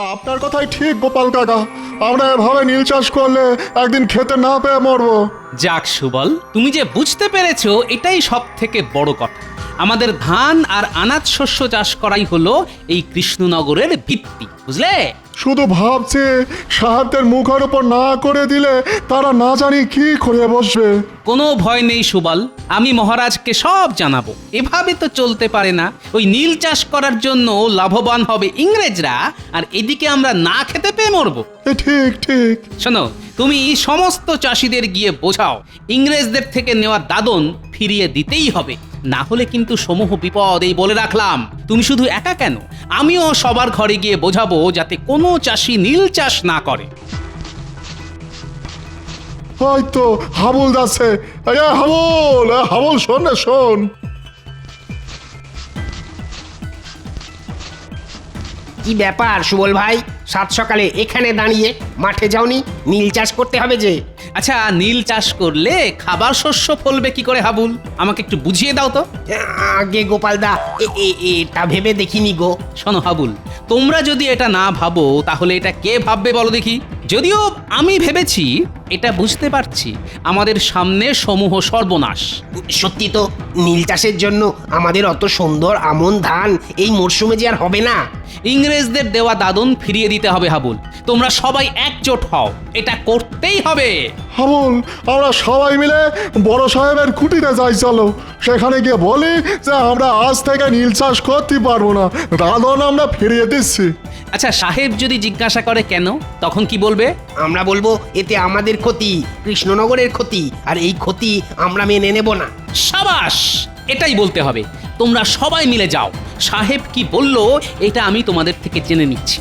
আপনার কথাই ঠিক গোপাল কাকা, আমরা এভাবে নীল চাষ করলে একদিন খেতে না পেয়ে মরবো। যাক সুবল, তুমি যে বুঝতে পেরেছো এটাই সব থেকে বড় কথা। আমাদের ধান আর আনাজ শস্য চাষ করাই হলো এই কৃষ্ণনগরের ভিত্তি, বুঝলে? শুধু ভাবছে সাহায্যের মুখের উপর না করে দিলে তারা না জানি কি করে বসবে। কোনো ভয় নেই সুবল, আমি মহারাজকে সব জানাবো। এভাবে তো চলতে পারে না। ওই নীল চাষ করার জন্য লাভবান হবে ইংরেজরা, আর এদিকে আমরা না খেতে পেয়ে মরবো। ঠিক ঠিক। শোনো, তুমি সমস্ত চাষিদের গিয়ে বোঝাও ইংরেজদের থেকে নেওয়া দাদন ফিরিয়ে দিতেই হবে, না হলে কিন্তু সমূহ বিপদ। এই বলে রাখলাম, তুমি শুধু একা কেন, আমিও সবার ঘরে গিয়ে বোঝাবো যাতে কোনো চাষি নীল চাষ না করে। হয়তো হাবুল যাচ্ছে। হাবুল, হাবুল শোন না, শোন। কি ব্যাপার সুবল ভাই, সাত সকালে এখানে দাঁড়িয়ে মাঠে যাওনি? নীল চাষ করতে হবে যে। আচ্ছা, নীল চাষ করলে খাবার শস্য ফলবে কি করে হাবুল? আমাকে একটু বুঝিয়ে দাও তো। আগে গোপালদা, এটা ভেবে দেখিনি গো। শোনো হাবুল, তোমরা যদি এটা না ভাবো তাহলে এটা কে ভাববে বলো দেখি? যদিও আমি ভেবেছি, এটা বুঝতে পারছি আমাদের সামনে সমূহ সর্বনাশ। সত্যি তো, নীল চাষের জন্য আমাদের অত সুন্দর আমন ধান এই মরশুমে যে আর হবে না। ইংরেজদের দেওয়া দাদন ফিরিয়ে দিতে হবে হাবুল। তোমরা সবাই একজোট হও, এটা করতেই হবে। হাবুল, আমরা সবাই মিলে বড় সাহেবের কুটিরে যাই, চলো। সেখানে গিয়ে বলি যে আমরা আজ থেকে নীল চাষ করতে পারবো না, দাদন আমরা ফিরিয়ে দিচ্ছি। আচ্ছা, সাহেব যদি জিজ্ঞাসা করে কেন, তখন কি বলবে? আমরা বলবো এতে আমাদের ক্ষতি, কৃষ্ণনগরের ক্ষতি, আর এই ক্ষতি আমরা মেনে নেব না। সাবাস, এটাই বলতে হবে। তোমরা সবাই মিলে যাও, সাহেব কি বললো এটা আমি তোমাদের থেকে জেনে নিচ্ছি।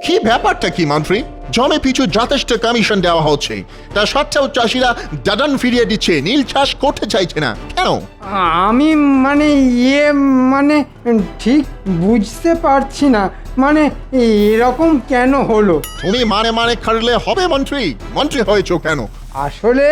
কি ব্যাপারটা কি মন্ত্রী? জমে পিছু যথেষ্ট কমিশন দেওয়া হচ্ছে, তা সত্ত্বেও চাষিরা দাদন ফিরিয়ে দিচ্ছে, নীল চাষ করতে চাইছে না কেন? আমি মানে মানে ঠিক বুঝতে পারছি না, মানে এরকম কেন হলো। তুমি মানে খাটলে হবে মন্ত্রী? মন্ত্রী হয়েছো কেন? আসলে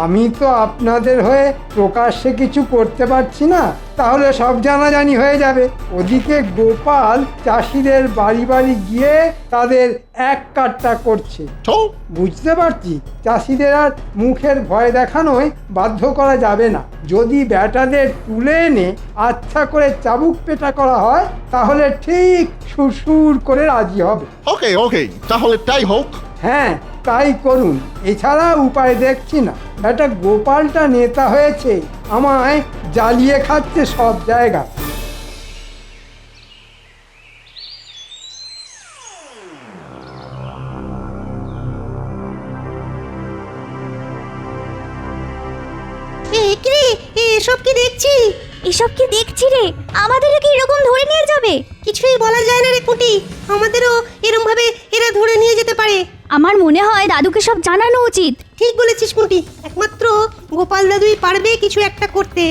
আমি তো আপনাদের হয়ে প্রকাশ্যে কিছু করতে পারছি না, তাহলে সব জানাজানি হয়ে যাবে। ওদিকে গোপাল চাষিদের বাড়ি বাড়ি গিয়ে তাদের এক কাট্টা করছে। তো বুঝতে পারছি চাষিদের আর মুখের ভয় দেখানোয় বাধ্য করা যাবে না। যদি ব্যাটাদের তুলে এনে আচ্ছা করে চাবুক পেটা করা হয় তাহলে ঠিক সুরসুর করে রাজি হবে। ওকে ওকে, তাহলে তাই হোক। হ্যাঁ, তাই করুন, এছাড়া উপায় দেখছি না। ব্যাটা গোপালটা নেতা হয়েছে, আমায় জ্বালিয়ে খাচ্ছে সব জায়গা। এসব কি দেখছি? এসব কি দেখছি রে? আমাদেরও কি এরকম ধরে নিয়ে যাবে? কিছুই বলা যায় না রে কুটি, আমাদেরও এরকম ভাবে এরা ধরে নিয়ে যেতে পারে। আমার মনে হয় দাদুকে সব জানানো উচিত। ঠিক বলেছিস কুটি, একমাত্র গোপাল দাদুই পারবে কিছু একটা করতে।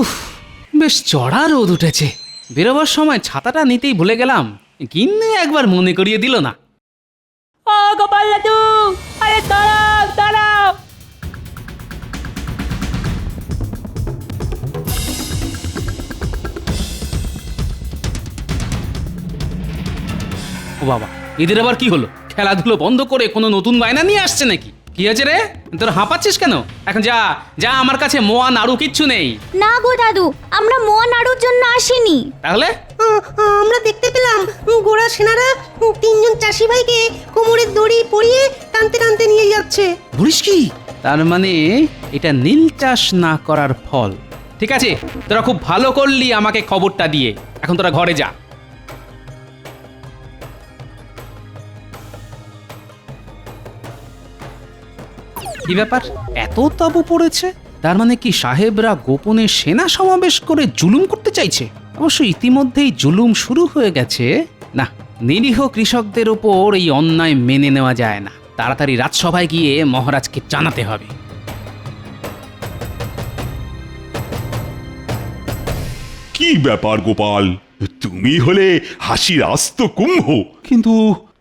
উফ, বেশ চড়া রোদ উঠেছে। বেরোবার সময় ছাতাটা নিতেই ভুলে গেলাম, কিন্তু একবার মনে করিয়ে দিল না। ও গোপাল দাদু, আরে দাঁড়াও দাঁড়াও। ও বাবা, এদের আবার কি হলো? খেলাধুলো বন্ধ করে কোনো নতুন বায়না নিয়ে আসছে নাকি? কি হয়েছে রে, তোর হাঁপাচ্ছিস কেন? এখন যা যা, আমার কাছে মোয়া নাড়ু কিচ্ছু নেই। না গো দাদু, আমরা মোয়া নাড়ুর জন্য আসিনি। তাহলে আমরা দেখতে পেলাম গোড়া সেনারা তিনজন চাষি ভাইকে কোমরের দড়ি পরিয়ে টানতে টানতে নিয়ে যাচ্ছে। বলিস কি? তার মানে এটা নীল চাষ না করার ফল। ঠিক আছে, তোরা খুব ভালো করলি আমাকে খবরটা দিয়ে। এখন তোরা ঘরে যা। কি ব্যাপার, এত তাবু পড়েছে? তার মানে কি সাহেবরা গোপনে সেনা সমাবেশ করে জুলুম করতে চাইছে? অবশ্য ইতিমধ্যেই জুলুম শুরু হয়ে গেছে। না, নিরীহ কৃষকদের ওপর এই অন্যায় মেনে নেওয়া যায় না। তাড়াতাড়ি রাজসভায় গিয়ে মহারাজকে জানাতে হবে। কি ব্যাপার গোপাল, তুমি হলে হাসির আস্ত কুম্ভ, কিন্তু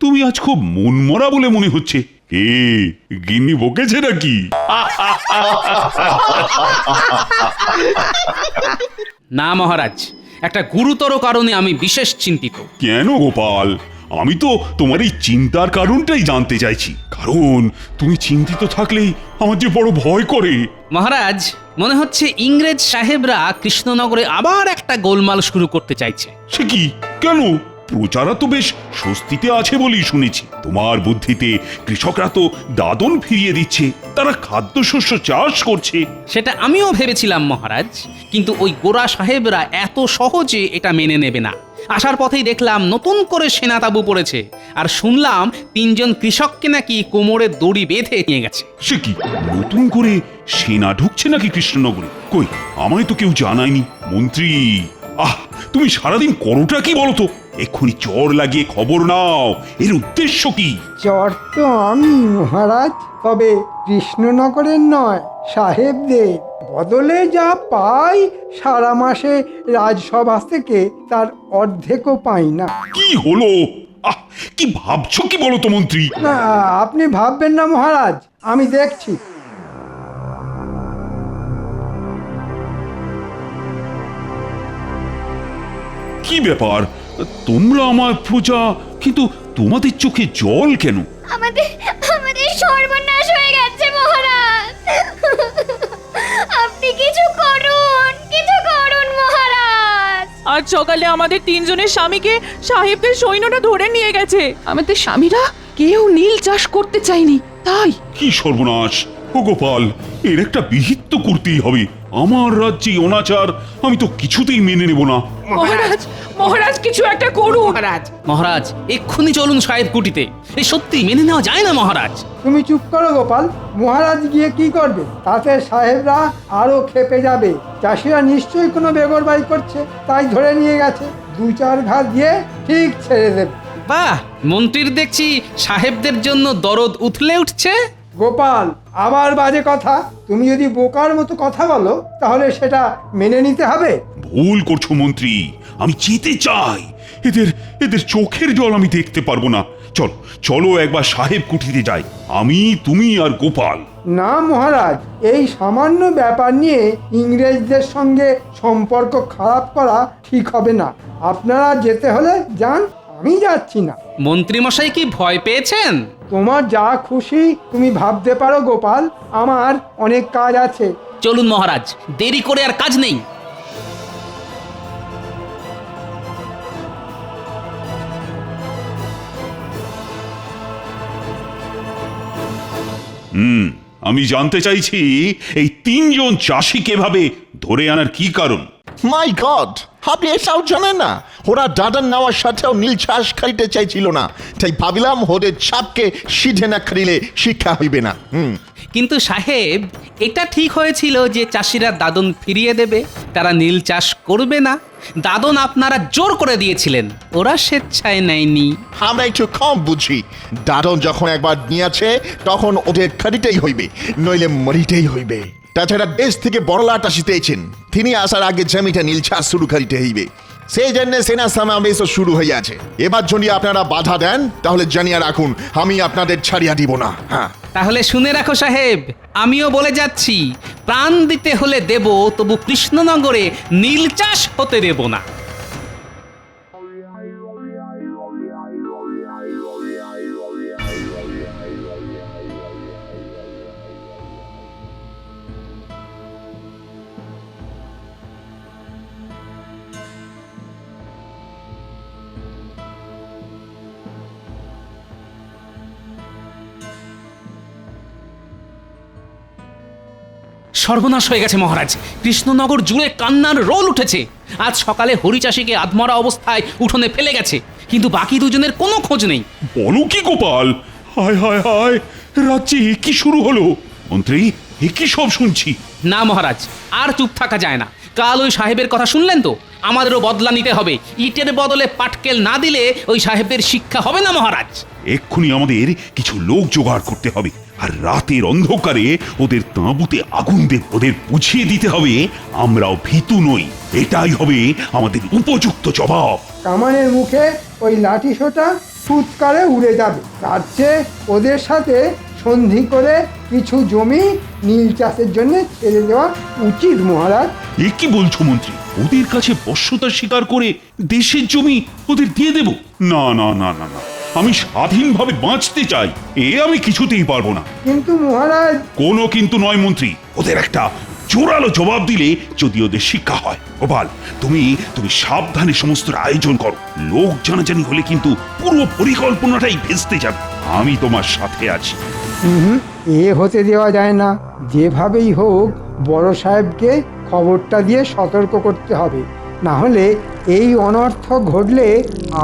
তুমি আজ খুব মনমরা বলে মনে হচ্ছে। এ গিন্নি বকেছে নাকি? না মহারাজ, একটা গুরুতর কারণে আমি বিশেষ চিন্তিত। কেন গোপাল? আমি তো তোমার এই চিন্তার কারণটাই জানতে চাইছি। কারণ তুমি চিন্তিত থাকলেই আমার যে বড় ভয় করে। মহারাজ, মনে হচ্ছে ইংরেজ সাহেবরা কৃষ্ণনগরে আবার একটা গোলমাল শুরু করতে চাইছে। সে কি? কেন? প্রজারা তো বেশ স্বস্তিতে আছে বলেই শুনেছি। তোমার বুদ্ধিতে কৃষকরা তো দাদন ফিরিয়ে দিচ্ছে, তারা খাদ্যশস্য চাষ করছে। সেটা আমিও ভেবেছিলাম মহারাজ, কিন্তু ওই গোরা সাহেবরা এত সহজে এটা মেনে নেবে না। আসার পথেই দেখলাম নতুন করে সেনা তাঁবু পড়েছে, আর শুনলাম 3 জন কৃষককে নাকি কোমরে দড়ি বেঁধে নিয়ে গেছে। সে কি? নতুন করে সেনা ঢুকছে নাকি কৃষ্ণনগরে? কই, আমায় তো কেউ জানায়নি। মন্ত্রী, তুমি সারাদিন করোটা কি বলো তো? এক্ষুনি চর লাগিয়ে খবর নাও, এর উদ্দেশ্য কি? চর তো আমি মহারাজ, তবে কৃষ্ণনগরের নয়, সাহেবদের। বদলে যা পাই সারা মাসে রাজসভা থেকে তার অর্ধেকও পাই না। কি হলো? কি ভাবছো কি বলো তো মন্ত্রী? না, আপনি ভাববেন না মহারাজ, আমি দেখছি। কি ব্যাপার? তোমরা আমার প্রজা, কিন্তু তোমাদের চোখে জল কেন? আমাদের সর্বনাশ হয়ে গেছে মহারাজ। আপনি কিছু করুন মহারাজ। আজ সকালে আমাদের 3 জনের স্বামীকে সাহেবদের সৈন্যরা ধরে নিয়ে গেছে। আমাদের স্বামীরা কেউ নীল চাষ করতে চায়নি, তাই। কি সর্বনাশ! ও গোপাল, এর একটা বিহিত তো করতেই হবে। আমার রাজ্যে অনাচার আমি তো কিছুতেই মেনে নেব না। মহারাজ, মহারাজ কিছু একটা করুন। মহারাজ, মহারাজ, এক্ষুনি চলুন সাহেব কুটিতে। এই সত্যি মেনে নেওয়া যায় না মহারাজ। তুমি চুপ করো গোপাল, মহারাজ গিয়ে কি করবে? তাতে সাহেবরা আরো ক্ষেপে যাবে। চাষিরা নিশ্চয়ই কোনো বেগরবাড়ি করছে, তাই ধরে নিয়ে গেছে। 2-4 ঘা দিয়ে ঠিক ছেড়ে দেবে। বাহ, মন্ত্রীর দেখছি সাহেবদের জন্য দরদ উথলে উঠছে। গোপাল, আবার বাজে কথা। তুমি যদি বোকার মতো কথা বলো তাহলে সেটা মেনে নিতে হবে। ভুল করছো মন্ত্রী, আমি যেতে চাই। এদের এদের চোখের জল আমি দেখতে পারবো না। চলো চলো একবার সাহেব কুঠিতে যাই, আমি, তুমি আর গোপাল। না মহারাজ, এই সামান্য ব্যাপার নিয়ে ইংরেজদের সঙ্গে সম্পর্ক খারাপ করা ঠিক হবে না। আপনারা যেতে হলে যান, আমি যাচ্ছি না। মন্ত্রী মশাই কি ভয় পেয়েছেন? তোমার যা খুশি তুমি ভাবতে পারো গোপাল, আমার অনেক কাজ আছে। চলুন মহারাজ, দেরি করে আর কাজ নেই। আমি জানতে চাইছি এই 3 জন চাষিকে এভাবে ধরে আনার কি কারণ? মাই গড, আপনি এটাও জানেন না? ওরা দাদন নেওয়ার সাথেও নীল চাষ খাইতে চাইছিল না, তাই ভাবিলাম ওদের চাপকে সিধে না খাইলে শিক্ষা হইবে না। কিন্তু সাহেব, এটা ঠিক হয়েছিল যে চাষিরা দাদন ফিরিয়ে দেবে, তারা নীল চাষ করবে না। দাদন আপনারা জোর করে দিয়েছিলেন, ওরা স্বেচ্ছায় নেয়নি। আমরা একটু কম বুঝি। দাদন যখন একবার নিয়েছে তখন ওদের খাইতেই হইবে, নইলে মরিতেই হইবে। তাছাড়া দেশ থেকে বড়লাট আসিতেছেন, তিনি আসার আগে জমিটা নীল চাষ শুরু করিতে হইবে। সেই জন্য সেনা সমাবেশ শুরু হইয়াছে। এবার যদি আপনারা বাধা দেন তাহলে জানিয়া রাখুন, আমি আপনাদের ছাড়িয়া দিব না। হ্যাঁ, তাহলে শুনে রাখো সাহেব, আমিও বলে যাচ্ছি, প্রাণ দিতে হলে দেব, তবু কৃষ্ণনগরে নীল চাষ হতে দেব না। সর্বনাশ হয়ে গেছে মহারাজ, কৃষ্ণনগর জুড়ে কান্নার রোল উঠেছে। আজ সকালে হরিচাষীকে আধমরা অবস্থায় উঠোনে ফেলে গেছে, কিন্তু বাকি 2 জনের কোনো খোঁজ নেই। বলো কি গোপাল? হায় হায় হায়, রাজ্যে এ কি শুরু হলো? মন্ত্রী, এ কি সব শুনছি? না মহারাজ, আর চুপ থাকা যায় না। কাল ওই সাহেবের কথা শুনলেন তো, আমাদেরও বদলা নিতে হবে। ইটের বদলে পাটকেল না দিলে ওই সাহেবদের শিক্ষা হবে না মহারাজ। এক্ষুনি আমাদের কিছু লোক জোগাড় করতে হবে, আর রাতের অন্ধকারে ওদের তাঁবুতে আগুন দেব। ওদের বুঝিয়ে দিতে হবে আমরাও ভীতু নই। এটাই হবে আমাদের উপযুক্ত জবাব। কামানের মুখে ওই লাঠি সোটা ফুৎকারে উড়ে যাবে। তার চেয়ে ওদের সাথে সন্ধি করে কিছু জমি নীল চাষের জন্য ছেড়ে দেওয়া উচিত মহারাজ। এ কি বলছো মন্ত্রী? ওদের কাছে বশ্যতা স্বীকার করে দেশের জমি ওদের দিয়ে দেব? না না না না না, আমি স্বাধীনভাবে বাঁচতে চাই, এ আমি কিছুতেই পারবো না। কিন্তু মহারাজ, কোনো কিন্তু নয় মন্ত্রী, ওদের একটা জোরালো জবাব দিলে যদি ওদের শিক্ষা হয়। গোপাল, তুমি তুমি সাবধানে সমস্ত আয়োজন করো। লোক জানাজানি হলে কিন্তু পুরো পরিকল্পনাটাই ভেস্তে যাবে। আমি তোমার সাথে আছি। এ হতে দেওয়া যায় না। যেভাবেই হোক বড় সাহেবকে খবরটা দিয়ে সতর্ক করতে হবে, না হলে এই অনর্থ ঘটলে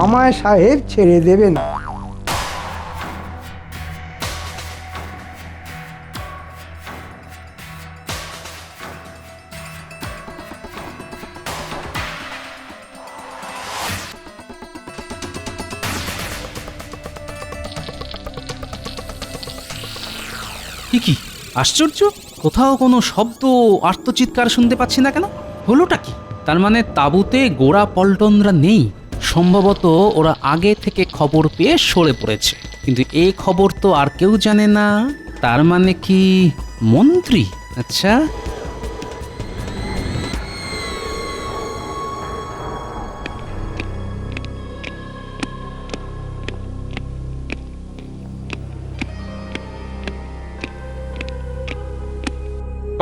আমায় সাহেব ছেড়ে দেবে না। কি আশ্চর্য, কোথাও কোনো শব্দ আর্তচিৎকার শুনতে পাচ্ছি না কেন? হলোটা কি? তার মানে তাঁবুতে গোড়া পল্টনরা নেই। সম্ভবত ওরা আগে থেকে খবর পেয়ে সরে পড়েছে, কিন্তু এই খবর তো আর কেউ জানে না। তার মানে কি মন্ত্রী? আচ্ছা,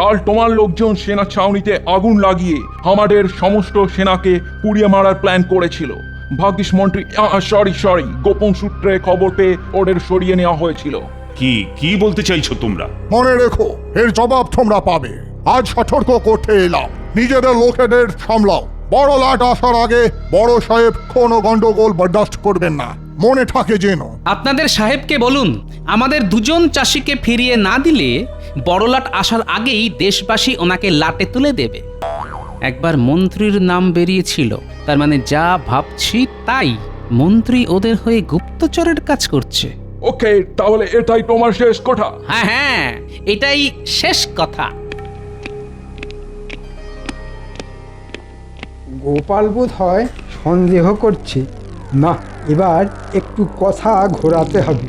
কাল তোমার লোকজন সেনা ছাউনিতে আগুন লাগিয়ে আমাদের সমস্ত সেনাকে পুড়িয়ে মারার প্ল্যান করেছিল। ভাগ্যিস মন্ত্রী সরি গোপন সূত্রে খবর পেয়ে ওদের সরিয়ে নেওয়া হয়েছিল। কি কি বলতে চাইছো তোমরা? মনে রেখো, এর জবাব তোমরা পাবে। আজ সতর্ক করতে এলাম, নিজেদের লোকেদের সামলাও। বড় লাট আসার আগে বড় সাহেব কোনো গন্ডগোল বরদাস্ত করবেন না, মনে থাকে যেন। আপনাদের সাহেবকে বলুন আমাদের দুজন চাষিকে ফিরিয়ে না দিলে বড়লাট আসার আগেই দেশবাসী ওনাকে লাটে তুলে দেবে। একবার মন্ত্রীর নাম বেরিয়েছিল, তার মানে যা ভাবছি তাই। মন্ত্রী ওদের হয়ে গুপ্তচরের কাজ করছে। ওকে, তাহলে এটাই তোমার শেষ কথা? হ্যাঁ, এটাই শেষ কথা। গোপাল বোধ হয় সন্দেহ করছে। না, এবার একটু কথা ঘোরাতে হবে।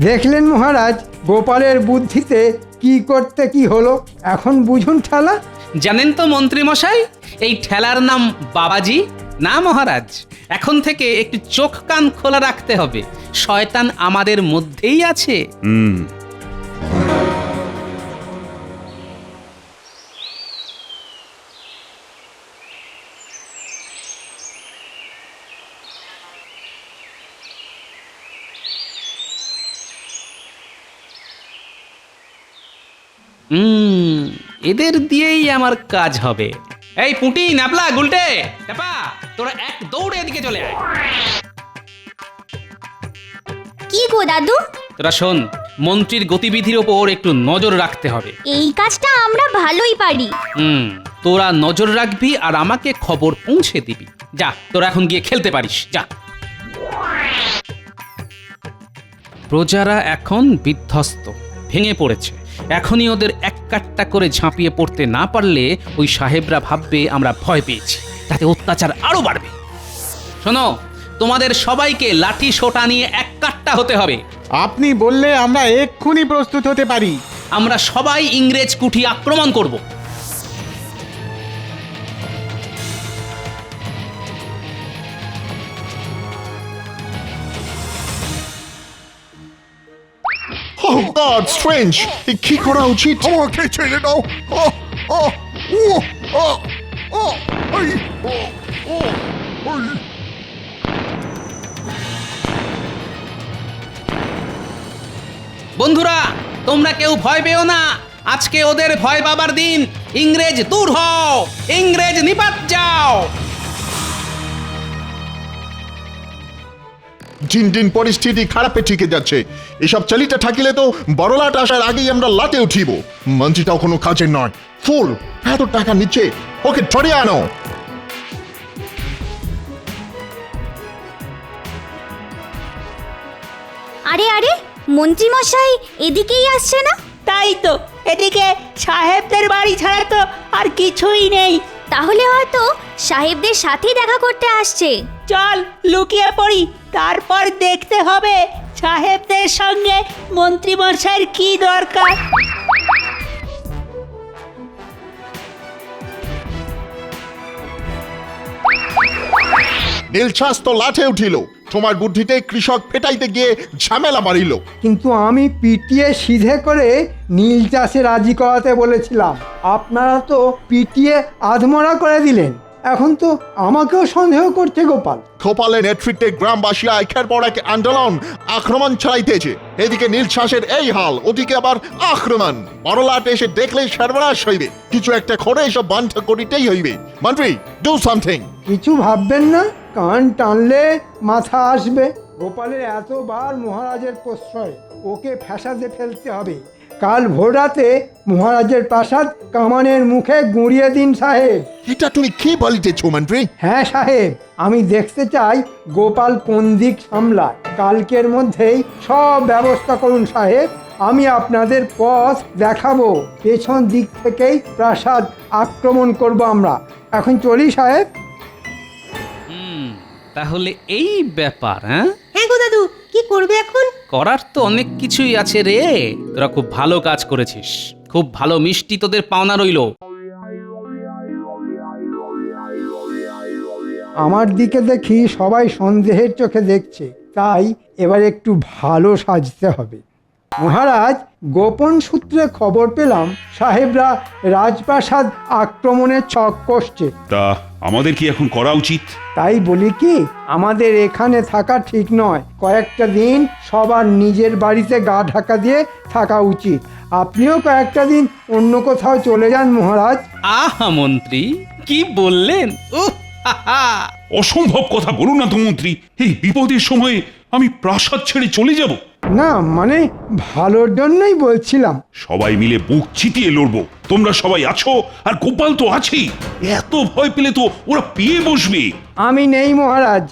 দেখলেন মহারাজ, গোপালের বুদ্ধিতে কি করতে কি হলো। এখন বুঝুন ঠেলা। জানেন তো মন্ত্রী মশাই, এই ঠেলার নাম বাবাজি। না মহারাজ, এখন থেকে একটু চোখ কান খোলা রাখতে হবে। শয়তান আমাদের মধ্যেই আছে। এদের দিয়েই আমার কাজ হবে। এই পুঁটি, নাপলা, গুলটে, টাপা, তোরা এক দৌড়ে এদিকে চলে আয়। কি গো দাদু? তোরা শোন, মন্ত্রীর গতিবিধির ওপর একটু নজর রাখতে হবে। এই কাজটা আমরা ভালোই পারি। তোরা নজর রাখবি আর আমাকে খবর পৌঁছে দিবি। যা, তোরা এখন গিয়ে খেলতে পারিস, যা। প্রজারা এখন বিধ্বস্ত, ভেঙে পড়েছে। এখনই ওদের এক কাট্টা করে ঝাঁপিয়ে পড়তে না পারলে ওই সাহেবরা ভাববে আমরা ভয় পেয়েছি, তাতে অত্যাচার আরো বাড়বে। শোনো, তোমাদের সবাইকে লাঠি সোটা নিয়ে এক কাট্টা হতে হবে। আপনি বললে আমরা এক্ষুনি প্রস্তুত হতে পারি। আমরা সবাই ইংরেজ কুঠি আক্রমণ করব। Oh God, strange! কি করা উচিত? আমাকে ছেড়ে দাও। বন্ধুরা, তোমরা কেউ ভয় পেও না। আজকে ওদের ভয় পাবার দিন। ইংরেজ দূর হও, ইংরেজ নিপাত যাও। দিন দিন পরিস্থিতি খারাপে টিকে যাচ্ছে। এসব চালিতে থাকিলে তো বড়লাট আসার আগেই আমরা লাটে উঠিব। মন্ত্রীটাও কোনো কাজের নয়, ফুল। এত টাকা নিচ্ছে, ওকে ধরে আনো। আরে আরে, মন্ত্রী মশাই এদিকেই আসছে না? তাই তো, এদিকে সাহেবদের বাড়ি ছাড়া তো আর কিছুই নেই। তাহলে হয়তো সাহেবদের সাথেই দেখা করতে আসছে। চল লুকিয়ে পড়ি, তারপর দেখতে হবে সাহেবদের সঙ্গে মন্ত্রী মশাইয়ের কি দরকার। নীলছাস তো লাঠে উঠিল, তোমার বুদ্ধিতে কৃষক ফেটাইতে গিয়ে ঝামেলা বাড়িল। কিন্তু আমি পিটিয়ে সিধে করে নীল চাষে রাজি করাতে বলেছিলাম, আপনারা তো পিটিয়ে আধমরা করে দিলেন। এখন তো আমাকেও সন্দেহ করছে গোপাল। গোপালের নেতৃত্বে গ্রামবাসীরা একের পর এক আন্দোলন আক্রমণ চালাইতেছে। এদিকে নীলছাসের এই হাল, ওদিকে আবার আক্রমণ। বড়লাট এসে দেখলে সর্বনাশ হইবে, কিছু একটা করে এসব বন্ধ করিতেই হইবে। মন্ত্রী, ডু সামথিং। কিছু ভাববেন না, কান টানলে মাথা আসবে। গোপালের এতবার মহারাজের প্রশ্রয়, ওকে ফ্যাসাদে ফেলতে হবে। কাল ভোররাতে মহারাজের প্রাসাদ কামানের মুখে গুঁড়িয়ে দিন সাহেব। এটা তুমি কি বলিতেছ মন্ত্রী? হ্যাঁ সাহেব, আমি দেখতে চাই গোপাল কোন দিক সামলায়। কালকের মধ্যেই সব ব্যবস্থা করুন সাহেব, আমি আপনাদের পথ দেখাবো। পেছন দিক থেকেই প্রাসাদ আক্রমণ করব আমরা। এখন চলি সাহেব। তাহলে এই ব্যাপার, হ্যাঁ? হ্যাঁ গো দাদু, কি করবে এখন? করার তো অনেক কিছুই আছে রে। তোরা খুব ভালো কাজ করেছিস, খুব ভালো মিষ্টি তোদের পাওনা রইলো। আমার দিকে দেখি সবাই সন্দেহের চোখে দেখছে, তাই এবার একটু ভালো সাজতে হবে। মহারাজ, গোপন সূত্রে খবর পেলাম সাহেবরা রাজপ্রাসাদ আক্রমণের ছক কষছে। তা আমাদের কি এখন করা উচিত? তাই বলি কি, আমাদের এখানে থাকা ঠিক নয়। কয়েকটা দিন সবার নিজের বাড়িতে গা ঢাকা দিয়ে থাকা উচিত। আপনিও কয়েকটা দিন অন্য কোথাও চলে যান মহারাজ। আহা মন্ত্রী, কি বললেন! অসম্ভব কথা বলুন না তো মন্ত্রী। এই বিপদের সময়ে আমি প্রাসাদ ছেড়ে চলে যাব? না মানে ভালোর জন্যই বলছিলাম। সবাই মিলে বুক চিতিয়ে লড়বো। তোমরা সবাই আছো, আর গোপাল তো আছেই। এত ভয় পেলে তো ওরা পেয়ে বসবে। আমি নেই মহারাজ,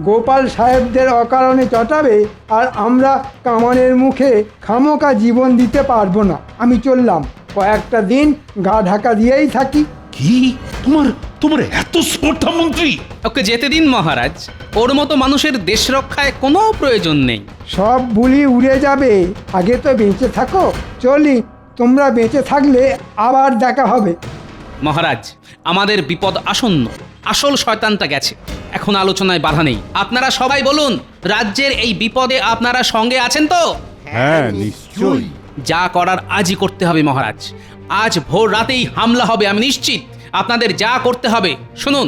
গোপাল সাহেবদের অকারণে চটাবে, আর আমরা কামানের মুখে খামোকা জীবন দিতে পারবো না। আমি চললাম, কয়েকটা দিন গা ঢাকা দিয়েই থাকি। কি তোমার তোমার এত স্পর্ধা মন্ত্রী? ওকে যেতে দিন মহারাজ, ওর মতো মানুষের দেশ রক্ষায় কোনো প্রয়োজন নেই। সব ভুলি উড়ে যাবে, আগে তো বেঁচে থাকো। চলি, তোমরা বেঁচে থাকলে আবার দেখা হবে। মহারাজ, আমাদের বিপদ আসন্ন। আসল শয়তানটা গেছে, এখন আলোচনায় বাধা নেই। আপনারা সবাই বলুন, রাজ্যের এই বিপদে আপনারা সঙ্গে আছেন তো? হ্যাঁ নিশ্চয়ই। যা করার আজই করতে হবে মহারাজ। আজ ভোর রাতেই হামলা হবে, আমি নিশ্চিত। আপনাদের যা করতে হবে শুনুন।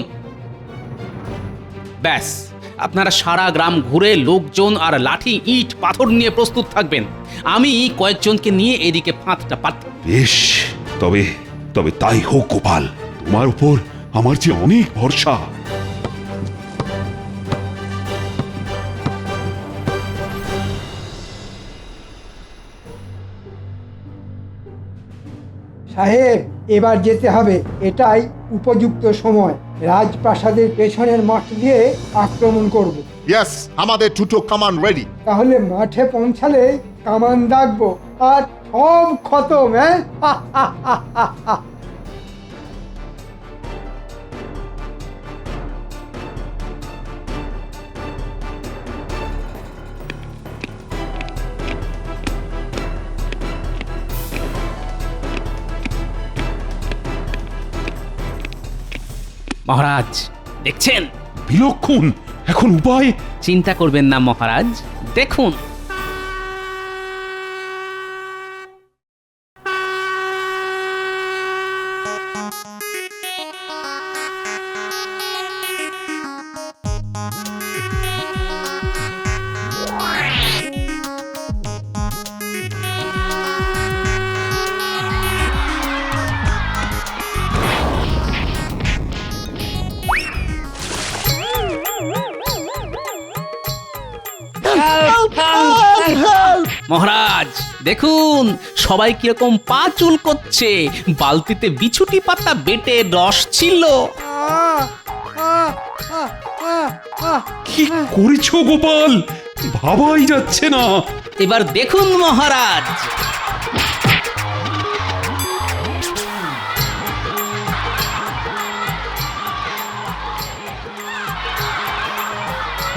ব্যাস, আপনারা সারা গ্রাম ঘুরে লোকজন আর লাঠি ইট পাথর নিয়ে প্রস্তুত থাকবেন। আমি কয়েকজনকে নিয়ে এদিকে ফাঁদটা পাত। বেশ, তবে তবে তাই হোক গোপাল। তোমার উপর আমার যে অনেক ভরসা। সাহেব, এবার যেতে হবে, এটাই উপযুক্ত সময়। রাজপ্রাসাদের পেছনের মাঠ দিয়ে আক্রমণ করব। ইয়েস, আমাদের দুটো কামান রেডি। তাহলে মাঠে পৌঁছালে কামান দাগবো, আর সব খতম। হ্যাঁ মহারাজ দেখছেন? বিলক্ষণ। এখন উপায়? চিন্তা করবেন না মহারাজ, দেখুন। মহারাজ দেখুন, সবাই কিরকম পা চুল করছে। বালতিতে বিছুটি পাতা বেটে রস ছিল। কি করেছো গোপাল? ভাবাই যাচ্ছে না। এবার দেখুন মহারাজ।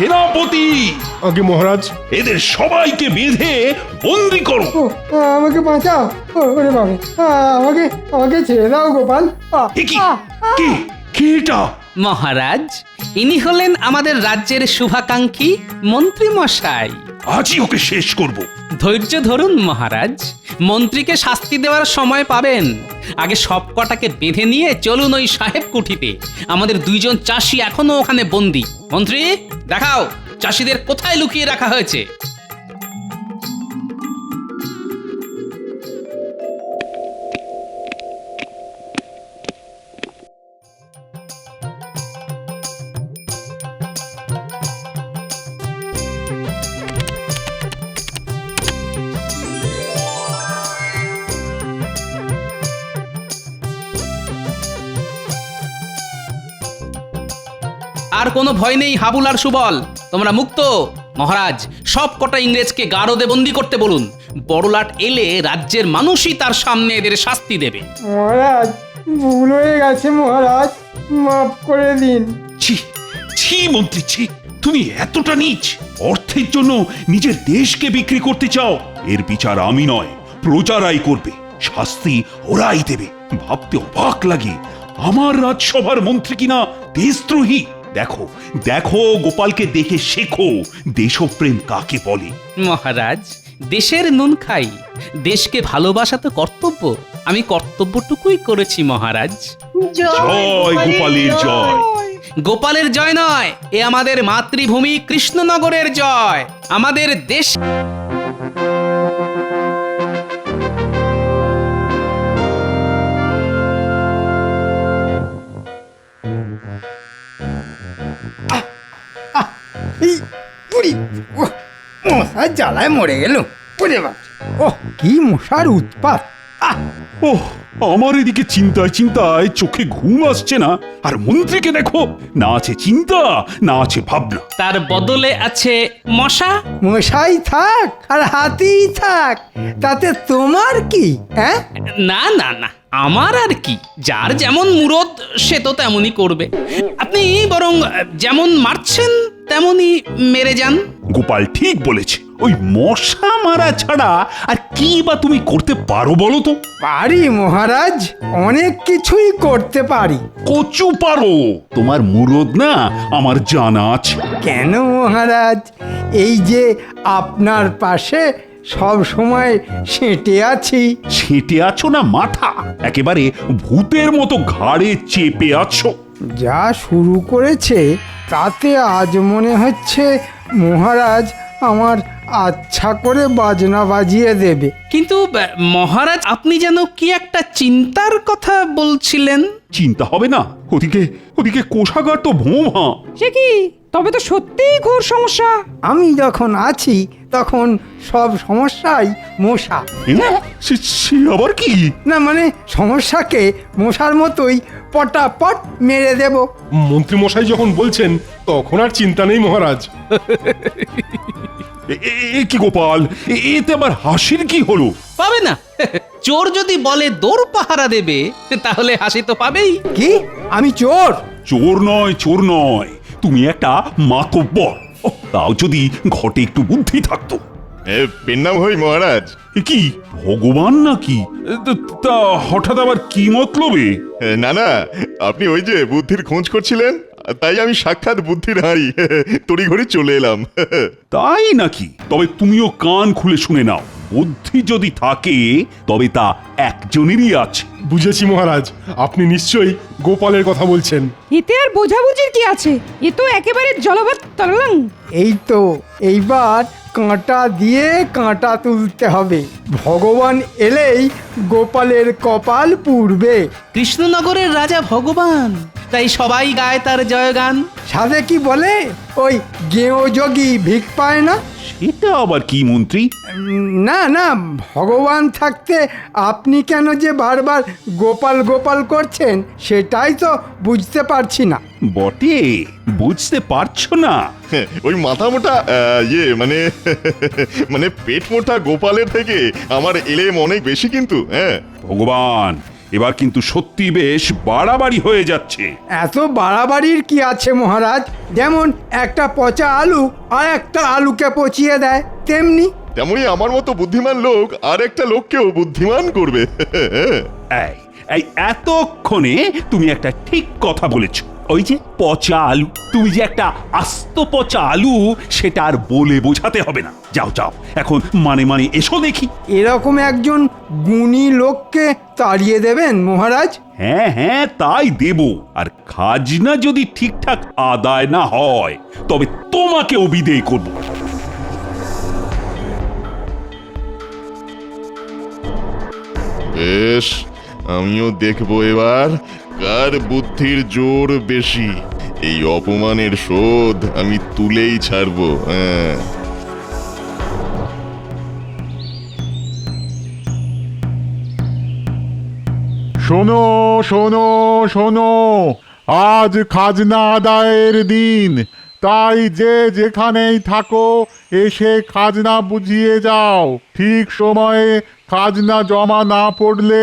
সেনাপতি আগে মহারাজ। এদের সবাইকে বেঁধে বন্দি করো। ও আমাকে বাঁচাও, ওরে বাবা, আমাকে আমাকে ছেড়ে দাও গোপাল। এ কি? কে কে এটা? মহারাজ, ইনি হলেন আমাদের রাজ্যের শুভাকাঙ্ক্ষী মন্ত্রী মশাই। আজই ওকে শেষ করব। ধৈর্য ধরুন মহারাজ, মন্ত্রীকে শাস্তি দেওয়ার সময় পাবেন। আগে সব কটাকে বেঁধে নিয়ে চলুন ওই সাহেব কুঠিতে। আমাদের দুইজন চাষি এখনো ওখানে বন্দী। মন্ত্রী, দেখাও চাষিদের কোথায় লুকিয়ে রাখা হয়েছে। আর কোনো ভয় নেই হাবুল আর সুবল, তোমরা মুক্ত। মহারাজ, সব কটা ইংরেজকে গারদে বন্দি করতে বলুন। বড়লাট এলে রাজ্যের মানুষই তার সামনে এদের শাস্তি দেবে। মহারাজ, ভুল হয়ে গেছে মহারাজ, মাফ করে দিন। ছি ছি মন্ত্রী, ছি! তুমি এতটা নীচ! অর্থের জন্য নিজের দেশকে বিক্রি করতে চাও? এর বিচার আমি নয়, প্রজারাই করবে। শাস্তি ওরাই দেবে। ভাবতে অবাক লাগে, আমার রাজসভার মন্ত্রী কিনা দেশদ্রোহী। দেখো দেখো, গোপালকে দেখে শেখো দেশপ্রেম কাকে বলে। মহারাজ, দেশের নুন খাই, দেশকে ভালোবাসা তো কর্তব্য। আমি কর্তব্যটুকুই করেছি মহারাজ। জয় গোপালের জয়। গোপালের জয় নয়, এ আমাদের মাতৃভূমি কৃষ্ণনগরের জয়। আমাদের দেশ মশার জ্বালায় মরে গেল। ওরে বাবা, ওহ কি মশার উৎপাত! ওহ, আমার এদিকে চিন্তায় চিন্তায় চোখে ঘুম আসছে না, আর মন্ত্রীকে দেখো, না আছে চিন্তা, না আছে ভাবনা। তার বদলে আছে মশা। মশাই থাক আর হাতিই থাক, তাতে তোমার কি? হ্যাঁ, না না না, আমার আর কি, যার যেমন মুরদ সে তো তেমনই করবে। আপনি বরং যেমন মারছেন তেমনই মেরে যান। গোপাল ঠিক বলেছে, ওই মশা মারা ছাড়া আর কি বা তুমি করতে পারো বলো তো? পারি মহারাজ, অনেক কিছুই করতে পারি। কচু পারো, তোমার মুরদ না আমার জানা আছে। কেন মহারাজ, এই যে আপনার পাশে সব সময় সেঁটে আছি। ছেটে আছো না মাথা, একেবারে ভূতের মতো ঘাড়ে চেপে আছো। যা শুরু করেছে তাতে আজ মনে হচ্ছে মহারাজ আমার আচ্ছা করে বাজনা বাজিয়ে দেবে। কিন্তু মহারাজ, আপনি যেন কি একটা চিন্তার কথা বলছিলেন। চিন্তা হবে না, ওদিকে ওদিকে কোষাগার তো ভোমা। সে কি? তবে তো সত্যিই ঘোর সমস্যা। আমি যখন আছি তখন সব সমস্যাই মশা। সে আবার কি? না মানে সমস্যাকে মশার মতোই পটাপট মেরে দেব। মন্ত্রী মশাই যখন বলছেন তখন আর চিন্তা নেই মহারাজ। এ কি গোপাল, এতে আবার হাসির কি হলো? পাবে না? চোর যদি বলে দৌড় পাহারা দেবে, তাহলে হাসি তো পাবেই। কি? আমি চোর? চোর নয়, চোর নয়, তুমি একটা মাতব্বর। তাও যদি ঘটে একটু বুদ্ধি থাকতো। পেন্নাম হই মহারাজ। এ কি ভগবান নাকি? তা হঠাৎ আবার কি মতলবে? না না, আপনি ওই যে বুদ্ধির খোঁজ করছিলেন, তাই আমি সাক্ষাৎ বুদ্ধির হাঁড়ি তড়িঘড়ি চলে এলাম। তাই নাকি? তবে তুমিও কান খুলে শুনে নাও, বুদ্ধি যদি থাকে তবে তা একজনেরই আছে। বুঝেছি মহারাজ, আপনি নিশ্চয়ই গোপালের কথা বলছেন। এতে আর বোঝাবুঝির কি আছে? এ তো একেবারে জলভাত তরলাং। এই তো, এইবার কাঁটা দিয়ে কাঁটা তুলতে হবে। ভগবান এলেই গোপালের কপাল পুড়বে। কৃষ্ণনগরের রাজা ভগবান, তাই সবাই গায় তার জয়গান। সাধে কি বলে, ওই গেঁয়ো যোগী ভিক পায় না। সেটা আবার কি মন্ত্রী? না না, ভগবান থাকতে আপনি কেন যে বারবার গোপাল গোপাল করছেন সেটাই তো বুঝতে পারছি না। বটে, বুঝতে পারছো না? ওই মাথা মোটা মানে মানে পেট মোটা গোপালের থেকে আমার এলেম অনেক বেশি কিন্তু। হ্যাঁ, ভগবান এবার কিন্তু সত্যি বেশ বাড়াবাড়ি হয়ে যাচ্ছে। এত বাড়াবাড়ির কি আছে মহারাজ? যেমন একটা পচা আলু আর একটা আলুকে পচিয়ে দেয়, তেমনি তেমনি আমার মতো বুদ্ধিমান লোক আর একটা লোককেও বুদ্ধিমান করবে। এই এই এতক্ষণে তুমি একটা ঠিক কথা বলেছ। ওই যে পচা আলু, তুমি যে একটা আস্ত পচা আলু সেটা আর বলে বোঝাতে হবে না। যাও যাও এখন মানে মানে এসো দেখি। এরকম একজন গুণী লোককে তাড়িয়ে দেবেন মহারাজ? হ্যাঁ হ্যাঁ তাই দেব। আর খাজনা যদি ঠিকঠাক আদায় না হয় তবে তোমাকেও বিদেয় করব। বেশ, আমিও দেখবো এবার কার বুদ্ধির জোর বেশি। এই অপমানের শোধ আমি তুলেই ছাড়বো। হ্যাঁ, শোনো শোনো শোনো, আজ খাজনা আদায়ের দিন, তাই যে যেখানেই থাকো এসে খাজনা বুঝিয়ে যাও। ঠিক সময়ে খাজনা জমা না পড়লে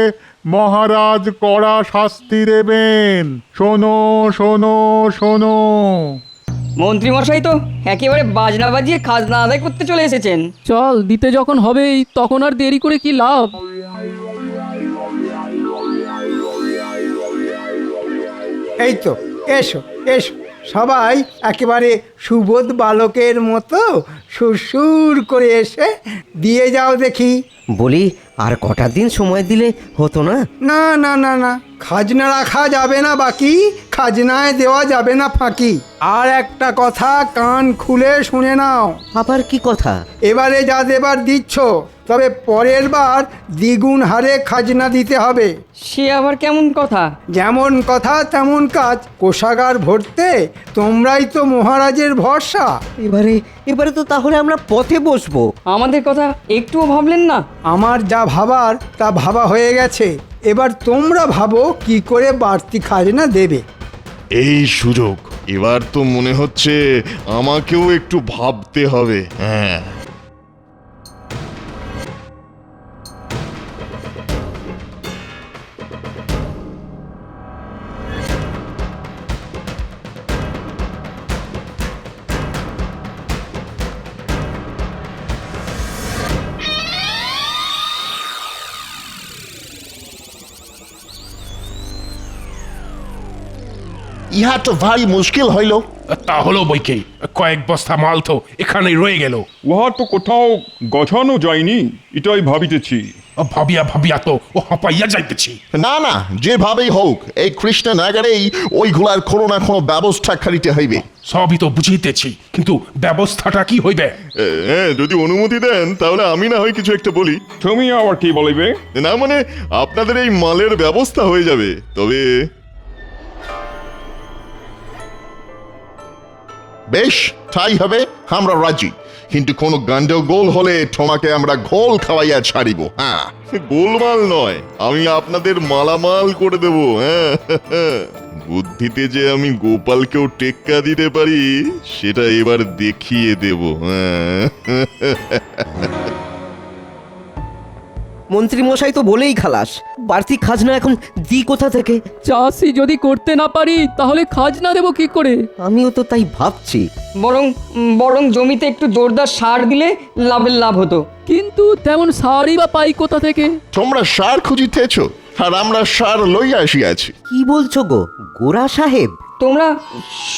মহারাজ কড়া শাস্তি দেবেন। শোনো শোনো শোনো। মন্ত্রী মশাই তো একেবারে বাজনা বাজিয়ে খাজনা আদায় করতে চলে এসেছেন। চল, দিতে যখন হবেই তখন আর দেরি করে কি লাভ? এই তো, এসো এসো সবাই একেবারে সুবোধ বালকের মতো সুরসুর করে এসে দিয়ে যাও দেখি। বলি আর কটা দিন সময় দিলে হতো না? না না না না, খাজনা রাখা যাবে না বাকি, খাজনায় দেওয়া যাবে না ফাঁকি। আর একটা কথা কান খুলে শুনে নাও। আবার কি কথা? এবারে যা দেবার দিচ্ছ, তবে পরের বার দ্বিগুণ হারে খাজনা দিতে হবে। সে আবার কেমন কথা? যেমন কথা তেমন কাজ। কোষাগার ভরতে তোমরাই তো মহারাজের ভরসা। এবারে তো তাহলে আমরা পথে বসবো। আমাদের কথা একটুও ভাবলেন না? আমার যা ভাবার তা ভাবা হয়ে গেছে। এবার তোমরা ভাবো কি করে বাড়তি খাজনা দেবে। এই সুযোগ, এবার তো মনে হচ্ছে আমাকেও একটু ভাবতে হবে। হ্যাঁ, ইহা তো ভারী মুশকিল হইল। তা হলো বইকে, কয়েক বস্তা মাল তো এখানেই রয়ে গেল। উহা তো কোথাও গছানো যায়নি, এটাই ভাবিতেছি। ভাবিয়া ভাবিয়া তো ও হাঁপাইয়া যাইতেছি। না না, যেভাবেই হোক এই কৃষ্ণনগরেই ওইগুলার কোনো না কোনো ব্যবস্থা করিতে হইবে। সবই তো বুঝিতেছি, কিন্তু ব্যবস্থাটা কি হইবে? যদি অনুমতি দেন তাহলে আমি না হয় কিছু একটা বলি। তুমি আবার কি বলিবে? না মানে আপনাদের এই মালের ব্যবস্থা হয়ে যাবে, তবে বেশ তাই হবে, আমরা রাজি। কিন্তু কোনো গন্ডগোল হলে তোমাকে আমরা ঘোল খাওয়াইয়া ছাড়িব। হ্যাঁ, গোলমাল নয়, আমি আপনাদের মালামাল করে দেব। হ্যাঁ, বুদ্ধিতে যে আমি গোপালকেও টেক্কা দিতে পারি সেটা এবার দেখিয়ে দেব। হ্যাঁ, মন্ত্রী মশাই তো বলেই খালাস, বাড়তি খাজনা এখন দি কোথা থেকে? চাষি যদি করতে না পারি তাহলে খাজনা দেবো কি করে? আমিও তো তাই ভাবছি। বরং জমিতে একটু জোরদার সার দিলে লাভের লাভ হতো। কিন্তু তেমন সারই বা পাই কোথা থেকে? তোমরা সার খুঁজিতেছ আর আমরা সার লইয়া আসিয়াছি। কি বলছো গো গোরা সাহেব? তোমরা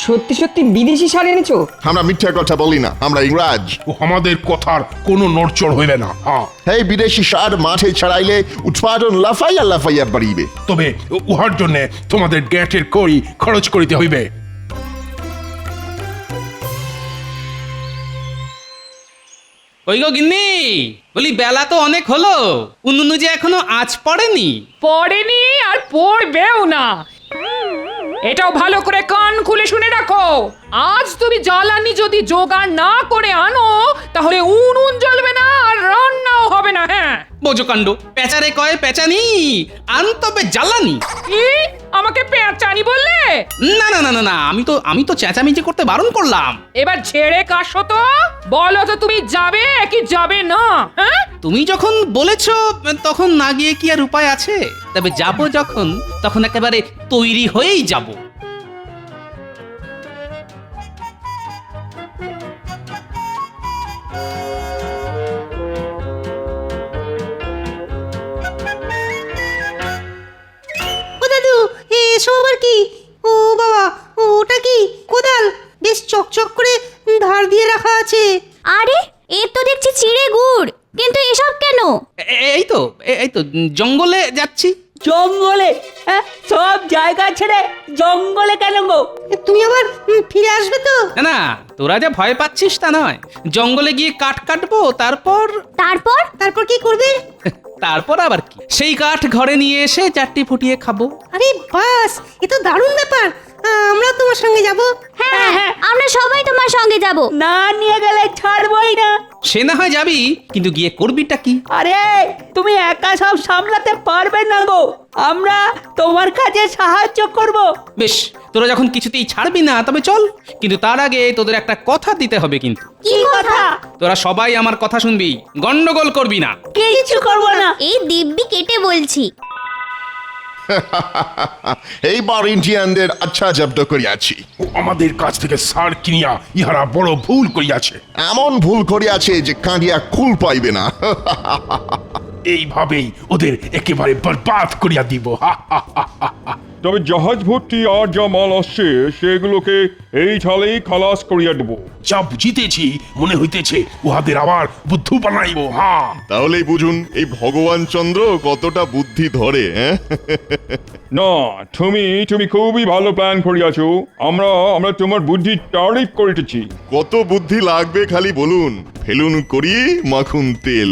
সত্যি সত্যি বিদেশি সার এনেছো? আমরা মিথ্যা কথা বলি না, আমরা ইংরাজ। ও আমাদের কথার কোনো নড়চড় হইবে না। হ্যাঁ, এই বিদেশি সার মাঠে ছড়াইলে উৎপাদন লাফাইয়া লাফাইয়া বাড়িবে। তবে উহার জন্য তোমাদের গ্যাটের কড়ি খরচ করিতে হইবে। ওই গো গিন্নি, বলি বেলা তো অনেক হলো, উনুনে যে এখনো আঁচ পড়েনি। পড়েনি আর পড়বেও না। এটাও ভালো করে কান খুলে শুনে রাখো, আজ তুমি জ্বালানি যদি জোগাড় না করে আনো তাহলে উনুন জ্বলবে না আর রান্নাও হবে না। হ্যাঁ, বোঝো কাণ্ড, পেঁচারে কয় পেঁচানি, আন তবে জ্বালানি। কি আমাকে পেঁচানি বললে? না না না না না, আমি তো চেঁচামেচি করতে বারণ করলাম। এবার ছেড়ে কাশো তো, বলো তো তুমি যাবে কি যাবে না? হ্যাঁ, তুমি যখন বলেছো তখন না গিয়ে কি আর উপায় আছে? তবে যাব যখন, তখন একেবারে তৈরি হয়েই যাব। ও দাদু, এসব আবার কি? ও বাবা, ওটা কি কোদাল? বেশ চকচক করে ধার দিয়ে রাখা আছে। আরে এ তো দেখছি চিড়ে গুড়, কিন্তু এসব কেন? এই তো জঙ্গলে যাচ্ছি। জঙ্গলে? হ্যাঁ, সব জায়গা ছেড়ে জঙ্গলে কেন গো? তুমি আবার ফিরে আসবে তো? না না, তোরা যা ভয় পাচ্ছিস তা নয়। জঙ্গলে গিয়ে কাঠ কাটবো, তারপর তারপর তারপর কি করবে? তারপর আবার কি, সেই কাঠ ঘরে নিয়ে এসে চারটি ফুটিয়ে খাবো। আরে বাস, এ তো দারুণ ব্যাপার। আমরা তোমার সঙ্গে যাব। হ্যাঁ হ্যাঁ, আমরা সবাই তোমার সঙ্গে যাব। না নিয়ে গেলে ছাড়বই না। সে না হয় যাবি, কিন্তু গিয়ে করবিটা কি? আরে তুমি একা সব সামলাতে পারবে না গো, আমরা তোমার কাছে সাহায্য করব। বেশ, তোরা যখন কিছুতেই ছাড়বি না তবে চল, কিন্তু তার আগে তোদের একটা কথা দিতে হবে। কিন্তু কি কথা? তোরা সবাই আমার কথা শুনবি, গন্ডগোল করবি না। কিছু করব না। এই দিব্যি কেটে বলছি। এইবার ইন্ডিয়ানদের আচ্ছা জব্দ করিয়াছি। আমাদের কাছ থেকে সার কিনিয়া ইহারা বড় ভুল করিয়াছে। এমন ভুল করিয়াছে যে কাঁদিয়া কুল পাইবে না। এইভাবেই ওদের একেবারে বরবাদ করিয়া দিব। তবে জাহাজ ভর্তি আর যা মাল আসছে সেগুলোকে এই ছালেই খালাস করিয়া দেব। যা বুঝিতেছি মনে হইতেছে উহাদের আবার বুদ্ধু বানাইব। হ্যাঁ, তাহলেই বুঝুন এই ভগবান চন্দ্র কতটা বুদ্ধি ধরে। না, তুমি খুবই ভালো প্ল্যান করিয়াছো। আমরা তোমার বুদ্ধি তারিফ করিতেছি। কত বুদ্ধি লাগবে খালি বলুন, ফেলুন করি মাখুন তেল।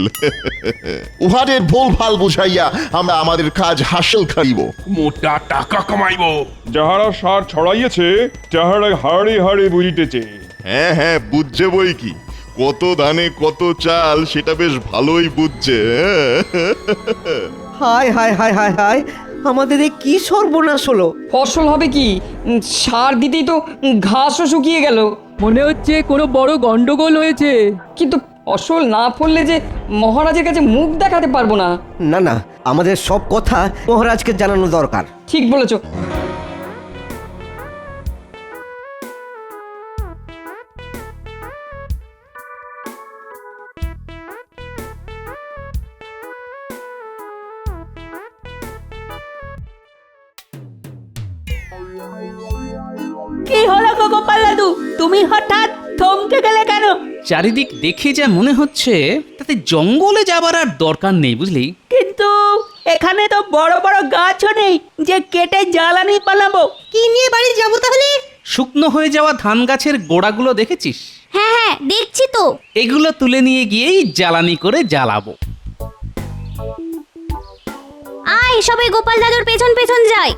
উহাদের ভুল ভাল বুঝাইয়া আমরা আমাদের কাজ হাসিল করিব। মোটা টাকা কামাইব। যাহারা সার ছড়াইয়েছে তাহারা হাড়ে হাড়ে বুঝিতেছে। হ্যাঁ হ্যাঁ, বুঝছে বই কি, কত ধানে কত চাল সেটা বেশ ভালোই বুঝছে। হায় হায় হায় হায় হায়, আমাদের এ কি সর্বনাশ হলো! ফসল হবে কি? সার দিতেই তো ঘাসও শুকিয়ে গেল। মনে হচ্ছে কোনো বড় গন্ডগোল হয়েছে। কিন্তু ফসল না ফললে যে মহারাজের কাছে মুখ দেখাতে পারবো না। না না, আমাদের সব কথা মহারাজকে জানানো দরকার। ঠিক বলেছো। কি হলো গো গোপাল দাদু, তুমি হঠাৎ থমকে গেলে কেন? চারিদিক দেখে যা মনে হচ্ছে তাতে জঙ্গলে যাবার আর দরকার নেই, বুঝলি? কিন্তু এখানে তো বড় বড় গাছও নেই যে কেটে জ্বালানি বানাবো। কি নিয়ে বাড়ি যাব তাহলে? শুকনো হয়ে যাওয়া ধান গাছের গোড়াগুলো দেখেছিস? হ্যাঁ হ্যাঁ, দেখছি তো। এগুলো তুলে নিয়ে গিয়েই জ্বালানি করে জ্বালাবো। আয় সবাই গোপাল দাদুর পেছন পেছন যাই।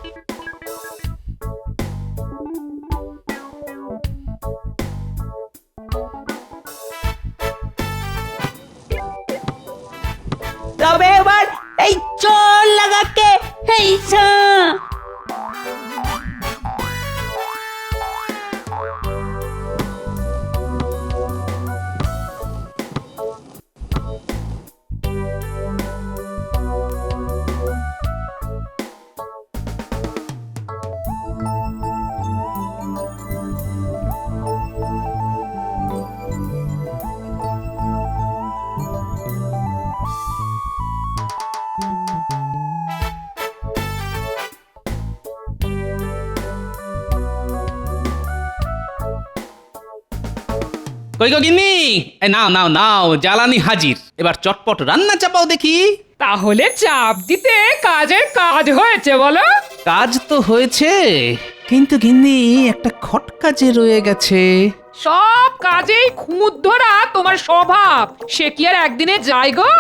তবে এবার এই চল লাগাকে এই সা। কই গো গিন্নি, এই নাও নাও নাও, জ্বালানি হাজির। এবার চটপট রান্না চাপাও দেখি। তাহলে চাপ দিতে কাজের কাজ হয়েছে বলো? কাজ তো হয়েছে, কিন্তু গিন্নি একটা খটকা যে রয়ে গেছে। সব কাজেই খুঁত ধরা তোমার স্বভাব, সে কি আর একদিনে যায় গো?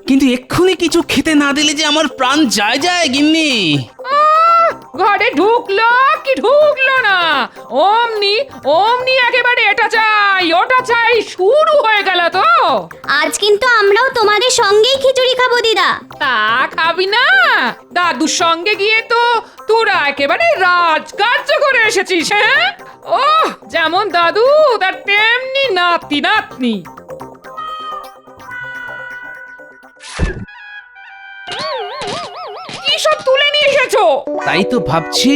কিন্তু এক্ষুনি কিছু খেতে না দিলে যে আমার প্রাণ যায় যায় গিন্নি। ঘরে ঢুকলো কি ঢুকলো না, অমনি অমনি একেবারে এটা চাই ওটা চাই শুরু হয়ে গেল তো। আজ কিন্তু আমরাও তোমাদের সঙ্গেই খিচুড়ি খাবো দিদা। তা খাবি না? দাদুর সঙ্গে গিয়ে তো তোরা একেবারে রাজকার্য করে এসেছিস। হ্যাঁ, ওহ, যেমন দাদু তার তেমনি নাতি নাতনি। করেছো? তাই তো ভাবছি,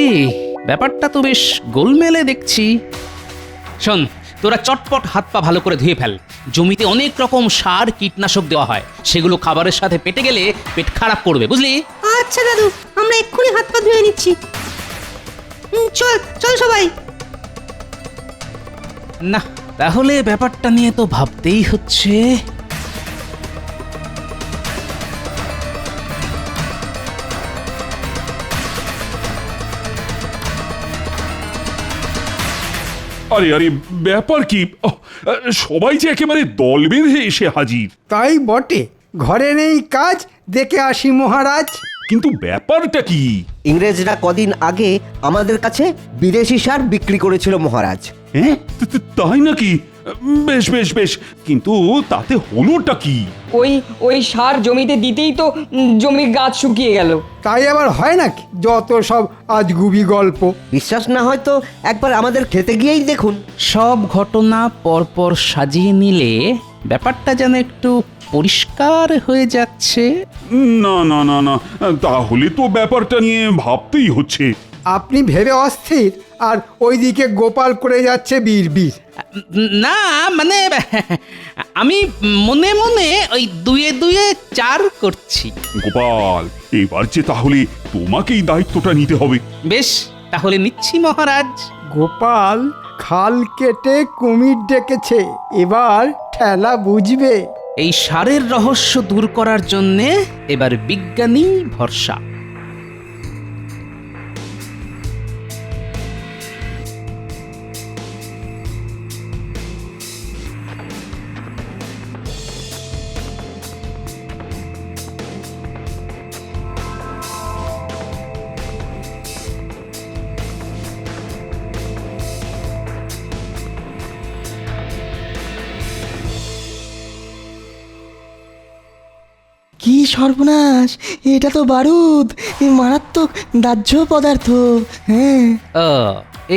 ব্যাপারটা তো বেশ গোলমেলে দেখছি। শোন, তোরা চটপট হাত পা ভালো করে ধুয়ে ফেল। জমিতে অনেক রকম সার কীটনাশক দেওয়া হয়, সেগুলো খাবারের সাথে পেটে গেলে পেট খারাপ করবে, বুঝলি? আচ্ছা দাদু, আমরা এক্ষুনি হাত পা ধুয়ে নিচ্ছি। চল চল সবাই। না, তাহলে ব্যাপারটা নিয়ে তো ভাবতেই হচ্ছে। আরে আরে, ব্যাপার কি? সবাই যে একেবারে দল বেঁধে এসে হাজির। তাই বটে, ঘরে নেই কাজ, দেখে আসি মহারাজ। কিন্তু ব্যাপারটা কি? ইংরেজরা কদিন আগে আমাদের কাছে বিদেশি সার বিক্রি করেছিল মহারাজ। হ্যাঁ, তাই নাকি? বেশ বেশ বেশ, কিন্তু তাতে হলোটা কি? ওই সার জমিতে দিতেই তো জমির গাছ শুকিয়ে গেল। তাই আবার হয় নাকি? যত সব আজগুবি গল্প। বিশ্বাস না হয় তো একবার আমাদের খেতে গিয়েই দেখুন। সব ঘটনা পরপর সাজিয়ে নিলে ব্যাপারটা যেন একটু পরিষ্কার হয়ে যাচ্ছে। না না না না, তাহলে তো ব্যাপারটা নিয়ে ভাবতেই হচ্ছে। আপনি ভেবে অস্থির, আর ওইদিকে গোপাল করে যাচ্ছে বীর। না মানে, আমি মনে মনে ওই দুয়ে দুয়ে চার করছি। গোপাল, এবার যে তাহলে তোমাকেই দায়িত্বটা নিতে হবে। বেশ, তাহলে নিচ্ছি মহারাজ। গোপাল খাল কেটে কুমির ডেকেছে, এবার ঠেলা বুঝবে। এই সারের রহস্য দূর করার জন্যে এবার বিজ্ঞানী ভরসা। কি সর্বনাশ, এটা তো বারুদ, মারাত্মক দাহ্য পদার্থ। হ্যাঁ, ও,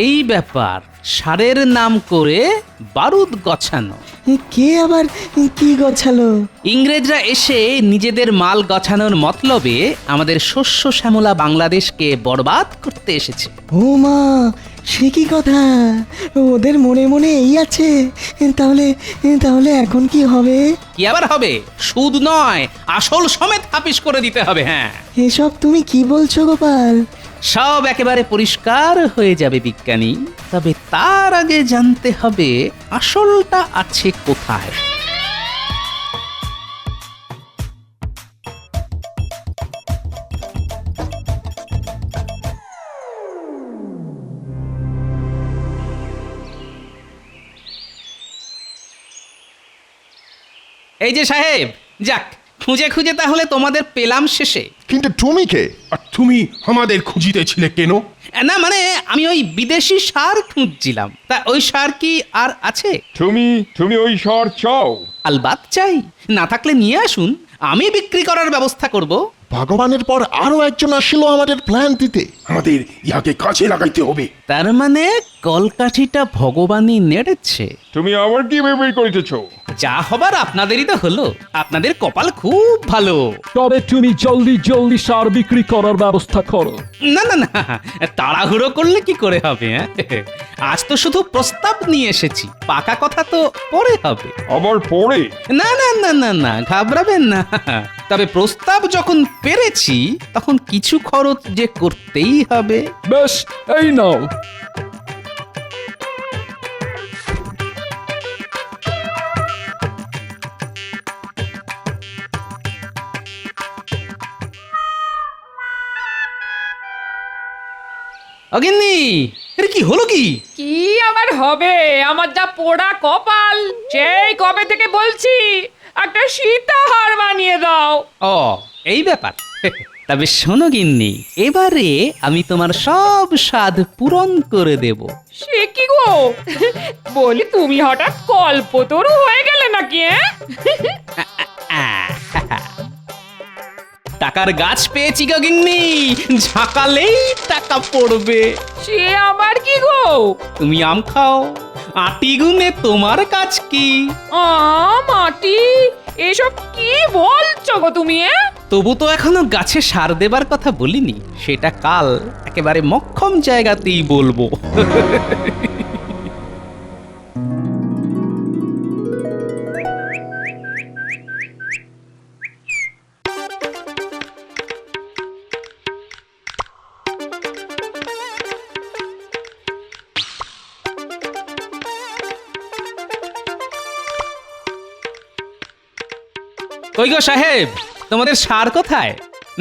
এই ব্যাপার। সারের নাম করে বারুদ গছানো। কে আবার কি গছালো? ইংরেজরা এসে নিজেদের মাল গছানোর মতলবে আমাদের শস্য শ্যামলা বাংলাদেশকে বরবাদ করতে এসেছে। ও মা, সে কি কথা? ওদের মনে মনে এই আছে। তাহলে তাহলে এখন কি হবে? কি আবার হবে? সুদ নয়, আসল সমেত হাফিস করে দিতে হবে। হ্যাঁ, এসব তুমি কি বলছো গোপাল? সব একেবারে পরিষ্কার হয়ে যাবে বিজ্ঞানী, তবে তার আগে জানতে হবে আসলটা আছে কোথায়। এই যে সাহেব, যাক, খুঁজে খুঁজে তাহলে তোমাদের পেলাম শেষে। কিন্তু তুমি কে? আর তুমি আমাদের খুঁজিতেছিলে কেন? না মানে, আমি ওই বিদেশি সার খুঁজছিলাম। তা ওই সার কি আর আছে? তুমি ওই সার চাও? আলবাত চাই, না থাকলে নিয়ে আসুন, আমি বিক্রি করার ব্যবস্থা করব। ভগবানের পর আরো একজন আসলো আমাদের প্ল্যান দিতে। আমাদের ইহাকে কাজে লাগাইতে হবে। তার মানে কলকাঠিটা ভগবানই নেড়েছে। তুমি আবার কি ভেবে করিতেছ? যা হবার আপনাদেরই তো হলো। আপনাদের কপাল খুব ভালো। তবে তুমি জলদি জলদি সার বিক্রি করার ব্যবস্থা করো। না না না, তাড়াহুড়ো করলে কি করে হবে? আজ তো শুধু প্রস্তাব নিয়ে এসেছি, পাকা কথা তো পরে হবে। আবার পরে? না না না না না, ঘাবড়াবেন না। তবে প্রস্তাব যখন পেরেছি, তখন কিছু খরচ যে করতেই হবে। বেশ, এই নাও। অগিন্নি, এর কি হলো কি? কি আবার হবে? আমার যা পোড়া কপাল, সেই কবে থেকে বলছি একটা সীতাহার বানিয়ে দাও। ও, এই ব্যাপার। তবে শোনো গিন্নি, এবারে আমি তোমার সব স্বাদ পূরণ করে দেব। সে কি গো? বলি তুমি হঠাৎ কল্পতরু হয়ে গেলে নাকি? টাকার গাছ পেয়েছি গো গিন্নি, ঝাঁকালেই টাকা পড়বে। সে আবার কি গো? তুমি আম খাও, আটি গুনে তোমার কাজ কি? মাটি, এসব কি বলছো গো তুমি? তবু তো এখনো গাছে সার দেবার কথা বলিনি, সেটা কাল একেবারে মক্ষম জায়গাতেই বলবো। কই গো সাহেব, তোমাদের সার কোথায়?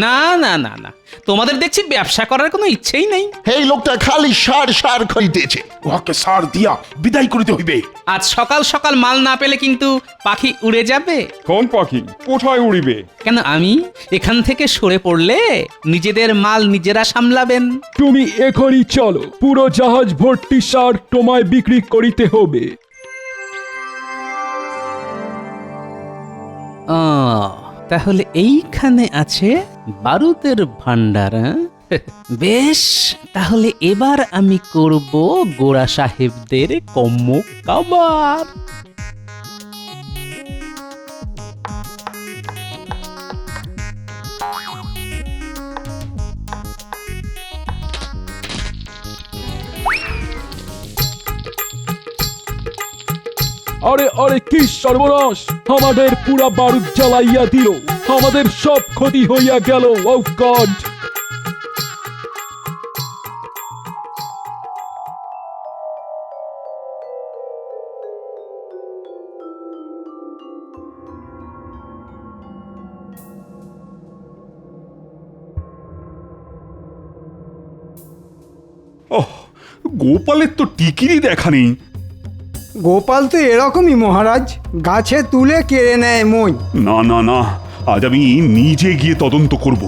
না না না না, তোমাদের দেখছি ব্যবসা করার কোনো ইচ্ছেই নেই। এই লোকটা খালি সার সার খাইতেছে। উহাকে সার দিয়া বিদায় করিতে হইবে। আজ সকাল সকাল মাল না পেলে কিন্তু পাখি উড়ে যাবে। কোন পাখি কোথায় উড়িবে? কেন, আমি এখান থেকে সরে পড়লে নিজেদের মাল নিজেরা সামলাবেন। তুমি এখনই চলো, পুরো জাহাজ ভর্তি সার তোমায় বিক্রি করিতে হবে। তাহলে এইখানে আছে বারুদের ভান্ডার। বেশ, তাহলে এবার আমি করব গোড়া সাহেবদের কম্ম কাবার। আরে আরে কি সর্বনাশ! আমাদের পুরা বারুদ জ্বালাইয়া দিল, আমাদের সব ক্ষতি হইয়া গেল। ও গড! ওহ, গোপালের তো টিকিরই দেখা নেই। গোপাল তো এরকমই মহারাজ, গাছে তুলে কেড়ে নেয় মই। না না না, আজ আমি নিজে গিয়ে তদন্ত করব।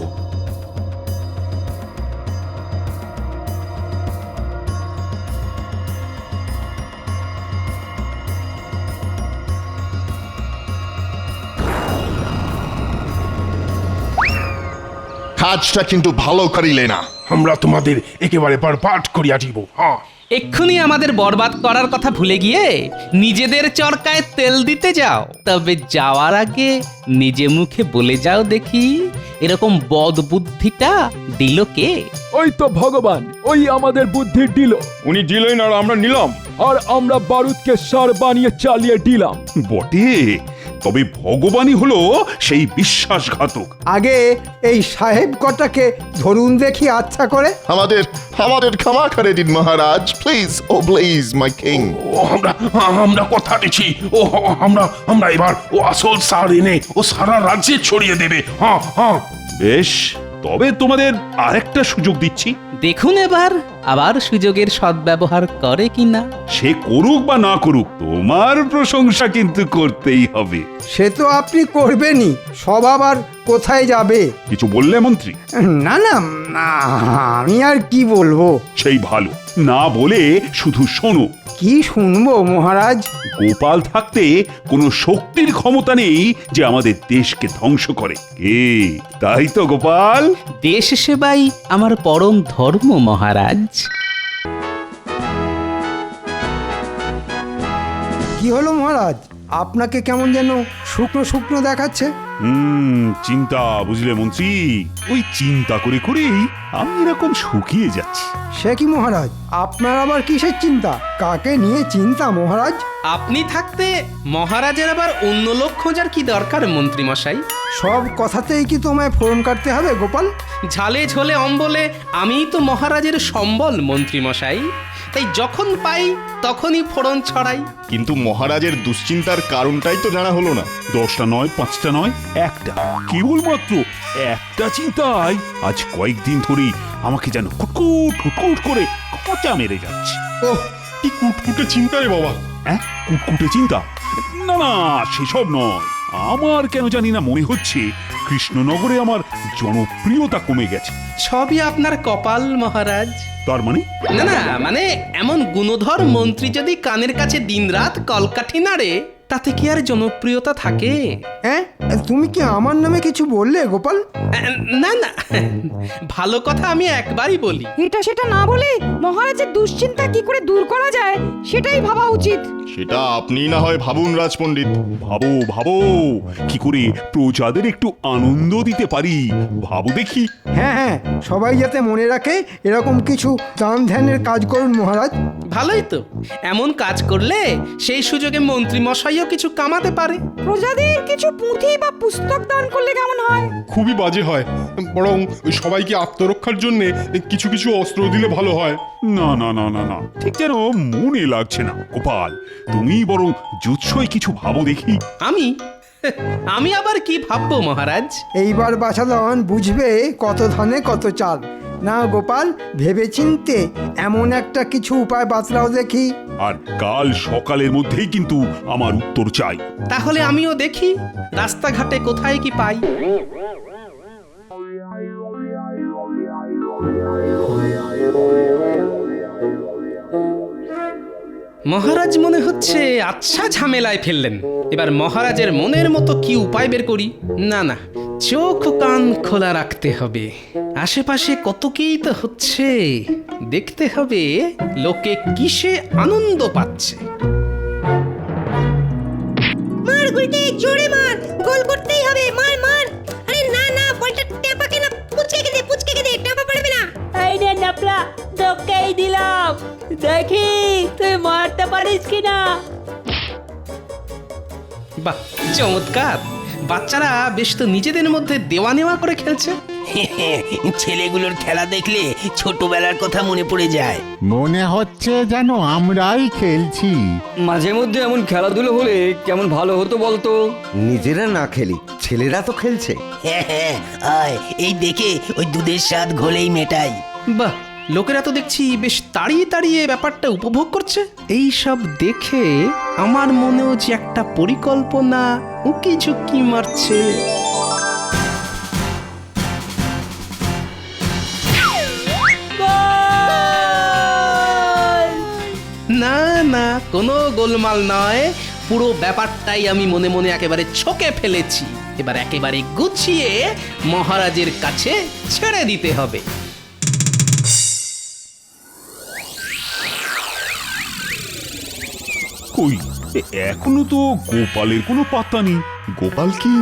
কাজটা কিন্তু ভালো করিলে না। আমরা তোমাদের একেবারে বরবাদ করিয়া দিব। হ্যাঁ, এক্ষুনি আমাদের বরবাদ করার কথা ভুলে গিয়ে নিজেদের চরকায় তেল দিতে যাও। তবে যাওয়ার আগে নিজে মুখে বলে যাও দেখি, এরকম বদ বুদ্ধিটা দিল কে? ওই তো ভগবান, ওই আমাদের বুদ্ধি দিল। উনি দিলেন আর আমরা নিলাম, আর আমরা বারুদকে সার বানিয়ে চালিয়ে দিলাম। বটে, তবে ভগবানই হলো সেই বিশ্বাসঘাতক। আগে এই সাহেব কটাকে ধরুন দেখি আচ্ছা করে। আমাদের আমাদের ক্ষমা করে দিন মহারাজ, please, oh please my king. ও আমরা কথা দিচ্ছি, ও আমরা এবার ও আসল সার এনে ও সারা রাজ্যে ছড়িয়ে দেবে। হ্যাঁ হ্যাঁ, বেশ, তবে তোমাদের আরেকটা সুযোগ দিচ্ছি। দেখুন এবার আবার সুযোগের সদ্ব্যবহার করে কিনা। সে করুক বা না করুক, তোমার প্রশংসা কিন্তু করতেই হবে। সে তো আপনি করবেনই, সব আবার কোথায় যাবে? কিছু বললে মন্ত্রী? না না না, আমি আর কি বলবো। সেই ভালো, না বলে শুধু শোনো। কি শুনবো মহারাজ? গোপাল থাকতে কোনো শক্তির ক্ষমতা নেই যে আমাদের দেশকে ধ্বংস করে। কে, তাই তো গোপাল? দেশ সেবাই আমার পরম ধর্ম মহারাজ। কি হলো মহারাজ, আপনাকে কেমন যেন শুকনো শুকনো দেখাচ্ছে? চিন্তা, বুঝলে মন্ত্রী, ওই চিন্তা করে করেই আমি এরকম শুকিয়ে যাচ্ছি। সে কি মহারাজ, আপনার আবার কিসের চিন্তা? কাকে নিয়ে চিন্তা মহারাজ? আপনি থাকতে মহারাজের আবার অন্য লোক খোঁজার কি দরকার মন্ত্রী মশাই? সব কথাতেই কি তোমায় ফোরন কাটতে হবে গোপাল? ঝালে ঝোলে অম্বলে আমিই তো মহারাজের সম্বল মন্ত্রী মশাই, তাই যখন পাই তখনই ফোড়ন ছড়াই। কিন্তু মহারাজের দুশ্চিন্তার কারণটাই তো জানা হলো না। 10টা নয়, 5টা নয়, একটা, কেবলমাত্র একটা চিন্তায় আজ কয়েকদিন ধরেই আমাকে যেন কুটকুট কুটকুট করে খোঁচা মেরে যাচ্ছে। ও কি কুটকুটে চিন্তা রে বাবা। হ্যাঁ, কুটকুটে চিন্তা? না না, সেসব নয়। আমার কেন জানি না মনে হচ্ছে কৃষ্ণনগরে আমার জনপ্রিয়তা কমে গেছে। সবই আপনার কপাল মহারাজ। তার মানে? না না, মানে এমন গুণধর মন্ত্রী যদি কানের কাছে দিনরাত কলকাঠি নাড়ে, তাতে কি আর জনপ্রিয়তা থাকে? হ্যাঁ, তুমি কি আমার নামে কিছু বললে গোপাল? না না, ভালো কথা আমি একবারই বলি। এটা সেটা না বলে মহারাজের দুশ্চিন্তা কি করে দূর করা যায় সেটাই ভাবা উচিত। সেটা আপনি না হয় ভাবুন রাজপণ্ডিত। ভাবো ভাবো, কি করে প্রজাদের একটু আনন্দ দিতে পারি ভাবো দেখি। হ্যাঁ হ্যাঁ, সবাই যাতে মনে রাখে এরকম কিছু দান ধ্যানের কাজ করুন মহারাজ। ভালোই তো, এমন কাজ করলে সেই সুযোগে মন্ত্রী মশাইও কিছু কামাতে পারে। প্রজাদের কিছু পুঁথি বা পুস্তক দান করলে কেমন হয়? খুবই বাজে হয়, বরং সবাইকে আত্মরক্ষার জন্য কিছু কিছু অস্ত্র দিলে ভালো হয়। না না না না না, ঠিক যেন মনে লাগছে না। গোপাল, তুমি বরং জুৎসই কিছু ভাবো দেখি। আমি আবার কি ভাববো মহারাজ? এইবার বাছাধন বুঝবে কত ধানে কত চাল। না গোপাল, ভেবেচিন্তে এমন একটা কিছু উপায় বাতলাও দেখি। আর কাল সকালের মধ্যেই কিন্তু আমার উত্তর চাই। তাহলে আমিও দেখি রাস্তাঘাটে কোথায় কি পাই। মহারাজ মনে হচ্ছে আচ্ছা ঝামেলায় ফেললেন। এবার মহারাজের মনের মতো কি উপায় বের করি। না না, চোখ কান খোলা রাখতে হবে। আশেপাশে কত কি তো হচ্ছে, দেখতে হবে লোকে কিসে আনন্দ পাচ্ছে। মার গুলটে, জোরে মার, গোল করতেই হবে, মার মার। আরে না না, বলটা টেপাকে না, পুচকে দে, টেপা পড়বে না। এই রে নাপলা, তোকেই দিলাম, দেখি তুই মারতে পারিস কিনা। বাহ, চমৎকার! বাচ্চারা বেশ তো নিজেদের মধ্যে দেওয়া নেওয়া করে খেলছে। ছেলেগুলোর খেলা দেখলে ছোটবেলার কথা মনে পড়ে যায়। মনে হচ্ছে যেন আমরাই খেলছি। মাঝে মধ্যে এমন খেলাধুলো হলে কেমন ভালো হতো বলতো। নিজেরা না খেলি, ছেলেরা তো খেলছে। হ্যাঁ হ্যাঁ, আয় এই দেখে ওই দুধের স্বাদ ঘোলেই মেটাই। বাহ, লোকেরা তো দেখছি বেশ তাড়িয়ে তাড়িয়ে ব্যাপারটা উপভোগ করছে। এই সব দেখে আমার মনেও যে একটা পরিকল্পনা উকি ঝুঁকি মারছে। না না, কোনো গোলমাল নয়, পুরো ব্যাপারটাই আমি মনে মনে একেবারে ছকে ফেলেছি। এবার একেবারে গুছিয়ে মহারাজের কাছে ছেড়ে দিতে হবে। কই, এখনো তো গোপালের কোনো পাত্তা নেই। গোপাল কি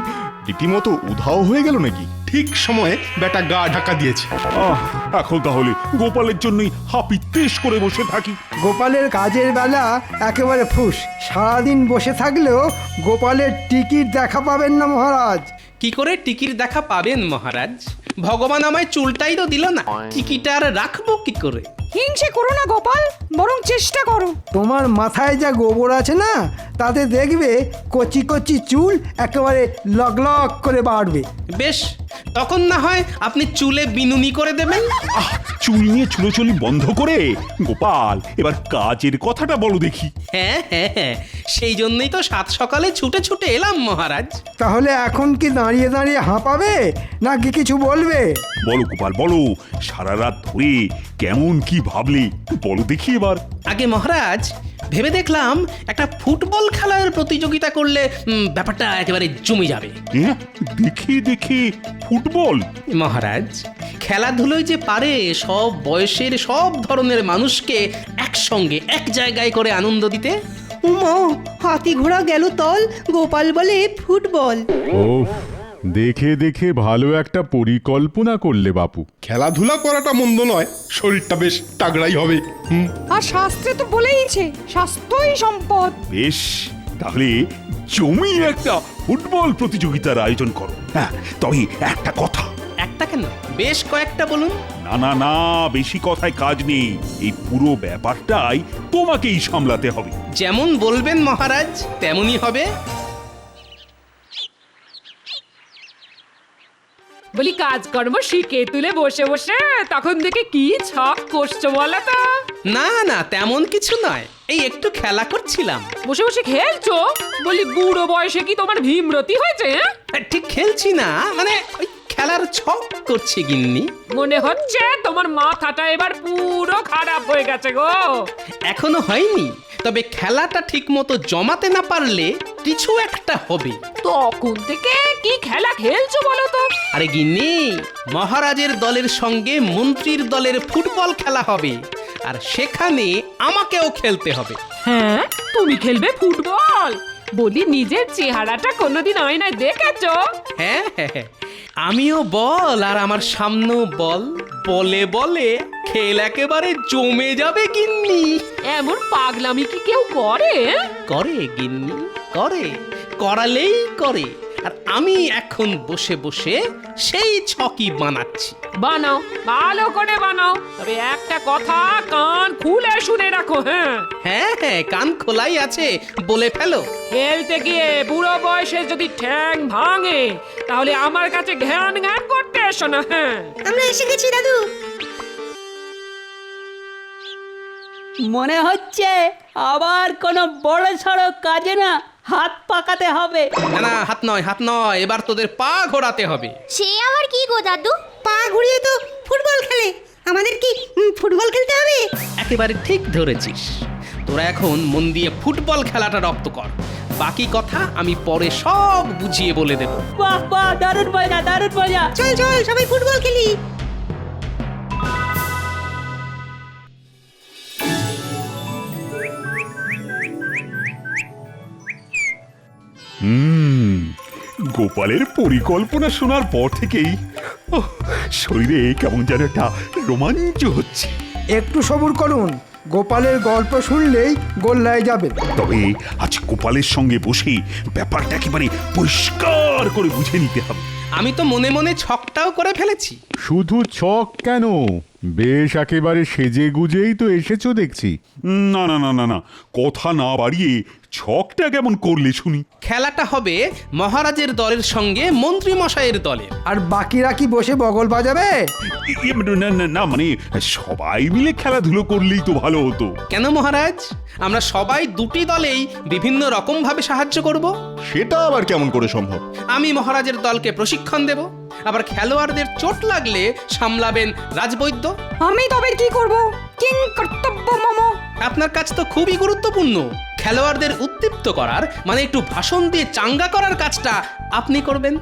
রীতিমতো উধাও হয়ে গেল নাকি? ঠিক সময়ে বেটা গা ঢাকা দিয়েছে। এখন তাহলে গোপালের জন্যই হাপিত্তেশ করে বসে থাকি। গোপালের কাজের বেলা একেবারে ফুস। সারাদিন বসে থাকলেও গোপালের টিকিট দেখা পাবেন না মহারাজ। কি করে টিকির দেখা পাবেন মহারাজ? ভগবান আমায় চুলটাই তো দিল না, টিকিট আর রাখবো কি করে? হিংসে করো না গোপাল, বরং চেষ্টা করো। তোমার মাথায় যা গোবর আছে না, তাতে দেখবে কচি কচি চুল একেবারে লগ লগ করে বাড়বে। বেশ, তখন না হয় আপনি চুলে বিনুনি করে দেবেন। চুল নিয়ে চুলোচুলি বন্ধ করে গোপাল, এবার কাজের কথাটা বলো দেখি। হ্যাঁ হ্যাঁ হ্যাঁ, সেই জন্যই তো সাত সকালে ছুটে ছুটে এলাম মহারাজ। তাহলে এখন কি দাঁড়িয়ে দাঁড়িয়ে হাঁপাবে নাকি কিছু বলবে? বলো গোপাল বলো, সারা রাত ধরে কেমন কি ভাবলে বলো দেখি এবার। আগে মহারাজ, ভেবে দেখলাম একটা ফুটবল খেলার প্রতিযোগিতা করলে ব্যাপারটা একেবারে জমে যাবে। দেখে দেখে ফুটবল? মহারাজ, খেলাধুলোয় যে পারে সব বয়সের সব ধরনের মানুষকে একসঙ্গে এক জায়গায় করে আনন্দ দিতে। উমা, হাতি ঘোড়া গেল তল, গোপাল বলে ফুটবল। ও, দেখে দেখে ভালো একটা পরিকল্পনা করলে বাপু। খেলাধুলা করাটা মন্দ নয়, শরীরটা বেশ তাগড়াই হবে। আর শাস্ত্রে তো বলেইছে স্বাস্থ্যই সম্পদ। বেশ, তাহলে জমি একটা ফুটবল প্রতিযোগিতার আয়োজন করো। হ্যাঁ, তবে একটা কথা। একটা কেন, বেশ কয়েকটা বলুন। না না না, বেশি কথায় কাজ নেই। এই পুরো ব্যাপারটাই তোমাকেই সামলাতে হবে। যেমন বলবেন মহারাজ তেমনই হবে। বলি কাজকর্ম শিখে তুলে বসে বসে তখন দেখে কি ছক করছো বলো তো? না না, তেমন কিছু নয়, এই একটু খেলা করছিলাম। বসে বসে খেলছো? বলি বুড়ো বয়সে কি তোমার ভীমরতি হয়েছে? ঠিক খেলছি না, মানে ওই খেলার ছক করছি গিন্নি। মনে হচ্ছে তোমার মাথাটা এবার পুরো খারাপ হয়ে গেছে গো। এখনো হয়নি, তবে খেলাটা ঠিক মতো জমাতে না পারলে কিছু একটা হবে। তখন থেকে কি খেলা খেলছো বলো তো? আরে গিন্নি, মহারাজের দলের সঙ্গে মন্ত্রীর দলের ফুটবল খেলা হবে, আর সেখানে আমাকেও খেলতে হবে। হ্যাঁ, তুমি খেলবে ফুটবল? বলি, নিজের চেহারাটা কোনোদিন আয়নায় দেখেছো? হ্যাঁ হ্যাঁ হ্যাঁ, আমিও বল আর আমার সামনেও বল, বলে বলে খেল একেবারে জমে যাবে গিন্নি। এমন পাগলামি কি কেউ করে? করে গিন্নি, করে, করালেই করে। আর আমি এখন বসে বসে সেই ছকি বানাচ্ছি। বানাও, ভালো করে বানাও, তবে একটা কথা কান খুলে শুনে রাখো। হ্যাঁ হ্যাঁ হ্যাঁ, কান খোলাই আছে, বলে ফেলো। খেলতে গিয়ে বুড়ো বয়সে যদি ঠ্যাং ভাঙে, তাহলে আমার কাছে ঘ্যান ঘ্যান করতে এসো না। হ্যাঁ, আমরা এসে গেছি দাদু। মনে হচ্ছে আবার কোনো বড় সড়ো কাজে না হাত পাকাতে হবে। না না, হাত নয়, হাত নয়, এবার তোদের পা ঘোরাতে হবে। সে আবার কি গো দাদু? পা ঘুরিয়ে তো ফুটবল খেলে, আমাদের কি ফুটবল খেলতে হবে? একেবারে ঠিক ধরেছিস। তোরা এখন মন দিয়ে ফুটবল খেলাটা রপ্ত কর, বাকি কথা আমি পরে সব বুঝিয়ে বলে দেব। বাহ বাহ, দারুণ মজা, দারুণ মজা। চল চল, সবাই ফুটবল খেলি। গোপালের পরিকল্পনা শোনার পর থেকেই শরীরে কেমন যেন একটা রোমাঞ্চ হচ্ছে। একটু সবুর করুন, গোপালের গল্প শুনলেই গোল্লায় যাবে। তবে আজ গোপালের সঙ্গে বসে ব্যাপারটা একেবারে পরিষ্কার করে বুঝে নিতে হবে। আমি তো মনে মনে ছকটাও করে ফেলেছি। শুধু ছক কেন, বেশ একেবারে সেজে গুজেই তো এসেছো দেখছি। না না না না না, কথা না বাড়িয়ে ছকটা কেমন করলে শুনি। খেলাটা হবে মহারাজের দলের সঙ্গে মন্ত্রী মশাইয়ের দলের। আর বাকিরা কি বসে বগল বাজাবে? না না না, মানে সবাই মিলে খেলাধুলো করলেই তো ভালো হতো। কেন মহারাজ, আমরা সবাই দুটি দলেই বিভিন্ন রকম ভাবে সাহায্য করব। সেটা আবার কেমন করে সম্ভব? আমি মহারাজের দলকে প্রশিক্ষণ দেব, আবার খেলোয়াড়দের চোট লাগলে সামলাবেন রাজবৈদ্য। আমি তবে কি করব? কিং কর্তব্য মম। আপনার কাজ তো খুবই গুরুত্বপূর্ণ। খেলোয়াড়দের উদ্দীপ্ত করার, মানে একটু ভাষণ দিয়ে চাঙ্গা করার কাজটা আপনি করবেন।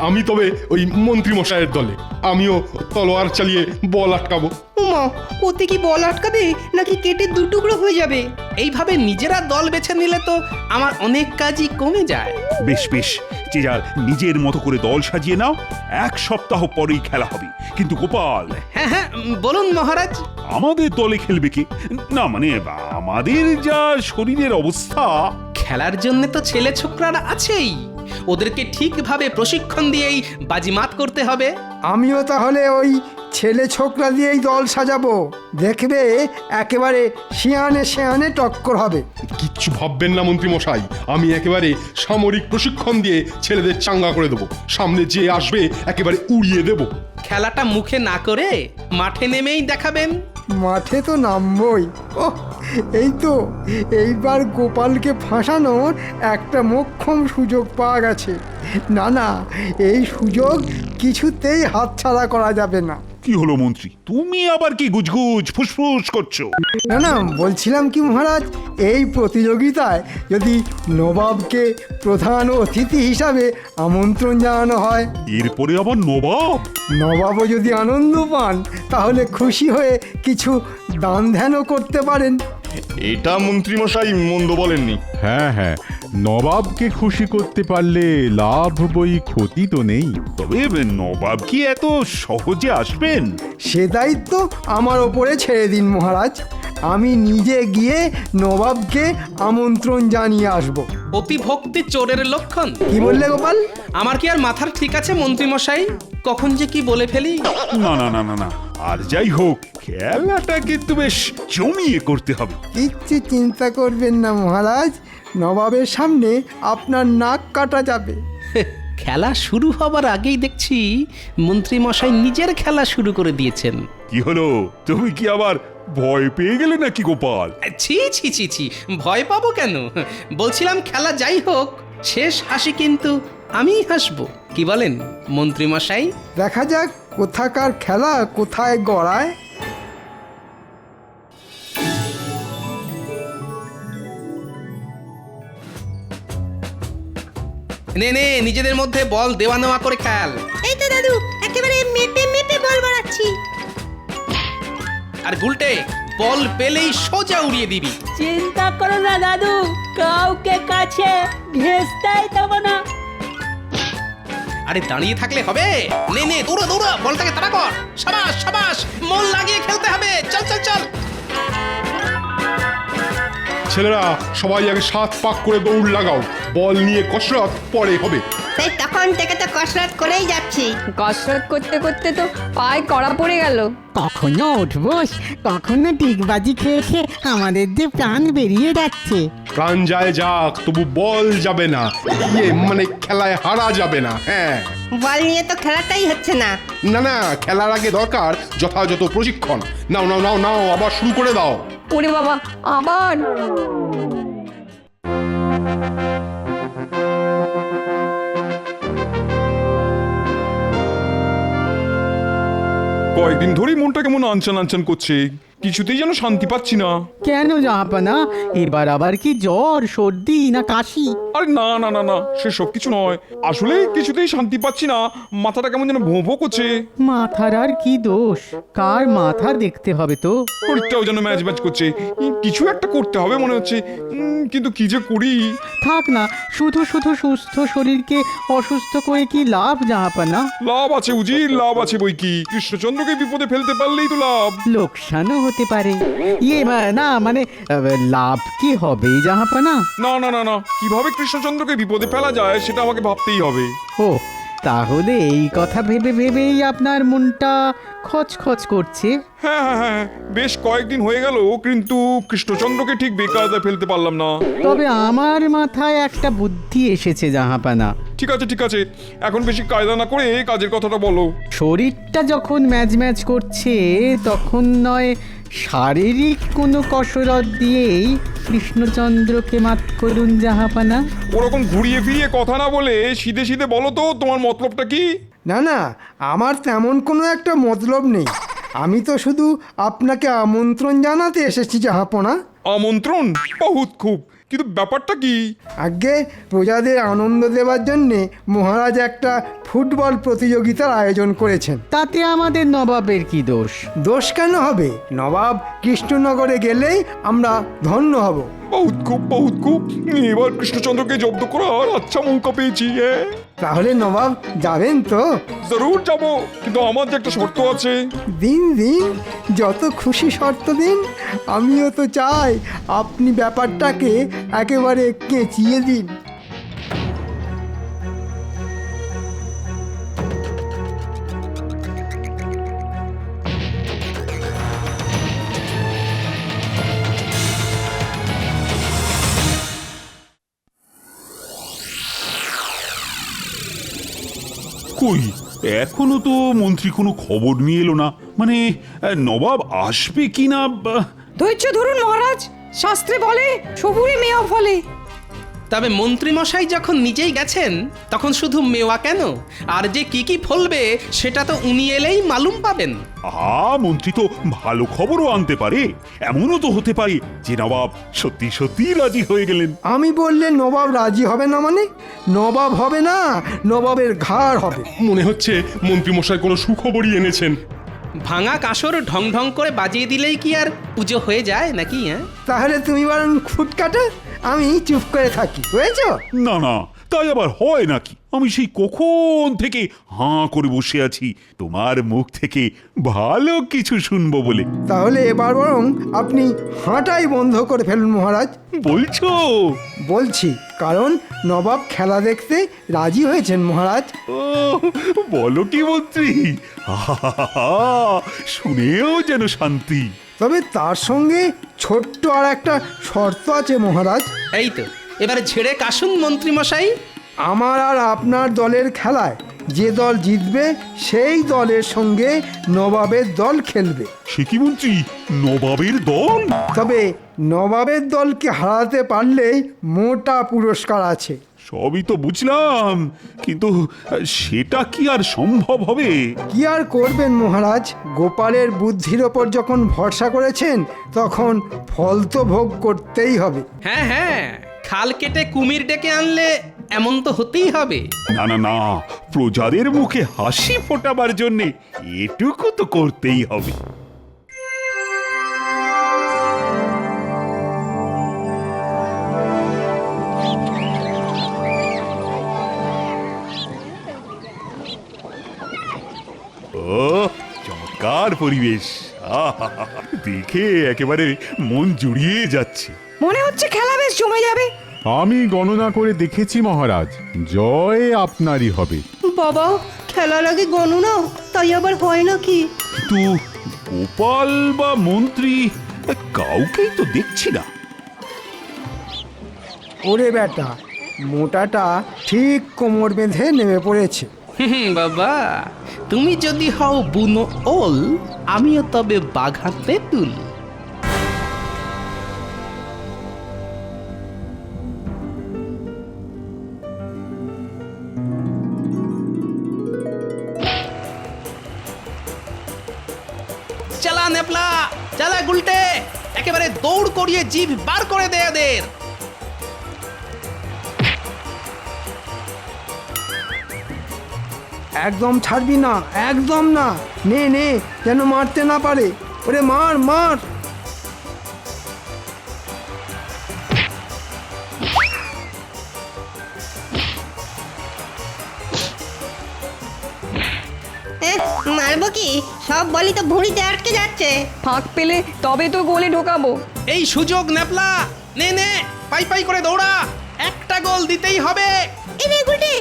আমি তবে ওই মন্ত্রী মশাইয়ের দলে, আমিও তলোয়ার চালিয়ে বল আটকাবো। উমা, ওতে কি বল আটকাবে নাকি কেটে দুটুকরো হয়ে যাবে? এইভাবে নিজেরা দল বেছে নিলে তো আমার অনেক কাজই কমে যায়। বেশ বেশ, যে যার নিজের মতো করে দল সাজিয়ে নাও। 1 সপ্তাহ পরেই খেলা হবে। কিন্তু গোপাল। হ্যাঁ হ্যাঁ, বলুন মহারাজ। আমাদের দলে খেলবে কে? না মানে আমাদের যা শরীরের অবস্থা। খেলার জন্য তো ছেলে ছোকরারা আছেই, ওদেরকে ঠিকভাবে প্রশিক্ষণ দিয়েই বাজিমাত করতে হবে। আমিও তাহলে ওই ছেলে ছোকরা দিয়েই দল সাজাবো, দেখবে একেবারে শিয়ানে শিয়ানে টক্কর হবে। কিচ্ছু ভাববেন না মন্ত্রী মশাই, আমি একেবারে সামরিক প্রশিক্ষণ দিয়ে ছেলেদের চাঙ্গা করে দেবো। সামনে যে আসবে একেবারে উড়িয়ে দেব। খেলাটা মুখে না করে মাঠে নেমেই দেখাবেন। মাঠে তো নামবই। ও, এই তো এইবার গোপালকে ফাঁসানোর একটা মোক্ষম সুযোগ পাওয়া গেছে। না না, এই সুযোগ কিছুতেই হাতছাড়া করা যাবে না। কি হলো মন্ত্রী, তুমি আবার কি গুজগুজ ফুসফুস করছো? না না, বলছিলাম কি মহারাজ, এই প্রতিযোগিতায় যদি নবাবকে প্রধান অতিথি হিসাবে আমন্ত্রণ জানানো হয়। এরপরে আবার নবাব? নবাবও যদি আনন্দ পান, তাহলে খুশি হয়ে কিছু দান ধ্যানও করতে পারেন। এটা মন্ত্রীমশাই মন্দ বলেননি। হ্যাঁ হ্যাঁ, নবাবকে খুশি করতে পারলে লাভ বই, ক্ষতি তো নেই। তবে নবাব কি এত সহজে আসবেন? সে দায়িত্ব আমার ওপরে ছেড়ে দিন মহারাজ, আমি নিজে গিয়ে নবাবকে আমন্ত্রণ জানিয়ে আসব। অতিভক্তি চোরের লক্ষণ। কি বললে গোপাল? আমার কি আর মাথার ঠিক আছে মন্ত্রী মশাই? কখন যে কি বলে ফেলি। না না না না না, আর যাই হোক খেলাটা কিন্তু বেশ জমিয়ে করতে হবে। কিচ্ছু চিন্তা করবেন না মহারাজ, নবাবের সামনে আপনার নাক কাটা যাবে। খেলা শুরু হবার আগেই দেখছি মন্ত্রী মশাই নিজের খেলা শুরু করে দিয়েছেন। কি হলো, তুমি কি আবার ভয় পেয়ে গেলে নাকি গোপাল? ছি ছি ছি ছি, ভয় পাবো কেন? বলছিলাম খেলা যাই হোক, শেষ হাসি কিন্তু আমিই হাসবো। কি বলেন মন্ত্রী মশাই? দেখা যাক কোথাকার খেলা কোথায় গড়ায়। নে নে নিজেদের মধ্যে বল দেওয়া নেওয়া করে খেল। এই তো দাদু একেবারে মেপে মেপে বল বাড়াচ্ছি। আর গুলটে বল পেলেই সোজা উড়িয়ে দিবি। চিন্তা করো না দাদু, কাউকে কাছে ঘেঁষতেই দেবো না। আরে দাঁড়িয়ে থাকলে হবে? নে নে দৌড়া দৌড়া, বলটাকে তাড়া কর। সাবাস সাবাস, মন লাগিয়ে খেলতে হবে। চল চল চল। ছেলেরা সবাই আগে 7 পাক করে দৌড় লাগাও, বল নিয়ে কসরত পরে হবে। সেই তখন থেকে তো কসরত করেই যাচ্ছি। কসরত করতে করতে তো পায়ে কড়া পড়ে গেল। কখনো উঠবোস, কখনো ডিগবাজি খেয়ে খেয়ে আমাদের যে প্রাণ বেরিয়ে যাচ্ছে। প্রাণ যায় যাক, তবু বল যাবে না, মানে খেলায় হারা যাবে না। হ্যাঁ, বল নিয়ে তো খেলাটাই হচ্ছে না। না না, খেলার আগে দরকার যথাযথ প্রশিক্ষণ। নাও নাও নাও নাও, আবার শুরু করে দাও। ওরে বাবা, আবার কয়েকদিন ধরেই মনটা কেমন আনচান আনচান করছে, কিছুতেই যেন শান্তি পাচ্ছি না। কেন জাহাপানা, এবার আবার কি জ্বর, সর্দি না কাশি? আরে না না না না, সেসব কিছু নয়, আসলে কিছুতেই শান্তি পাচ্ছি না, মাথাটা কেমন যেন ভোঁ ভোঁ করছে। মাথার আর কি দোষ, কার মাথা দেখতে হবে তো। শরীরটাও যেন ম্যাচ ম্যাচ করছে, কিছু একটা করতে হবে মনে হচ্ছে, কিন্তু কি যে করি। থাক না, শুধু শুধু সুস্থ শরীরকে অসুস্থ করে কি লাভ জাহাপানা? লাভ আছে উজির, লাভ আছে বই কি, কৃষ্ণচন্দ্রকে বিপদে ফেলতে পারলেই তো লাভ। লোকসানও হতে পারে। না মানে লাভ কি হবে জাহাপানা? না না না না, কিভাবে কৃষ্ণচন্দ্রকে বিপদে ফেলা যায় সেটা আমাকে ভাবতেই হবে। ও তাহলে এই কথা ভেবে ভেবেই আপনার মনটা খচখচ করছে। হ্যাঁ হ্যাঁ হ্যাঁ, বেশ কয়েকদিন হয়ে গেল, কিন্তু কৃষ্ণচন্দ্রকে ঠিক বেকায়দায় ফেলতে পারলাম না। তবে আমার মাথায় একটা বুদ্ধি এসেছে জাহাপানা। ঠিক আছে ঠিক আছে, এখন বেশি কায়দা না করে কাজের কথাটা বলো। শরীরটা যখন ম্যাচ ম্যাচ করছে তখন নয় শারীরিক কোনো কসরত দিয়েই কৃষ্ণচন্দ্রকে মাত করুন জাহাপানা। ওরকম ঘুরিয়ে ফিরিয়ে কথা না বলে সিধে সিধে বলো তো তোমার মতলবটা কি? না না, আমার তেমন কোনো একটা মতলব নেই। আমি তো শুধু আপনাকে আমন্ত্রণ জানাতে এসেছি জাহাপনা। আমন্ত্রণ? বহুত খুব, কিন্তু ব্যাপারটা কি? আগে প্রজাদের আনন্দ দেওয়ার জন্যে মহারাজ একটা ফুটবল প্রতিযোগিতার আয়োজন করেছেন। তাতে আমাদের নবাবের কি দোষ? দোষ কেন হবে? নবাব কৃষ্ণনগরে গেলেই আমরা ধন্য হব। বহুত খুব বহুত খুব, এবার কৃষ্ণচন্দ্রকে জব্দ করার আচ্ছা মৌকা পেয়েছি। তাহলে নবাব যাবেন তো? জরুর যাব, কিন্তু আমার যে একটা শর্ত আছে। দিন দিন, যত খুশি শর্ত দিন। আমিও তো চাই আপনি ব্যাপারটাকে একেবারে কেঁচিয়ে দিন। কই এখনো তো মন্ত্রী কোনো খবর নিয়ে এলো না, মানে নবাব আসবে কি না। ধৈর্য ধরুন মহারাজ, শাস্ত্রে বলে সবুরে মেয়া ফলে। তবে মন্ত্রী মশাই যখন নিজেই গেছেন তখন শুধু মেওয়া কেন, আর যে কি কি ফলবে সেটা তো উনি এলেই মালুম পাবেন। মন্ত্রী তো ভালো খবরও আনতে পারে, এমনও তো হতে পারে যে নবাব সত্যি সত্যি রাজি হয়ে গেলেন। আমি বললে নবাব রাজি হবে না? মানে নবাব হবে না, নবাবের ঘাড় হবে। মনে হচ্ছে মন্ত্রী মশাই কোনো সুখবরই এনেছেন। ভাঙা কাসর ঢং ঢং করে বাজিয়ে দিলেই কি আর পুজো হয়ে যায় নাকি? তাহলে তুমি বরং খুট কাটো, আমি চুপ করে থাকি, বুঝেছ? না না, তাই আবার হয় নাকি? আমি সেই কখন থেকে হাঁ করে বসে আছি তোমার মুখ থেকে ভালো কিছু শুনবো বলে। তাহলে এবার বরং আপনি হাঁটাই বন্ধ করে ফেলুন মহারাজ। বলছো? বলছি, কারণ নবাব খেলা দেখতে রাজি হয়েছেন মহারাজ। ও বলো কি মন্ত্রী, শুনেও যেন শান্তি। তবে তার সঙ্গে ছোট্ট আর একটা শর্ত আছে মহারাজ। এই তো, এবারে ছেড়ে কাশুন মন্ত্রী মশাই। আমার আর আপনার দলের খেলায় যে দল জিতবে সেই দলের সঙ্গে নবাবের দল খেলবে। সে কি মন্ত্রী, নবাবের দল? তবে নবাবের দলকে হারাতে পারলেই মোটা পুরস্কার আছে। সবই তো বুঝলাম, কিন্তু সেটা কি আর সম্ভব হবে? কি আর করবেন মহারাজ, গোপালের বুদ্ধির ওপর যখন ভরসা করেছেন তখন ফল তো ভোগ করতেই হবে। হ্যাঁ হ্যাঁ, খাল কেটে কুমির ডেকে আনলে এমন তো হতেই হবে। না না না, প্রজাদের মুখে হাসি ফোটাবার জন্যে এটুকু তো করতেই হবে। ও চমৎকার পরিবেশ, আহা, দেখে একেবারে মন জুড়িয়ে যাচ্ছে। মনে হচ্ছে খেলা বেশ জমে যাবে। আমি গণনা করে দেখেছি মহারাজ, জয় আপনারই হবে। বাবা খেলার আগে গণনা, তাই আবার হয় নাকি? কিন্তু গোপাল বা মন্ত্রী কাউকেই তো দেখছি না। ওরে বেটা, মোটাটা ঠিক কোমর বেঁধে নেমে পড়েছে। বাবা, তুমি যদি হও বুনো ওল, আমিও তবে বাঘা তেঁতুল। চালা নেপলা, চালা গুলটে, একেবারে দৌড় করিয়ে জিভ বার করে দে এদের। একদম ছাড়বি না, একদম না। নে নে, যেন মারতে না পারে। ওরে মার মার। মারবো কি? সব বলি তো ভুঁড়িতে আটকে যাচ্ছে। ফাঁক পেলে তবে তো গোলে ঢোকাবো। এই সুযোগ নেপলা, নে নে, পাই পাই করে দৌড়া, একটা গোল দিতেই হবে। এই রে গুলটে,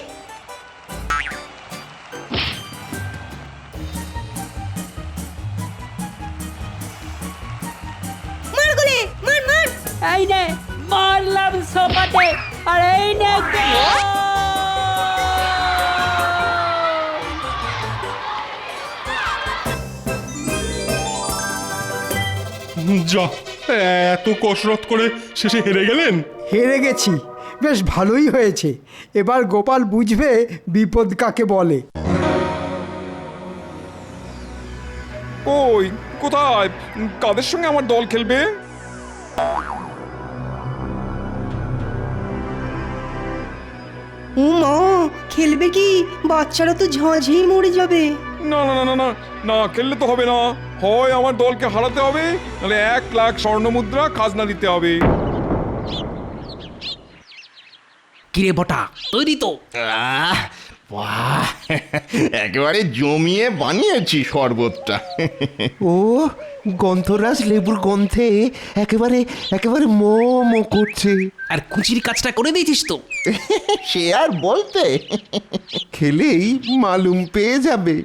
মার গুলে, মার মার। এই নে মারলাম সোপাতে, আর এই নে যা, এত কসরত করে শেষে হেরে গেলেন। হেরে গেছি, বেশ ভালোই হয়েছে। এবার গোপাল বুঝবে বিপদ কাকে বলে। ওই কোথায়, কাদের সঙ্গে আমার দল খেলবে? ও মা, খেলবে কি? বাচ্চারা তো ঝাঁঝেই মরে যাবে। না না না না না, না খেললে তো হবে না। হয় আমার দলকে হারাতে হবে, নাহলে 1,00,000 স্বর্ণমুদ্রা খাজনা দিতে হবে। কিরে বটা, তৈরি তো? বাহ, একেবারে জমিয়ে বানিয়েছি শরবতটা। ও গন্ধরাজ লেবুর গন্ধে একেবারে একেবারে মো মো করছে। আর কুচির কাজটা করে দিয়েছিস তো? সে আর বলতে, খেলেই মালুম পেয়ে যাবে।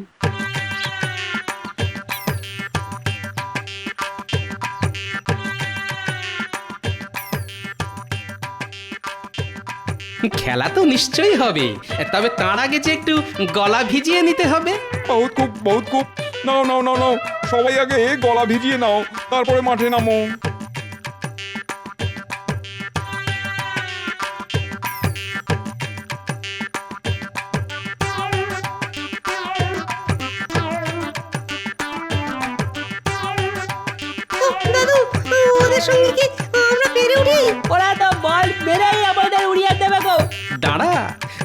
খেলা তো নিশ্চয়ই হবে, তবে তার আগে যে একটু গলা ভিজিয়ে নিতে হবে। বহুত খুব, বহুত খুব। নাও নাও নাও নাও, সবাই আগে গলা ভিজিয়ে নাও, তারপরে মাঠে নামো। দাদু, ওদের সঙ্গে কি আমরা পেরে উঠি? ওরা তো বল মেরেই আমাদের উড়িয়ে দেবে গো। দাঁড়া,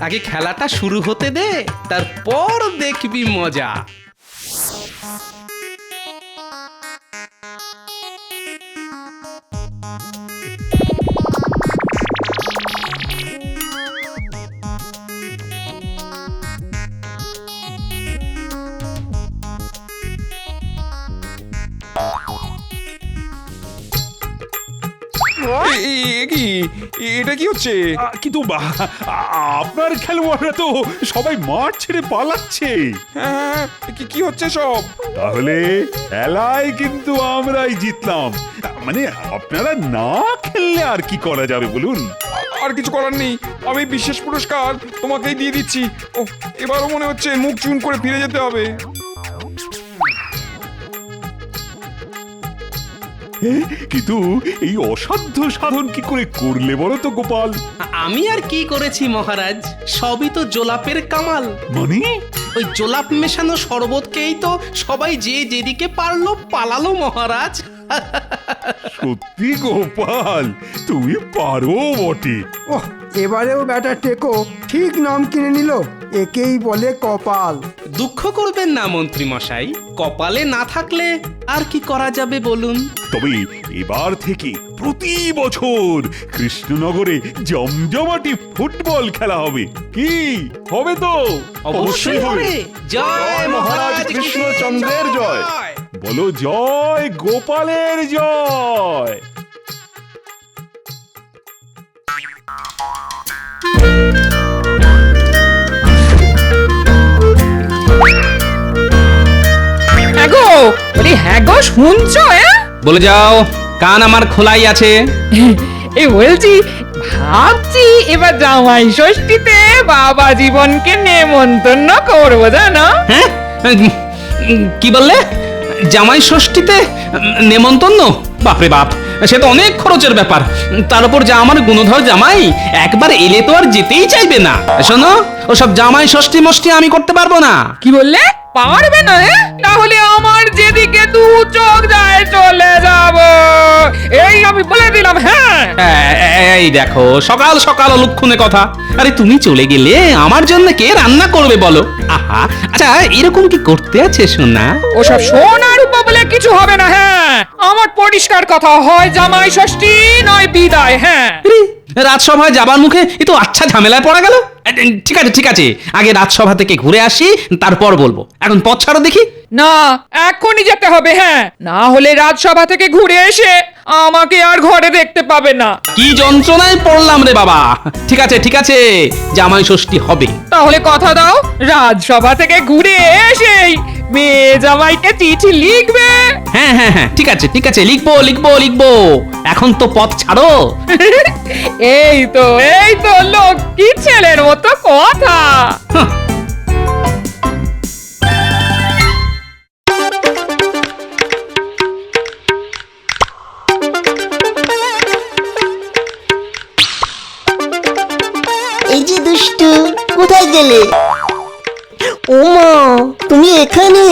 আগে খেলাটা শুরু হতে দে, তারপর দেখবি মজা। কি এটা কি হচ্ছে? কিন্তু আপনার খেলোয়াড়রা তো সবাই মাঠ ছেড়ে পালাচ্ছে। হ্যাঁ, কি হচ্ছে সব? তাহলে খেলায় কিন্তু আমরাই জিতলাম। মানে আপনারা না খেললে আর কি করা যাবে বলুন? আর কিছু করার নেই, আমি বিশেষ পুরস্কার তোমাকেই দিয়ে দিচ্ছি। ও, এবারও মনে হচ্ছে মুখ চুন করে ফিরে যেতে হবে। কিন্তু এই অসাধ্য সাধন কি করে করলে বলো তো গোপাল? আমি আর কি করেছি মহারাজ, সবই তো জোলাপের কামাল। মানে? ওই জোলাপ মেশানো শরবতকেই তো সবাই যে যেদিকে পারলো পালালো মহারাজ। সত্যি গোপাল, তুমি পারো বটে। ওহ, এবারেও ব্যাটা টেকো ঠিক নাম কিনে নিল, একেই বলে কপাল। দুঃখ করবেন না মন্ত্রী মশাই, কপালে না থাকলে আর কি করা যাবে বলুন। তবে এবার থেকে প্রতি বছর কৃষ্ণনগরে জমজমাটি ফুটবল খেলা হবে। কি হবে তো? অবশ্যই হবে। জয় মহারাজ কৃষ্ণচন্দ্রের জয়। বলো জয় গোপালের জয়। হ্যাঁ গো, বলি হ্যাঁ গো, শুনছো? বলে যাও, কান আমার খোলাই আছে। এই বলছি, ভাবছি এবার জামাই ষষ্ঠীতে বাবা জীবনকে নেমন্তন্ন করবো, জানো? হ্যাঁ, কি বললে? জামাই ষষ্ঠীতে নেমন্তন্ন? বাপরে বাপ, সে তো অনেক খরচের ব্যাপার। তার উপর যা আমার গুণধর জামাই, একবার এলে তো আর যেতেই চাইবে না। শোনো, ওসব জামাই ষষ্ঠী মষ্টি আমি করতে পারবো না। কি বললে? পারবে না? তাহলে আমার যেদিকে দু চোখ যায় চলে যাব, এই আমি বলে দিলাম। হ্যাঁ, এই দেখো, সকাল সকাল অলক্ষণে কথা। আরে তুমি চলে গেলে আমার জন্য কে রান্না করবে বলো? আহা, আচ্ছা এরকম কি করতে আছে সোনা? ওসব সোনার উপর বলে কিছু হবে না। হ্যাঁ, আমার পরিষ্কার কথা, হয় জামাই ষষ্ঠী নয় বিদায়। হ্যাঁ, রাজসভায় যাবার মুখে এ তো আচ্ছা ঝামেলায় পড়া গেল। ঠিক আছে ঠিক আছে, আগে রাজসভা থেকে ঘুরে আসি, তারপর বলবো। এখন পথ ছাড়ো দেখি। না, এখনই যেতে হবে। হ্যাঁ, না হলে রাজসভা থেকে ঘুরে এসে আমাকে আর ঘরে দেখতে পাবে না। কি যন্ত্রণায় পড়লাম রে বাবা। ঠিক আছে ঠিক আছে, জামাই ষষ্ঠী হবে। তাহলে কথা দাও, রাজসভা থেকে ঘুরে এসেই মেয়ে জামাইকে চিঠি লিখবে। হ্যাঁ হ্যাঁ হ্যাঁ, ঠিক আছে ঠিক আছে, লিখবো লিখবো লিখবো। এখন তো পথ ছাড়ো। এই তো লক্ষ্মী ছেলের মতো কথা। এই যে দুষ্টু, কোথায় গেলে? ও মা, তুমি এখানে?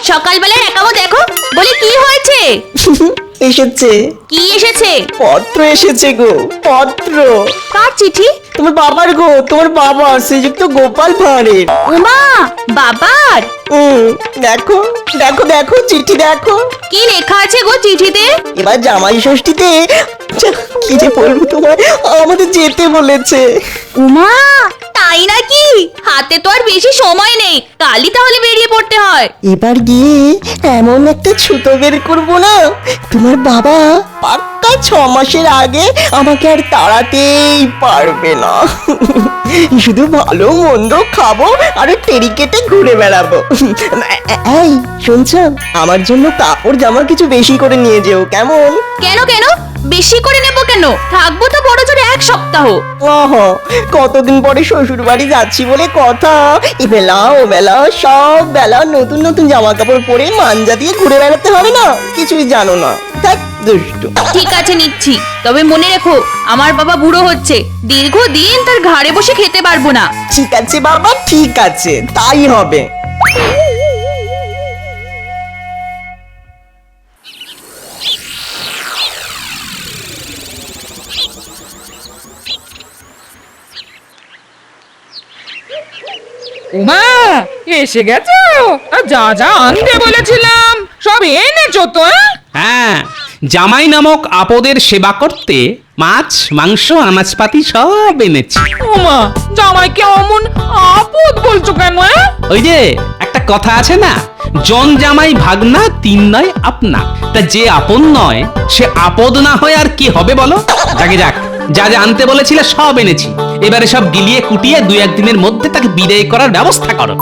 সকালবেলায় একাবো দেখো, বলি কি হয়েছে? এসেছে। কি এসেছে? পত্র এসেছে গো, পত্র। কার চিঠি? তোমার বাবার গো, তোমার বাবা শ্রীযুক্ত গোপাল ভাঁড়ের। উমা, বাবার? দেখো দেখো দেখো, চিঠি দেখো। কি লেখা আছে গো চিঠিতে? এবার জামাই ষষ্ঠীতে কি যে বলবো তোমায়, আমাদের যেতে বলেছে। উমা, তাই নাকি? হাতে তো আর বেশি সময় নেই, কালই তাহলে বেরিয়ে পড়তে হয়। এবার গিয়ে এমন একটা ছুতো বের করবো না, তোমার বাবা পাক্কা 6 মাসের আগে আমাকে আর তাড়াতেই পারবে না। শুধু ভালো মন্দ খাবো আর টেরি কেটে ঘুরে বেড়াবো। এই শুনছো, আমার জন্য কাপড় জামা কিছু বেশি করে নিয়ে যেও, কেমন? কেন কেন বেশি করে নেব কেন? থাকবো তো বড় জোরে 1 সপ্তাহ। ওহো, কতদিন পরে শ্বশুর বাড়ি যাচ্ছি বলে কথা, এ বেলা ও বেলা সব বেলা নতুন নতুন জামা কাপড় পরে মাঞ্জা দিয়ে ঘুরে বেড়াতে হবে না, কিছুই জানো না। থাক দুষ্টু। ঠিক আছে নিচ্ছি, তবে মনে রেখো আমার বাবা বুড়ো হচ্ছে, দীর্ঘদিন তার ঘাড়ে বসে খেতে পারবো না। ঠিক আছে বাবা, ঠিক আছে, তাই হবে। উমা, এসে গেছো? যা যা আনতে বলেছিলাম সব এনেছো তো? হ্যাঁ, জামাই নামক আপদের সেবা করতে মাছ মাংস আনাজপাতি সব এনেছি। উমা, জামাইকে অমন আপদ বলছো কেন? ওই যে একটা কথা আছে না, জন জামাই ভাগনা 3 নয় আপনা। তা যে আপন নয় সে আপদ না হয় আর কি হবে বলো? যাকে যাক, যা যা আনতে বলেছিলে সব এনেছি। এবারে সব গিলিয়ে কুটিয়ে 2-1 দিনের মধ্যে তাকে বিদায় করার ব্যবস্থা করো।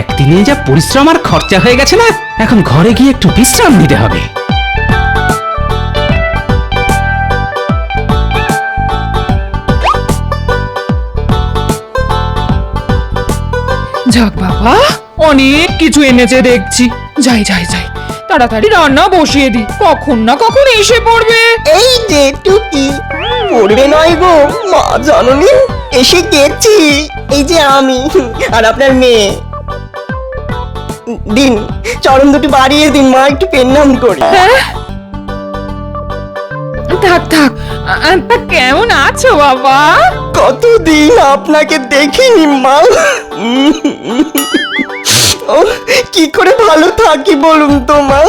একদিনে যা পরিশ্রম আর খরচা হয়ে গেছে না, এখন ঘরে গিয়ে একটু বিশ্রাম নিতে হবে। যাক বাবা, অনেক কিছু এনেছে দেখছি। যাই যাই যাই, তাড়াতাড়ি রান্না বসিয়ে দি, কখন না কখন এসে পড়বে। এই যে টুকি, পড়বে নয় গো মা জননী, এসে গেছি। এই যে আমি আর আপনার মেয়ে। দিন চরণ দুটি বাড়িয়ে দিন মা, একটু প্রণাম করি। থাক থাক তা কেমন আছো বাবা? কতদিন আপনাকে দেখিনি মা। ও, কি করে ভালো থাকি বলুন তো মা।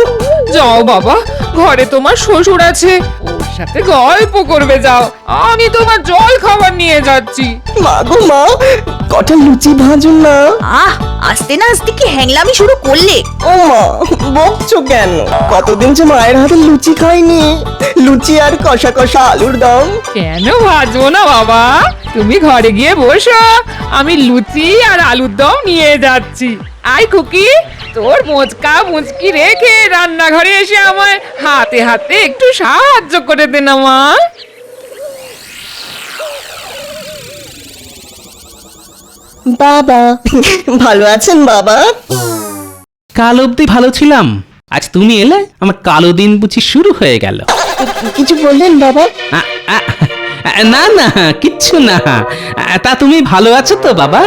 যাও বাবা, ঘরে তোমার শ্বশুর আছে, ওর সাথে গল্প করবে যাও। আমি তোমার জল খাবার নিয়ে যাচ্ছি। মা গো মা, কটা লুচি ভাজুন না। আহ, আস্তে না আস্তে কি হ্যাংলামি শুরু করলে? ও মা, বকছো কেন? কতদিন যে মায়ের হাতে লুচি খাইনি। লুচি আর কষা কষা আলুর দম। কেন ভাজবো না বাবা, তুমি ঘরে গিয়ে বসো, আমি লুচি আর আলুর দম নিয়ে যাচ্ছি। আই খুকি, তোর মোচকা মুচকি রেখে রান্নাঘরে এসে আমায় হাতে হাতে একটু সাহায্য করে দে না মা। বাবা, ভালো আছেন বাবা? কাল অবধি ভালো ছিলাম, আজ তুমি এলে আমার কালো দিন বুঝি শুরু হয়ে গেল। কিছু বললেন বাবা? না না, কিচ্ছু না। তা তুমি ভালো আছো তো বাবা?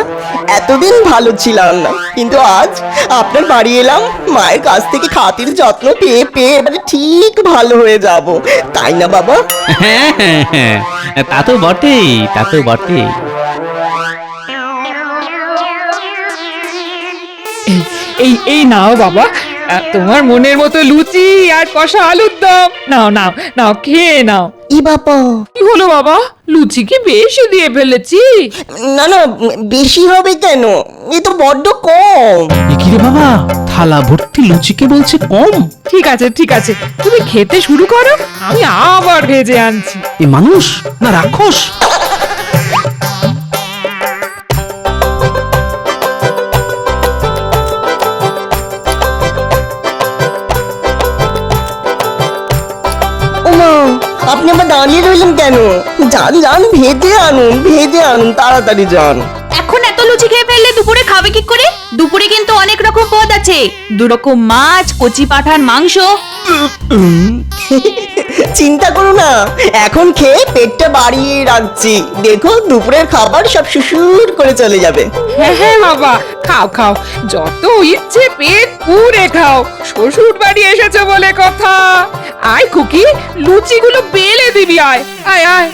এতদিন ভালো ছিলাম না, কিন্তু আজ আপনার বাড়ি এলাম, মায়ের কাছ থেকে খাতির যত্ন পেয়ে পেয়ে এবারে ঠিক ভালো হয়ে যাব, তাই না বাবা? হ্যাঁ হ্যাঁ হ্যাঁ, তা তো বটেই, তা তো বটেই। এই এই নাও বাবা, তোমার মনের মতো লুচি আর কষা আলুর দম। নাও নাও নাও, খেয়ে নাও। ই বাবা, কি হলো বাবা, লুচি কি বেশি দিয়ে ফেলেছি? না না, বেশি হবে কেন, এ তো বড্ড কম। কি রে বাবা, থালা ভর্তি লুচিকে বলছে কম? ঠিক আছে ঠিক আছে, তুমি খেতে শুরু করো, আমি আবার ভেজে আনছি। এ মানুষ না রাক্ষস? আপনি আবার দাঁড়িয়ে রইলেন কেন? যান যান, ভেজে আনুন, ভেজে আনুন, তাড়াতাড়ি যান। এখন এত লুচি খেয়ে ফেললে দুপুরে খাবে কি করে? দুপুরে কিন্তু অনেক রকম পদ আছে, 2 রকম মাছ, কচি পাঠার মাংস। চিন্তা করো না, এখন খেয়ে পেটটা বাড়িয়ে রাখছি, দেখো দুপুরের খাবার সব সুসুর করে চলে যাবে। হ্যাঁ হ্যাঁ বাবা, খাও খাও, যত ইচ্ছে পেট পুরে খাও, শ্বশুর বাড়ি এসেছে বলে কথা। আয় খুকি, লুচিগুলো বেলে দিবি, আয় আয় আয়।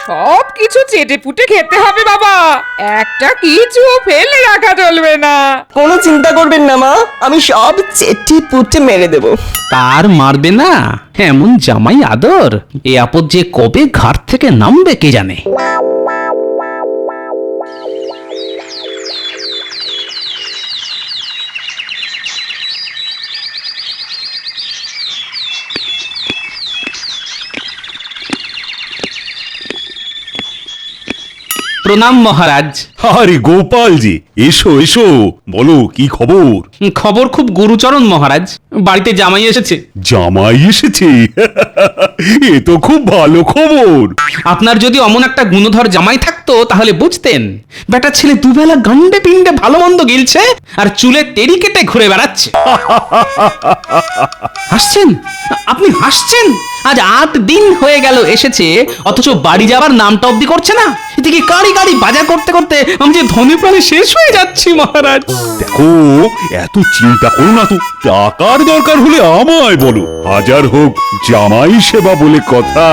সব কিছু চেটে পুটে খেতে হবে বাবা, একটা কিছু ফেলে রাখা চলবে না। কোনো চিন্তা করবেন না মা, আমি সব চেটে পুটে মেরে দেব। তার মারবে না, এমন জামাই আদর, এ আপদ যে কবে ঘাট থেকে নামবে কে জানে। প্রণাম মহারাজ। আরে গোপালজি, এসো এসো, বলো কি খবর? খবর খুব গুরুচরণ মহারাজ, বাড়িতে জামাই এসেছে। জামাই এসেছে? এ তো খুব ভালো খবর। আপনার যদি অমন একটা গুণধর জামাই থাকতো তাহলে বুঝতেন, বেটা ছেলে দুবেলা গান্ডে পিণ্ডে ভালো মন্দ গিলছে আর চুলে তেড়ি কেটে ঘুরে বেড়াচ্ছে। হাসছেন? আপনি হাসছেন? আজ 8 দিন হয়ে গেল এসেছে, অথচ বাড়ি যাবার নামটা অব্দি করছে না। এদিকে গাড়ি গাড়ি বাজার করতে করতে আমি যে ধনে প্রাণে শেষ হয়ে যাচ্ছি মহারাজ। দেখো, এত চিন্তা করো না তো, টাকার দরকার হলে আমায় বলো, হাজার হোক জামাই সেবা বলে কথা।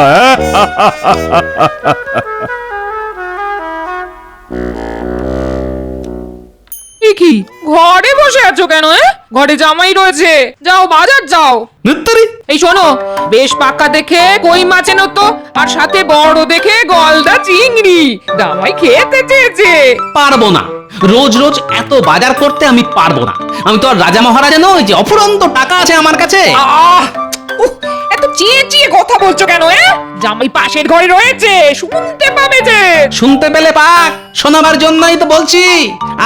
কি ঘরে বসে আছো কেন? ঘরে জামাই রয়েছে, যাও বাজার যাও। এই শোনো, বেশ পাকা দেখে কই মাছ এনো তো, আর সাথে বড় দেখে গলদা চিংড়ি, জামাই খেতে চেয়েছে। পারবো না, রোজ রোজ এত বাজার করতে আমি পারবো না। আমি তো আর রাজা মহারাজা নই যে অফুরন্ত টাকা আছে আমার কাছে। এত চেঁচিয়ে কথা বলছো কেন? জামাই পাশের ঘরে রয়েছে, শুনতে পাবে যে। শুনতে পেলে পাক, শোনাবার জন্যই তো বলছি।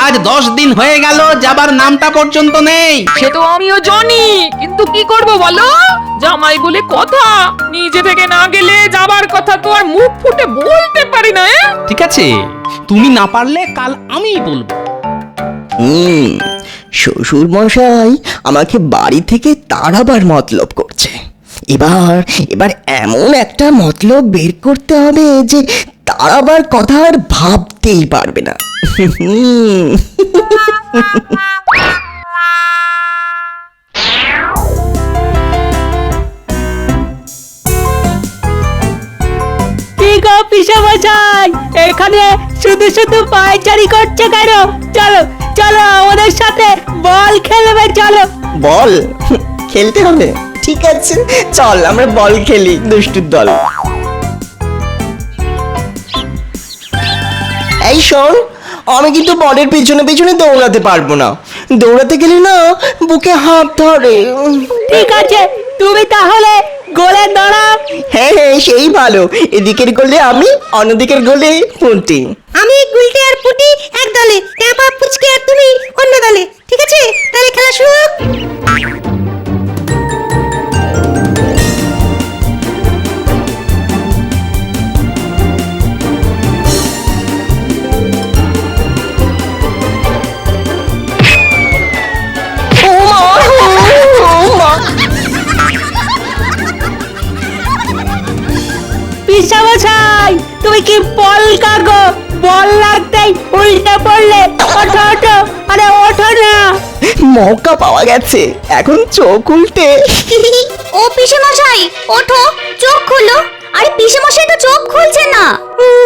আজ 10 দিন হয়ে গেল, যাবার নামটা পর্যন্ত নেই। সে তো আমিও জানি, কিন্তু কি করব বলো, জামাই বলে কথা, নিজে থেকে না গেলে যাবার কথা তো আর মুখ ফুটে বলতে পারি না। ঠিক আছে, তুমি না পারলে কাল আমিই বলবো। শ্বশুর মশাই আমাকে বাড়ি থেকে তাড়াবার মতলব করছে। এবার এবার এমন একটা মতলব বের করতে হবে যে তাড়াবার কথা আর ভাবতেই পারবে না। কি গো পিসামশাই, এখানে শুধু শুধু পায়চারি করছে কেন? চলো চলো আমাদের সাথে বল খেলবে, চলো। বল খেলতে হবে? ঠিক আছে, চল আমরা বল খেলি, দুষ্টুর দল। এই শোন, আমি কিন্তু বলের পেছনে পেছনে দৌড়াতে পারবো না। দৌড়াতে গেলে না বুকে হাত ধরে। ঠিক আছে, তুমি তাহলে গোলে দাঁড়াও। হ্যাঁ হ্যাঁ, সেই ভালো। এদিকের গোলে আমি, অন্যদিকের গোলে পুঁটি। আমি গুলটে আর পুটি এক দলে, ট্যাপা পুচকে আর তুমি অন্য দলে। ঠিক আছে, তাহলে খেলা শুরু হোক। পিসামশাই, তুমি কি বল কাগো? বল লাগতেই উল্টে পড়লে। ওঠো ওঠো, আরে ওঠো না। মৌকা পাওয়া গেছে, এখন চোখ উল্টে। ও পিসেমশাই, ওঠো, চোখ খুলো। আরে পিসেমশাই তো চোখ খুলছে না,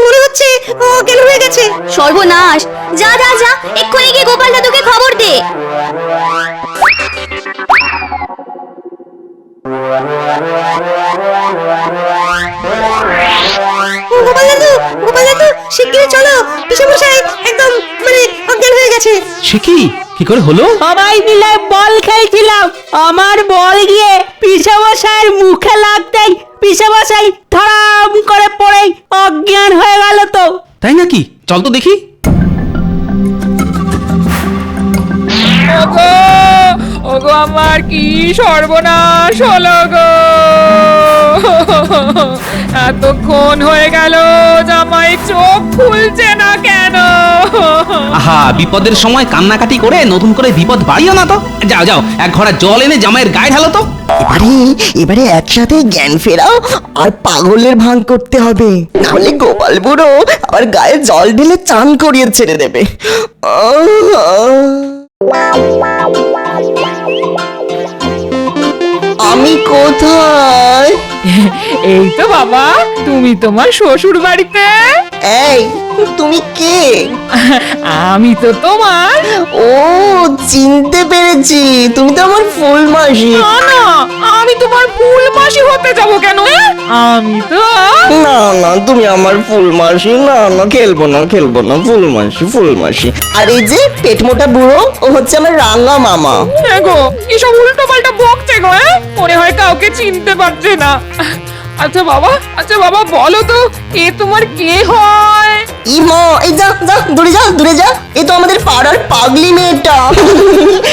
মনে হচ্ছে ও গেল হয়ে গেছে। সর্বনাশ! যা যা যা, এক্ষুনি গিয়ে গোপাল দাদুকে খবর দে। গোপাল দাদু, গোপাল দাদু, শিগগিরই চলো, পিসেমশাই একদম মানে অজ্ঞান হয়ে গেছে। সে কি করে হলো? সবাই মিলে বল খেলছিলাম, আমার বল গিয়ে পিসামশাইয়ের মুখে লাগতেই পিসামশাই ধরাম করে পড়ে অজ্ঞান হয়ে গেল। তো তাই নাকি? চল তো দেখি। ওগো ওগো, আমার কি সর্বনাশ হলো গো! এতক্ষণ হয়ে গেল, জামাই চোখ খুলছে না কেন? আহা, বিপদের সময় কান্নাকাটি করে নতুন করে বিপদ বাড়িও না তো। যাও যাও, এক ঘড়া জল এনে জামাইয়ের গায়ে ঢালো তো। এবারে একসাথে জ্ঞান ফেরাও আর পাগলের ভান করতে হবে, নাহলে গোপাল বুড়ো আবার গায়ে জল ঢেলে চান করিয়ে ছেড়ে দেবে। আমি কোথায়? এই তো বাবা, তুমি তোমার শ্বশুর বাড়িতে। এই তুমি কে? আমি তো তোমার। ও, চিনতে পেরেছি, তুমি তো আমার ফুল মাসি। না না, আমি তোমার ফুল মাসি হতে যাব কেন? আমি তো না না, তুমি আমার ফুল মাসি। না না, খেলবো না খেলবো না, ফুল মাসি ফুল মাসি। আর এই যে পেট মোটা বুড়ো, ও হচ্ছে আমার রাঙা মামা। গো, কি সব উল্টো পাল্টা বকছে গো? মনে হয় কাউকে চিনতে পারছে না। আচ্ছা বাবা, বলো তো, এ তোমার কে হয়? ইমা, এই যা যা, দূরে যা দূরে যা। এ তো আমাদের পাড়ার পাগলি মেয়েটা।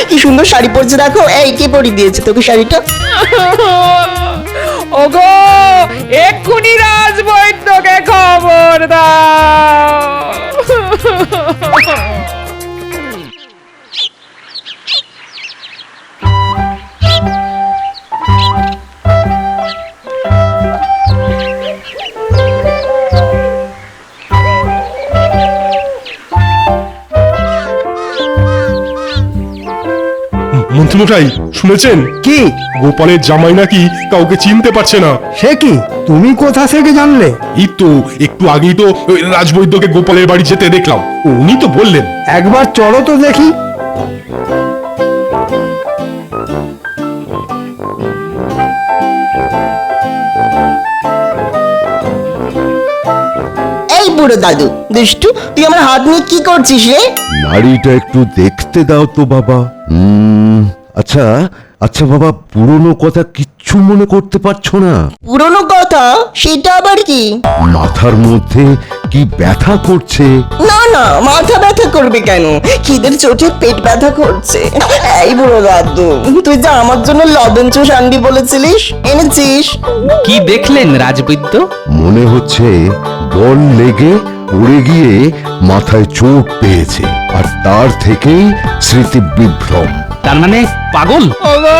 কি সুন্দর শাড়ি পরছে দেখো। এই কে পরিয়ে দিয়েছে তোকে শাড়িটা? ওগো, এক্ষুনি রাজবৈদ্যকে খবর দাও। মন্ত্রীমশাই, শুনেছেন কি? গোপালের জামাই নাকি কাউকে চিনতে পারছে না। সে কি? তুমি কোথা থেকে জানলে? এই তো একটু আগেই তো ওই রাজবৈদ্যকে গোপালের বাড়ি যেতে দেখলাম, উনি তো বললেন। একবার চলো তো দেখি। এই বুড়ো দাদু দুষ্টু, তুই আমার হাত নিয়ে কি করছিস রে? নাড়িটা একটু দেখতে দাও তো বাবা। আচ্ছা আচ্ছা বাবা, পুরনো কথা কিচ্ছু মনে করতে পারছো না? পুরনো কথা? সেটা আবার কি? মাথার মধ্যে কি ব্যথা করছে? না না, মাথা ব্যথা করবে কেন? খিদের চোটে পেট ব্যথা করছে। এই বুড়ো দাদু, তুই যা আমার জন্য লবণ চুষ আনবি বলেছিলিস, এনেছিস? কি দেখলেন রাজবৈদ্য? মনে হচ্ছে বল লেগে পড়ে গিয়ে মাথায় চোট পেয়েছে আর তার থেকেই স্মৃতি বিভ্রম। তার মানে পাগল? ওগো,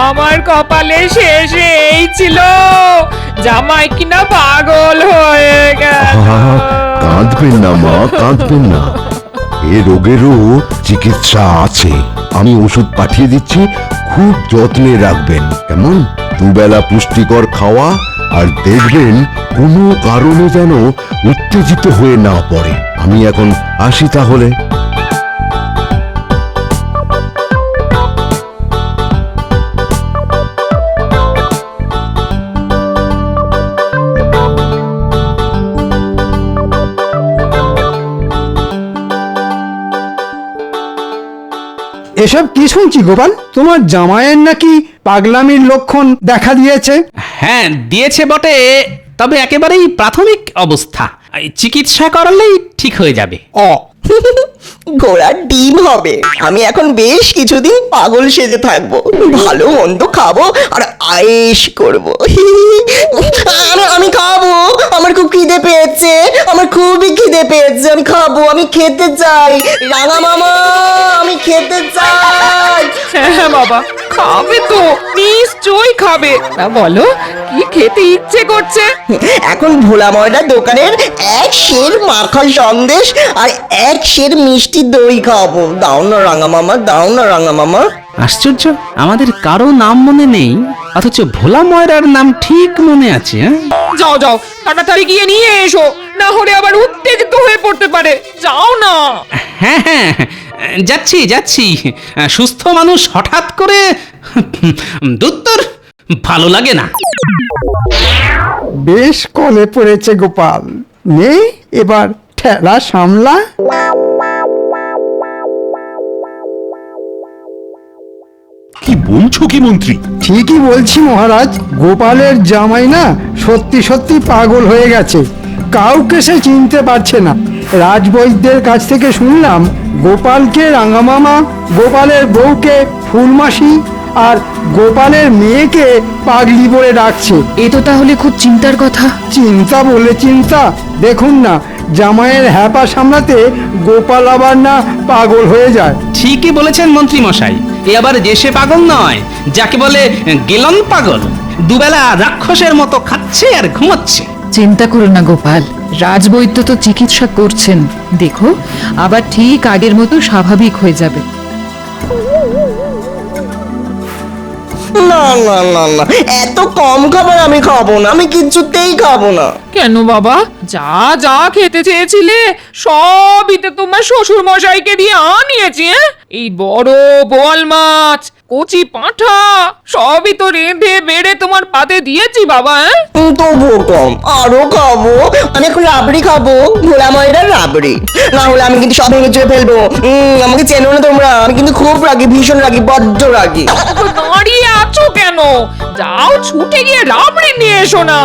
আমার কপালে শেষে এই ছিল, জামাই কিনা পাগল হয়ে গেল। কাঁদবেন না মা, কাঁদবেন না। এ রোগেরও চিকিৎসা আছে, আমি ওষুধ পাঠিয়ে দিচ্ছি, খুব যত্নে রাখবেন কেমন? দুবেলা পুষ্টিকর খাওয়া, আর দেখবেন কোনো কারণে যেন উত্তেজিত হয়ে না পড়ে। আমি এখন আসি তাহলে। এসব কি শুনছি গোপাল? তোমার জামাইয়ের নাকি পাগলামির লক্ষণ দেখা দিয়েছে? হ্যাঁ, দিয়েছে বটে, তবে একেবারেই প্রাথমিক অবস্থা। এই চিকিৎসা করালেই ঠিক হয়ে যাবে। ঘোড়ার ডিম হবে। আমি এখন বেশ কিছুদিন পাগল সেজে থাকবো, ভালো মন্দ খাবো আর আয়েশ করবো। আমি খাবো, আমার খুব খিদে পেয়েছে, আমার খুবই খিদে পেয়েছে, আমি খাবো, আমি খেতে চাই। রাঙা মামা, আমি খেতে চাই। হ্যাঁ বাবা, খাবে তো, নিশ্চয়ই খাবে। না বলো, কি খেতে ইচ্ছে করছে? এখন ভোলা ময়দার দোকানের এক সের মাখা সন্দেশ আর এক সের মিষ্টি দই খাবো। দাও না রাঙা মামা, দাও না রাঙা মামা। আশ্চর্য, আমাদের কারো নাম মনে নেই, অথচ ভোলা ময়রার নাম ঠিক মনে আছে। যাও যাও, তাড়াতাড়ি গিয়ে নিয়ে এসো, না হলে আবার উত্তেজিত হয়ে পড়তে পারে। যাও না। হ্যাঁ হ্যাঁ, যাচ্ছি যাচ্ছি। সুস্থ মানুষ হঠাৎ করে দুত্তর ভালো লাগে না। বেশ কলে পড়েছে গোপাল, নে এবার ঠেলা সামলা। কি বলছো কি মন্ত্রী? ঠিকই বলছি মহারাজ, গোপালের জামাই না সত্যি সত্যি পাগল হয়ে গেছে, কাউকে সে চিনতে পারছে না। রাজবৈদ্যের কাছ থেকে শুনলাম গোপালকে রাঙামামা, গোপালের বউকে ফুলমাসি আর গোপালের মেয়েকে পাগলি বলে ডাকছে। এ তো তাহলে খুব চিন্তার কথা। চিন্তা বলে চিন্তা, দেখুন না জামাইয়ের হ্যাপা সামলাতে গোপাল আবার না পাগল হয়ে যায়। ঠিকই বলেছেন মন্ত্রী মশাই, এ আবার দেশে পাগল নয়, যাকে বলে গেলন পাগল। দুবেলা রাক্ষসের মতো খাচ্ছে আর ঘুমাচ্ছে। চিন্তা করো না গোপাল, রাজবৈদ্য তো চিকিৎসা করছেন, দেখো আবার ঠিক আগের মতো স্বাভাবিক হয়ে যাবে। না না না না, এত কম খাবার আমি খাবো না, আমি কিছুতেই খাবো না। কেন বাবা, যা যা খেতে চেয়েছিলে সবই তো তোমার শ্বশুর মশাইকে দিয়ে আনিয়েছি। এই বড় বোয়াল মাছ, কচি পাঁঠা সবই তো রেঁধে বেড়ে তোমার পাতে দিয়েছি বাবা। তবুও কম, আরো খাবো। আমি এখন রাবড়ি খাবো, ভোলা ময়দার রাবড়ি, না হলে আমি কিন্তু সব ভেঙে চুয়ে ফেলবো। আমাকে চেনো না তোমরা, আমি কিন্তু খুব রাগি, ভীষণ রাগি, বড্ড রাগি। দাঁড়িয়ে আছো কেন? যাও ছুটে গিয়ে রাবড়ি নিয়ে এসো না।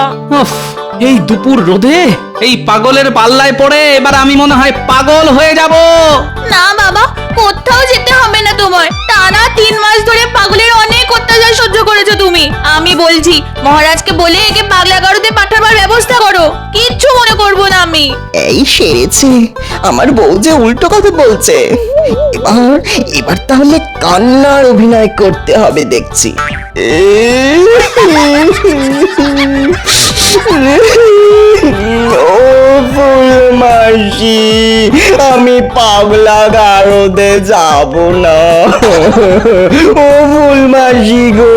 এই দুপুর রোদে এই পাগলের পাল্লায় পড়ে এবার আমি মনে হয় পাগল হয়ে যাব। না বাবা, কোথাও যেতে হবে না তোমার। টানা 3 মাস ধরে পাগলের অনেক অত্যাচার সহ্য করেছো তুমি। আমি বলছি মহারাজকে বলে একে পাগলা গারদে পাঠাবার ব্যবস্থা করো, কিচ্ছু মনে করবো না আমি। এই সেরেছে, আমার বউ যে উল্টো কথা বলছে। এবার এবার তাহলে কান্নার অভিনয় করতে হবে দেখছি। ও ফুলমাসি, আমি পাগলা গারদে যাব না। ও ফুলমাসি গো,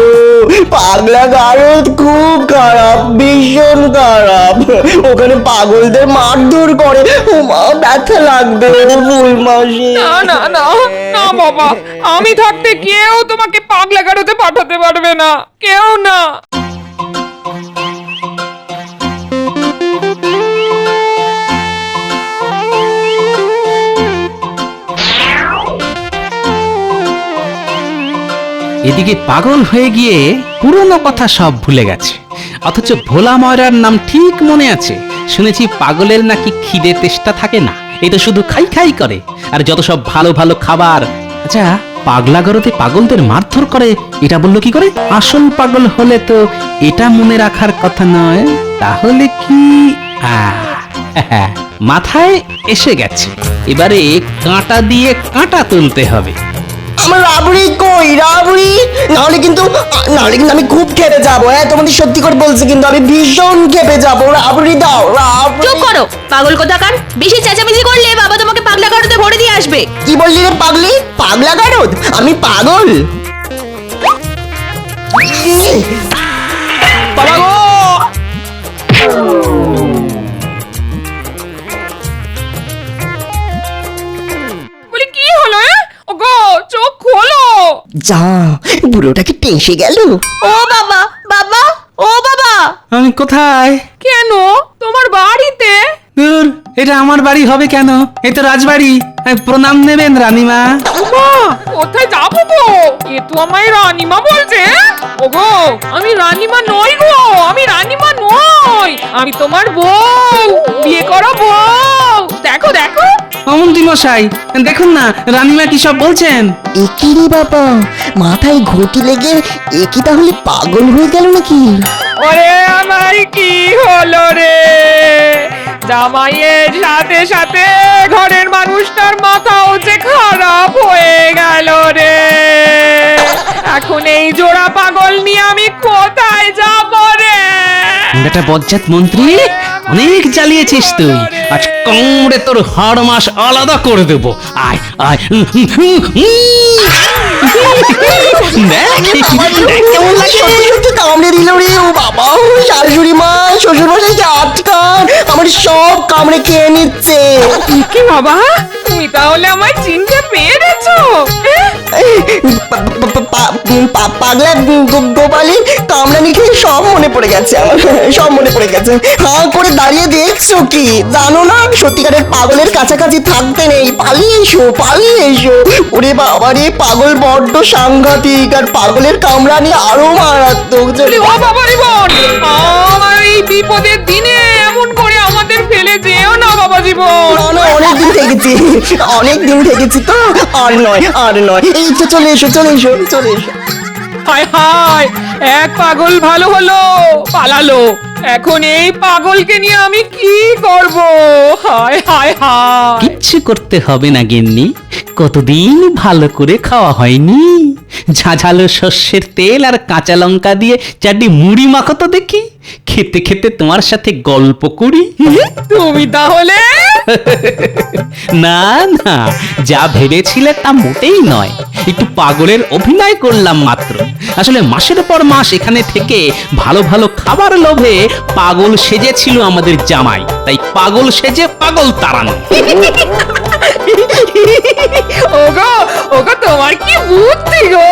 পাগলা গারদ খুব খারাপ, ভীষণ খারাপ। ওখানে পাগলদের মারধর করে, ও মা ব্যথা লাগবে। ফুলমাসি, না না না না বাবা, আমি থাকতে কেউ তোমাকে পাগলা গারদে পাঠাতে পারবে না, কেউ না। এদিকে পাগল হয়ে গিয়ে পুরনো কথা সব ভুলে গেছে, অথচ ভোলা ময়রার নাম ঠিক মনে আছে। শুনেছি পাগলের নাকি খিদে তেষ্টা থাকে না, এই তো শুধু খাই খাই করে, আর যত সব ভালো ভালো খাবার। আচ্ছা, পাগলা গারদে পাগলদের মারধর করে এটা বললো কি করে? আসল পাগল হলে তো এটা মনে রাখার কথা নয়, তাহলে কি মাথায় এসে গেছে, এবারে কাঁটা দিয়ে কাঁটা তুলতে হবে। আমার রাবড়ি কই রাবড়ি? নাহলে কিন্তু আমি খুব খেপে যাবো। হ্যাঁ তোমাদের সত্যি করে বলছি, কিন্তু আমি ভীষণ খেপে যাবো। রাবড়ি দাও, রাবড়ি। চুপ করো পাগল কোথাকার, বেশি চেঁচামেচি করলে বাবা তোমাকে পাগলা গারদে ভরে দিয়ে আসবে। কি বললি রে পাগলি? পাগলা গারদ? আমি পাগল? বাবা গো! বলি কি হলো? ওগো চোখ খোলো। যা, বুড়োটাকে টেসে গেল। ও বাবা, বাবা, ও বাবা। আমি কোথায়? কেন তোমার বাড়িতে? দূর, এটা আমার বাড়ি হবে কেন? এ তো রাজবাড়ি। প্রণাম নেবেন রানীমা। মা কোথায় যাবো গো? এ তো আমায় রানীমা বলছে। ওগো আমি রানীমা নই গো, আমি রানীমা নই, আমি তোমার বউ, বিয়ে করা বউ। দেখো দেখো। মন্ত্রী মশাই দেখুন না, রানীমা কি সব বলছেন। একি রে বাবা, মাথায় ঘটি লেগে একি তাহলে পাগল হয়ে গেল নাকি? ওরে আমার কি হলো রে? জামাইয়ের সাথে সাথে ঘরের মানুষটার মাথাও যে খারাপ হয়ে গেল রে। এখন এই জোড়া পাগল নিয়ে আমি কোথায় যাব রে? বেটা বজ্জাত মন্ত্রী, অনেক জ্বালিয়েছিস তুই, আজ কামড়ে তোর হাড় মাস আলাদা করে দেবো। আয় আয়। কেমন লাগে? সত্যি সত্যি কামড়ে দিল রে। ও বাবা, শাশুড়ি মা, শ্বশুর মশাইকে আটকান, আমার সব কামড়ে খেয়ে নিচ্ছে। কি বাবা, তুমি তাহলে আমায় চিনতে পেরেছো? পাগলা গোপালের কামড়ানি খেয়ে সব মনে পড়ে গেছে আমার, সব মনে পড়ে গেছে। হাঁ করে দাঁড়িয়ে দেখছো কি? জানো না সত্যিকারের পাগলের কাছাকাছি থাকতে নেই, পালিয়ে এসো, পালিয়ে এসো। ওরে বাবা রে, পাগল বড্ড সাংঘাতিক, আর পাগলের কামড়ানি আরো মারাত্মক। ও বাবা রে বোন, আমার এই বিপদের দিনে এমন করে আমাদের ফেলে যেও না বাবা জীবন। অনেকদিন থেকেছি, অনেকদিন থেকেছি তো, আর নয়, আর নয়। এই তো চলে এসো, চলে এসো, চলে এসো। হায় হায়, এক পাগল ভালো হলো, পালালো। এখন এই পাগলকে নিয়ে আমি কি করব? হায় হায় হায়। কিচ্ছু করতে হবে না গিন্নি, কতদিন ভালো করে খাওয়া হয়নি। ঝাঝালো শস্যের তেল আর কাঁচা লঙ্কা দিয়ে চারটি মুড়ি মাখো তো দেখি, খেতে খেতে তোমার সাথে গল্প করি। তুমি তাহলে? না না, যা ভেবেছিলে তা মোটেই নয়, একটু পাগলের অভিনয় করলাম মাত্র। আসলে মাসের পর মাস এখানে থেকে ভালো ভালো খাবার লোভে পাগল সেজেছিল আমাদের জামাই, তাই পাগল সেজে পাগল তাড়ানো। ওগো ওগো, তোমার কি বুদ্ধি গো!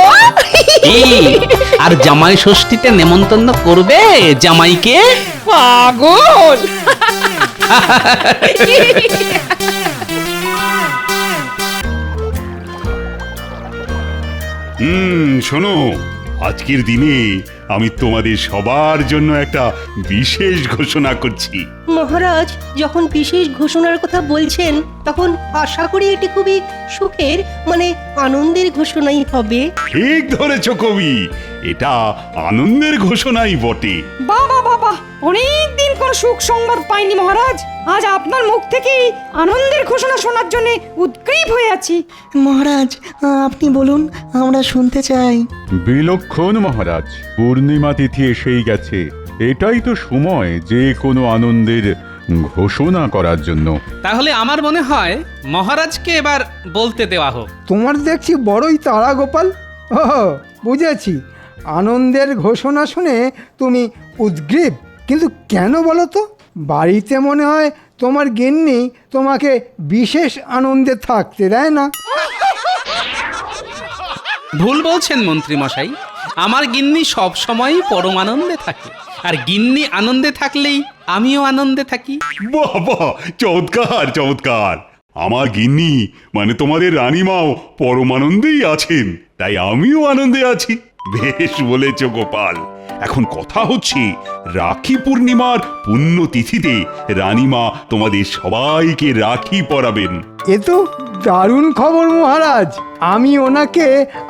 আর জামাই ষষ্ঠীতে নেমন্তন্ন করবে জামাইকে? পাগল। শোনো, আজকের দিনে আমি তোমাদের সবার জন্য একটা বিশেষ ঘোষণা করছি। মহারাজ যখন বিশেষ ঘোষণার কথা বলছেন, তখন আশা করি এটি খুবই সুখের, মানে আনন্দের ঘোষণাই হবে। ঠিক ধরেছ কবি, এটা আনন্দের ঘোষণাই বটে। বাবা বাবা, অনেক দিন কোন সুখ সংবাদ পাইনি মহারাজ, আজ আপনার মুখ থেকেই আনন্দের ঘোষণা শোনার জন্য উদ্গ্রীব হয়ে আছি। মহারাজ আপনি বলুন, আমরা শুনতে চাই। বিলক্ষণ মহারাজ, পূর্ণিমা তিথি এসেই গেছে, এটাই তো সময় যে কোনো আনন্দের ঘোষণা করার জন্য। তাহলে আমার মনে হয় মহারাজকে এবার বলতে দেওয়া হোক। তোমার দেখছি বড়ই তাড়া গোপাল। ও বুঝেছি, আনন্দের ঘোষণা শুনে তুমি উদ্গ্রীব, কিন্তু কেন বলো তো? বাড়িতে মনে হয় তোমার গিন্নি তোমাকে বিশেষ আনন্দে থাকতে দেয় না। ভুল বলছেন মন্ত্রী মশাই, আমার গিন্নি সব সময় পরম আনন্দে থাকে, আর গিন্নি আনন্দে থাকলেই আমিও আনন্দে থাকি। বাহ বাহ, চমৎকার চমৎকার। আমার গিন্নি মানে তোমাদের রানীমাও পরমানন্দেই আছেন, তাই আমিও আনন্দে আছি। বেশ বলেছ গোপাল। এখন কথা হচ্ছে, রাখি পূর্ণিমার পুণ্য তিথিতে রানীমা তোমাদের সবাইকে রাখি পরাবেন। এ তো দারুণ খবর মহারাজ। আমি ওনাকে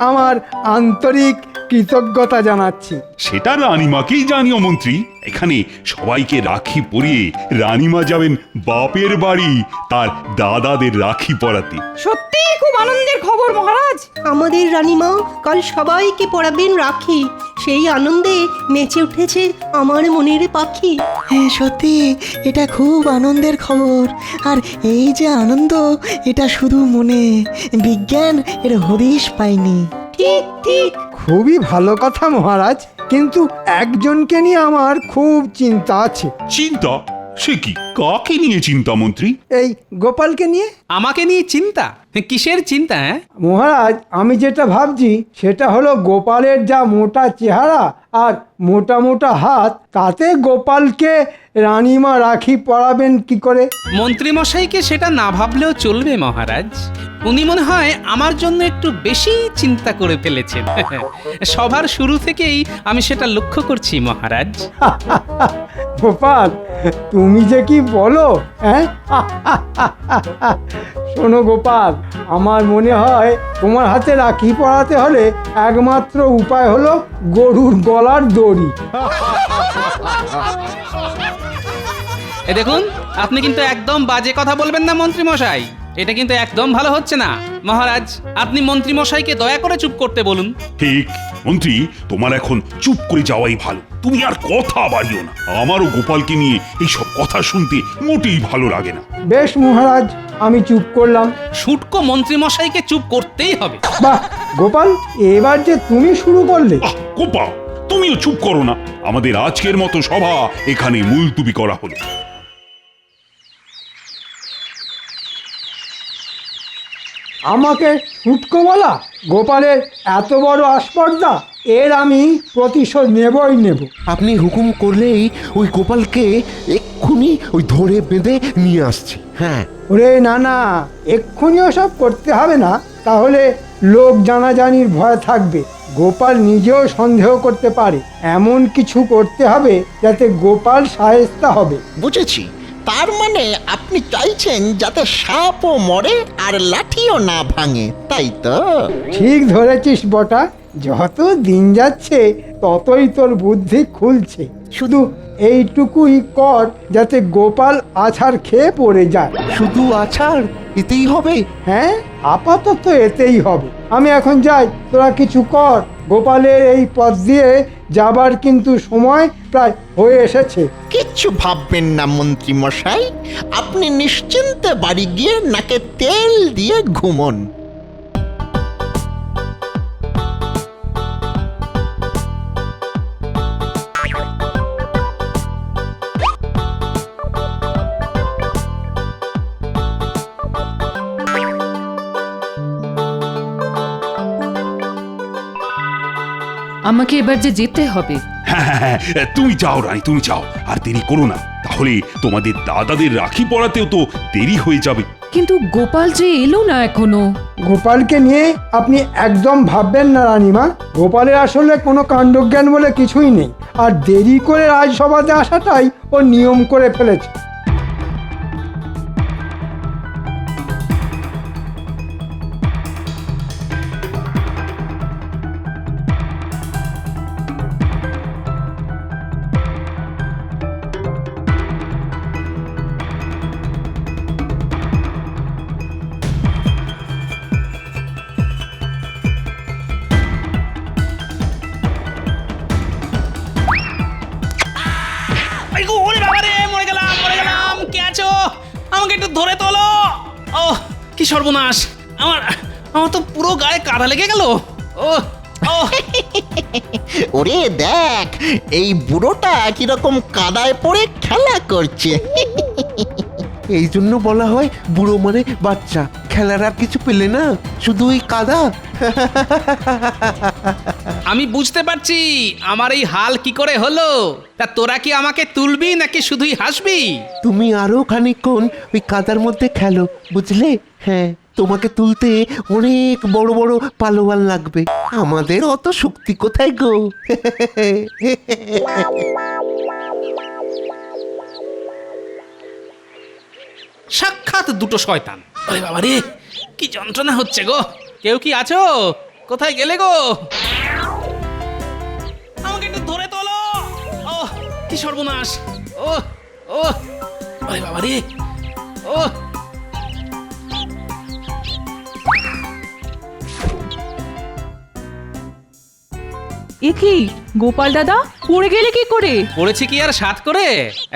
আমার আন্তরিক কৃতজ্ঞতা জানাচ্ছি। সেটা রানীমাকেই জানিও মন্ত্রী। এখানে সবাইকে রাখি পরিয়ে রানীমা যাবেন বাপের বাড়ি তার দাদাদের রাখি পরাতে। সত্যি খুব আনন্দের খবর মহারাজ। আমাদের রানীমা কাল সবাইকে পরাবেন রাখি, সেই আনন্দে নেচে উঠেছে আমার মনের পাখি। হ্যাঁ সত্যি এটা খুব আনন্দের খবর। আর এই যে আনন্দ, এটা শুধু মনে, বিজ্ঞান এর হদিশ পায়নি। ঠিক ঠিক। খুবই ভালো কথা মহারাজ, কিন্তু একজনকে নিয়ে আমার খুব চিন্তা আছে। চিন্তা? সে কি, কাকে নিয়ে চিন্তা মন্ত্রী? এই গোপালকে নিয়ে। আমাকে নিয়ে চিন্তা? কিসের চিন্তা? মহারাজ, আমি যেটা ভাবছি সেটা হলো গোপালের যা মোটা চেহারা আর মোটা মোটা হাত, তাতে গোপালকে রানীমা রাখি পরাবেন কি করে? মন্ত্রী মশাইকে সেটা না ভাবলেও চলবে মহারাজ। উনি মনে হয় আমার জন্য একটু বেশি চিন্তা করে ফেলেছেন। সভার শুরু থেকেই আমি সেটা লক্ষ্য করছি মহারাজ। গোপাল, তুমি যে কি বলো, হ্যাঁ? শোনো গোপাল, আমার মনে হয় তোমার হাতে রাখি পরাতে হলে একমাত্র উপায় হলো গরুর গলার দড়ি। এ দেখুন, আপনি কিন্তু একদম বাজে কথা বলবেন না মন্ত্রী মশাই। এটা কিন্তু একদম ভালো হচ্ছে না। মহারাজ, আপনি মন্ত্রী মশাইকে দয়া করে চুপ করতে বলুন। ঠিক মন্ত্রী, তোমার এখন চুপ করে যাওয়াই ভালো। তুমি আর কথা বাড়িও না। আমারও গোপালকে নিয়ে এইসব কথা শুনতে মোটেই ভালো লাগে না। বেশ মহারাজ, আমি চুপ করলাম। শুটকো মন্ত্রী মশাইকে চুপ করতেই হবে। বাহ গোপাল, এবার যে তুমি শুরু করলে। গোপাল, তুমিও চুপ করো না। আমাদের আজকের মতো সভা এখানে মুলতুবি করা হলো। আমাকে শুটকো বলা? গোপালের এত বড় আস্পর্ধা, এর আমি প্রতিশোধ নেবই নেব। আপনি হুকুম করলেই ওই গোপালকে এক্ষুনি ওই ধরে বেঁধে নিয়ে আসছি। হ্যাঁ। ওরে না না, এক্ষুনি ওসব করতে হবে না, তাহলে লোক জানাজানির ভয় থাকবে। গোপাল নিজেও সন্দেহ করতে পারে। এমন কিছু করতে হবে যাতে গোপাল শায়েস্তা হবে। বুঝেছি, তার মানে আপনি চাইছেন যাতে সাপও মরে আর লাঠিও না ভাঙে, তাই তো? ঠিক ধরেছিস বটা। যত দিন যাচ্ছে ততই তোর বুদ্ধি খুলছে। শুধু এইটুকুই কর যাতে গোপাল আছাড় খেয়ে পড়ে যায়। শুধু আছাড়? এতেই হবে? হ্যাঁ, আপাতত এতেই হবে। আমি এখন যাই, তোরা কিছু কর। গোপালের এই পথ দিয়ে যাবার কিন্তু সময় প্রায় হয়ে এসেছে। কিচ্ছু ভাববেন না মন্ত্রী মশাই, আপনি নিশ্চিন্তে বাড়ি গিয়ে নাকে তেল দিয়ে ঘুমন। আমাকে এবার যে যেতে হবে। হ্যাঁ, তুমি যাও রানী, তুমি যাও, আর দেরি করো না। তাহলে তোমাদের দাদাদের রাখি পরাতেও তো দেরি হয়ে যাবে। কিন্তু গোপাল যে এলো না এখনো। গোপালকে নিয়ে আপনি একদম ভাববেন না রানীমা। গোপালের আসলে কোনো কাণ্ডজ্ঞান বলে কিছুই নেই, আর দেরি করে রাজসভাতে আসাটাই ও নিয়ম করে ফেলেছে। আমাকে একটু ধরে তোলো। ও কি সর্বনাশ, আমার তো পুরো গায়ে কাদা লেগে গেল। ও ওরে দেখ, এই বুড়োটা কিরকম কাদায় পড়ে খেলা করছে। এই জন্য বলা হয় বুড়ো মানে বাচ্চা, খেলার আর কিছু পেলে না, শুধু ওই কাদা। আমি বুঝতে পারছি আমার এই হাল কি করে হলো। তা তোরা কি আমাকে তুলবি নাকি শুধুই হাসবি? তুমি আরো খানিকক্ষণ ওই কাদার মধ্যে খেলো, বুঝলে? হ্যাঁ, তোমাকে তুলতে অনেক বড় বড় পালোয়ান লাগবে। আমাদের অত শক্তি কোথায় গো? সাক্ষাৎ দুটো শয়তান। আরে বাবা রে, কি যন্ত্রণা হচ্ছে গো। কেউ কি আছো? কোথায় গেলে গো? কি সর্বনাশ! ও ও আরে বাবা রে! ও এ কি গোপাল দাদা, পড়ে গেলে কি করে? পড়েছি কি আর সাত করে?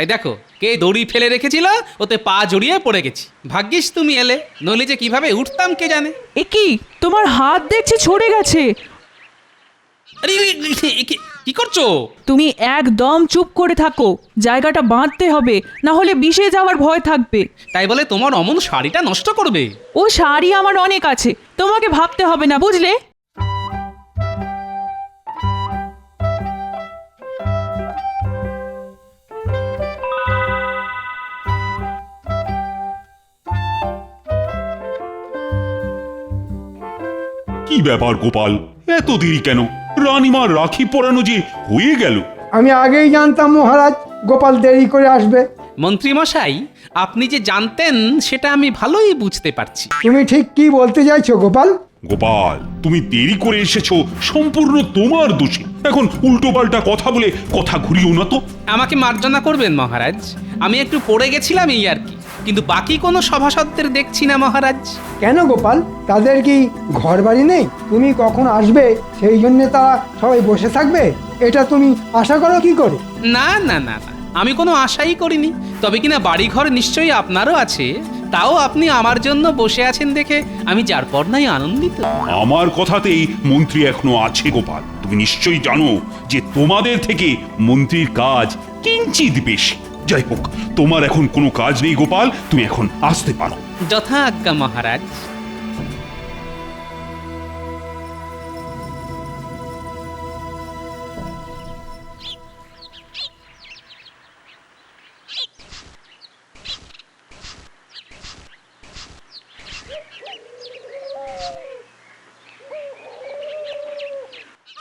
এই দেখো, কে দড়ি ফেলে রেখেছিল, ওতে পা জড়িয়ে পড়ে গেছি। ভাগ্যিস তুমি এলে, নইলে যে কিভাবে উঠতাম কে জানে। এ কি, তোমার হাত দেখছি ছড়ে গেছে। আরে কি করছো? তুমি একদম চুপ করে থাকো, জায়গাটা বাঁধতে হবে, না হলে বিষে যাওয়ার ভয় থাকবে। তাই বলে তোমার অমন শাড়িটা নষ্ট করবে? ও শাড়ি আমার অনেক আছে, তোমাকে ভাবতে হবে না, বুঝলে? কি ব্যাপার গোপাল, এত দেরি কেন? রানীমার রাখি পরানো যে হয়ে গেল। আমি আগেই জানতাম মহারাজ গোপাল দেরি করে আসবে। মন্ত্রী মশাই, আপনি যে জানতেন সেটা আমি ভালোই বুঝতে পারছি। তুমি ঠিক কি বলতে চাইছো গোপাল? গোপাল, তুমি দেরি করে এসেছো সম্পূর্ণ তোমার দোষে। এখন উল্টো পাল্টা কথা বলে কথা ঘুরিও না তো। আমাকে মার্জনা করবেন মহারাজ, আমি একটু পড়ে গেছিলাম এই আর কি, কিন্তু বাকি কোনো সভাসদদের দেখছি না মহারাজ। কেন গোপাল, তাদের কি ঘর বাড়ি নেই? তুমি কখন আসবে সেই জন্য তারা সবাই বসে থাকবে, এটা তুমি আশা করো কি করে? না না না না, আমি কোনো আশাই করিনি। তবে কিনা বাড়িঘর নিশ্চয়ই আপনারও আছে, তাও আপনি আমার জন্য বসে আছেন দেখে আমি যার পর নাই আনন্দিত। আমার কথাতেই মন্ত্রী এখনো আছে গোপাল। তুমি নিশ্চয়ই জানো যে তোমাদের থেকে মন্ত্রীর কাজ কিঞ্চিত বেশি। যাই হোক, তোমার এখন কোনো কাজ নেই গোপাল, তুমি এখন আসতে পারো। যথা আজ্ঞা মহারাজ।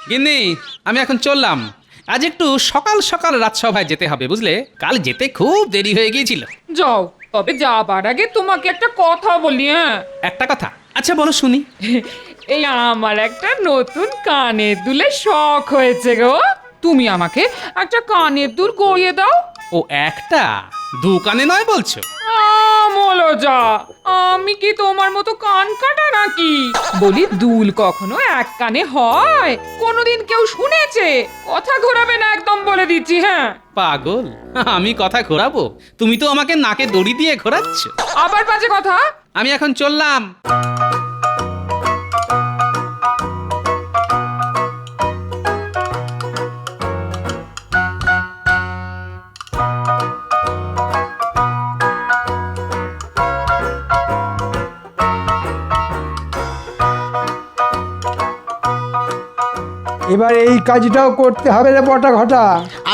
গিন্নি, আমি এখন চললাম। আজ একটু সকাল সকাল রাজসভায় যেতে হবে, বুঝলে? কাল যেতে খুব দেরি হয়ে গিয়েছিল। যাও, তবে যাবার আগে তোমাকে একটা কথা বলি। হ্যাঁ, একটা কথা? আচ্ছা বলো শুনি। এই আমার একটা নতুন কানের দুলের শখ হয়েছে গো। তুমি আমাকে একটা কানের দুল গড়িয়ে দাও। ও একটা? দু কানে নয় বলছো? বলো যা, আমি কি তোমার মতো কান কাটা নাকি? বলি, দুল কখনো এক কানে হয়? কোনোদিন কেউ শুনেছে? কথা ঘোরাবে না একদম, বলে দিচ্ছি। হ্যাঁ, পাগল, আমি কথা ঘোরাবো? তুমি তো আমাকে নাকে দড়ি দিয়ে ঘোরাচ্ছ। আবার বাজে কথা। আমি এখন চললাম। এবার এই কাজটাও করতে হবে রে বটা ঘটা।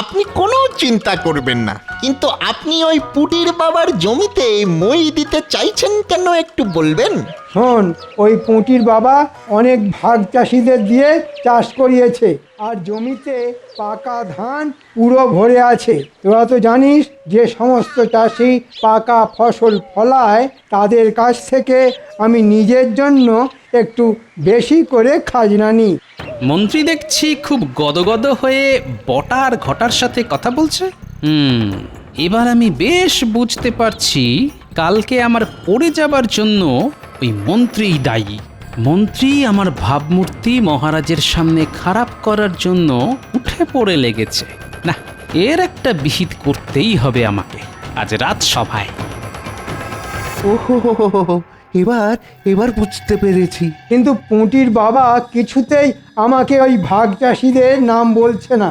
আপনি কোনো চিন্তা করবেন না, কিন্তু আপনি ওই পুটির বাবার জমিতে মই দিতে চাইছেন কেন একটু বলবেন? শোন, ওই পুঁটির বাবা অনেক ভাগ চাষিদের দিয়ে চাষ করিয়েছে, আর জমিতে পাকা ধান পুরো ভরে আছে। তোরা তো জানিস যে সমস্ত চাষি পাকা ফসল ফলায়, তাদের কাছ থেকে আমি নিজের জন্য একটু বেশি করে খাজনা নিই। মন্ত্রী দেখছি খুব গদগদ হয়ে বটা আর ঘটার সাথে কথা বলছে। এবার আমি বেশ বুঝতে পারছি কালকে আমার পড়ে যাবার জন্য ওই মন্ত্রীই দায়ী। মন্ত্রী আমার ভাবমূর্তি মহারাজের সামনে খারাপ করার জন্য উঠে পড়ে লেগেছে। না, এর একটা বিহিত করতেই হবে আমাকে আজ রাজসভায়। ওহো, এবার বুঝতে পেরেছি। কিন্তু পুঁটির বাবা কিছুতেই আমাকে ওই ভাগ চাষিদের নাম বলছে না।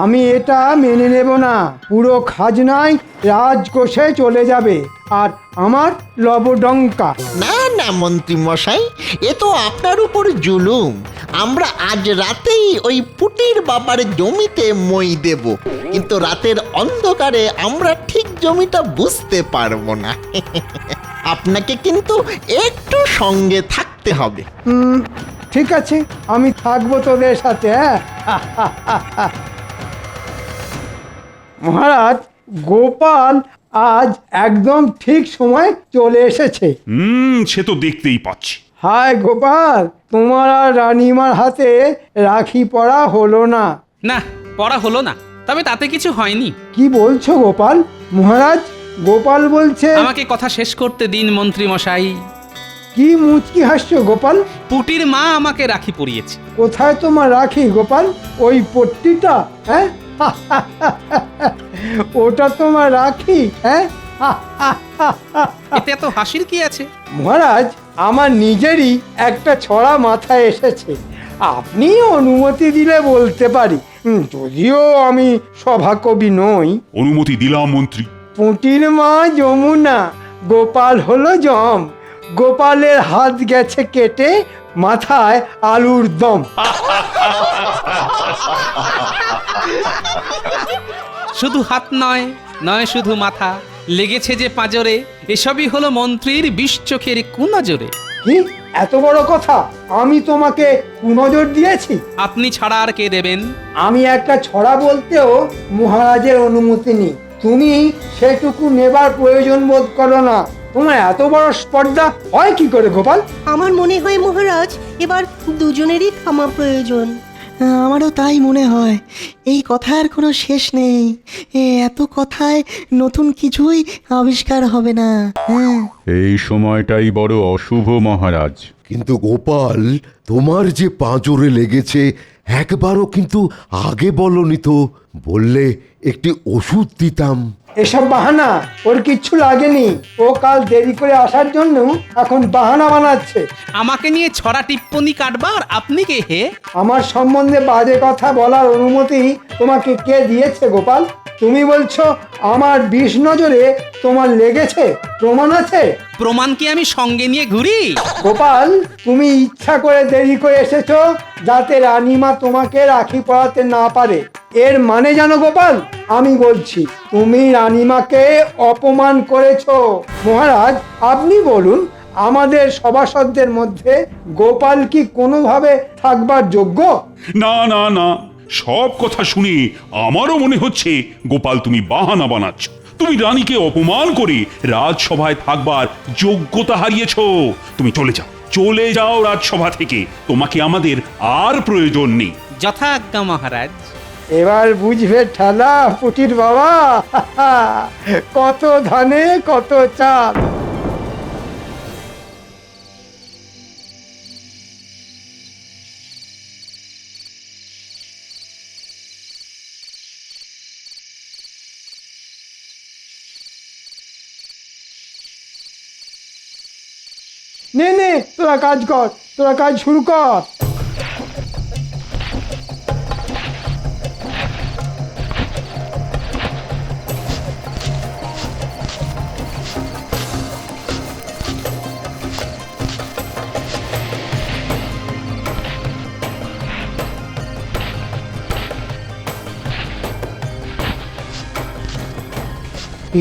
আমি এটা মেনে নেব না। পুরো খাজনাই রাজকোষে চলে যাবে, আর আমার লবডঙ্কা। না না মন্ত্রী মশাই, এ তো আপনার উপর জুলুম। আমরা আজ রাতেই ওই পুটির বাবার জমিতে মই দেব, কিন্তু রাতের অন্ধকারে আমরা ঠিক জমিটা বুঝতে পারবো না। আপনাকে কিন্তু একটু সঙ্গে থাকতে হবে। ঠিক আছে, আমি থাকবো তোদের সাথে। মহারাজ, গোপাল আজ একদম ঠিক সময় চলে এসেছে। সে তো দেখতেই পাচ্ছি। হায় গোপাল, তোমার আর রানীমার হাতে রাখি পরা হলো না। না, পড়া হলো না। তবে তাতে কিছু হয়নি। কি বলছো গোপাল? মহারাজ, গোপাল বলছে। আমাকে কথা শেষ করতে দিন মন্ত্রী মশাই। কি মুচকি হাসছো গোপাল? পুটির মা আমাকে রাখি পরিয়েছে। কোথায় তোমার রাখি গোপাল? ওই পট্টিটা? হ্যাঁ, ওটা তোমার রাখি? হ্যাঁ, এতে এত হাসির কি আছে? মহারাজ, আমার নিজেরই একটা ছড়া মাথায় এসেছে, আপনি অনুমতি দিলে বলতে পারি, যদিও আমি সভাকবি নই। অনুমতি দিলাম মন্ত্রী। পুঁটির মা যমুনা, গোপাল হলো জম, গোপালের হাত গেছে কেটে, মাথায় আলুর দম। শুধু হাত নয়, নয় শুধু মাথা, লেগেছে যে পাঁজরে, এসবই হলো মন্ত্রীর বিষ চোখের কুনজরে। কি এত বড় কথা? আমি তোমাকে কুনজর দিয়েছি? আপনি ছাড়া আর কে দেবেন? আমি একটা ছড়া বলতেও মহারাজের অনুমতি নিই, তুমি সেটুকু নেবার প্রয়োজন বোধ করো না। তোমার এত বড় স্পর্ধা হয় কি করে গোপাল? আমার মনে হয় মহারাজ, এবার দুজনেরই থামা প্রয়োজন। আমারও তাই মনে হয়। এই কথার কোনো শেষ নেই, এত কথায় নতুন কিছুই আবিষ্কার হবে না। হ্যাঁ, এই সময়টাই বড় অশুভ মহারাজ। কিন্তু গোপাল, তোমার যে পাঁজরে লেগেছে একবারও কিন্তু আগে বলনি তো। বললে একটি ওষুধ দিতাম। এসব বাহানা, ওর কিচ্ছু লাগেনি। ও কাল দেরি করে আসার জন্য এখন বাহানা বানাচ্ছে। আমাকে নিয়ে ছড়া টিপ্পনি কাটবার আপনি কে হে? আমার সম্বন্ধে বাজে কথা বলার অনুমতি তোমাকে কে দিয়েছে গোপাল? তুমি বলছো আমার বিষ নজরে তোমার লেগেছে, প্রমাণ আছে? প্রমাণ কি আমি সঙ্গে নিয়ে ঘুরি? গোপাল, তুমি ইচ্ছা করে দেরি করে এসেছো যাতে রানীমা তোমাকে রাখি পরাতে না পারে। এর মানে জানো গোপাল? আমি বলছি তুমি রানীমাকে অপমান করেছো। মহারাজ, আপনি বলুন, আমাদের সভাসদদের মধ্যে গোপাল কি কোনোভাবে থাকবার যোগ্য? না না না, সব কথা শুনে আমারও মনে হচ্ছে গোপাল তুমি বাহানা বানাচ্ছ। তুমি রানীকে অপমান করে রাজসভায় থাকবার যোগ্যতা হারিয়েছ। তুমি চলে যাও, চলে যাও রাজসভা থেকে। তোমাকে আমাদের আর প্রয়োজন নেই। যথাজ্ঞা মহারাজ। এবার বুঝবে ঠেলা পুটির বাবা, কত ধানে কত চাল। নে নে, তোরা কাজ কর, তোরা কাজ শুরু কর।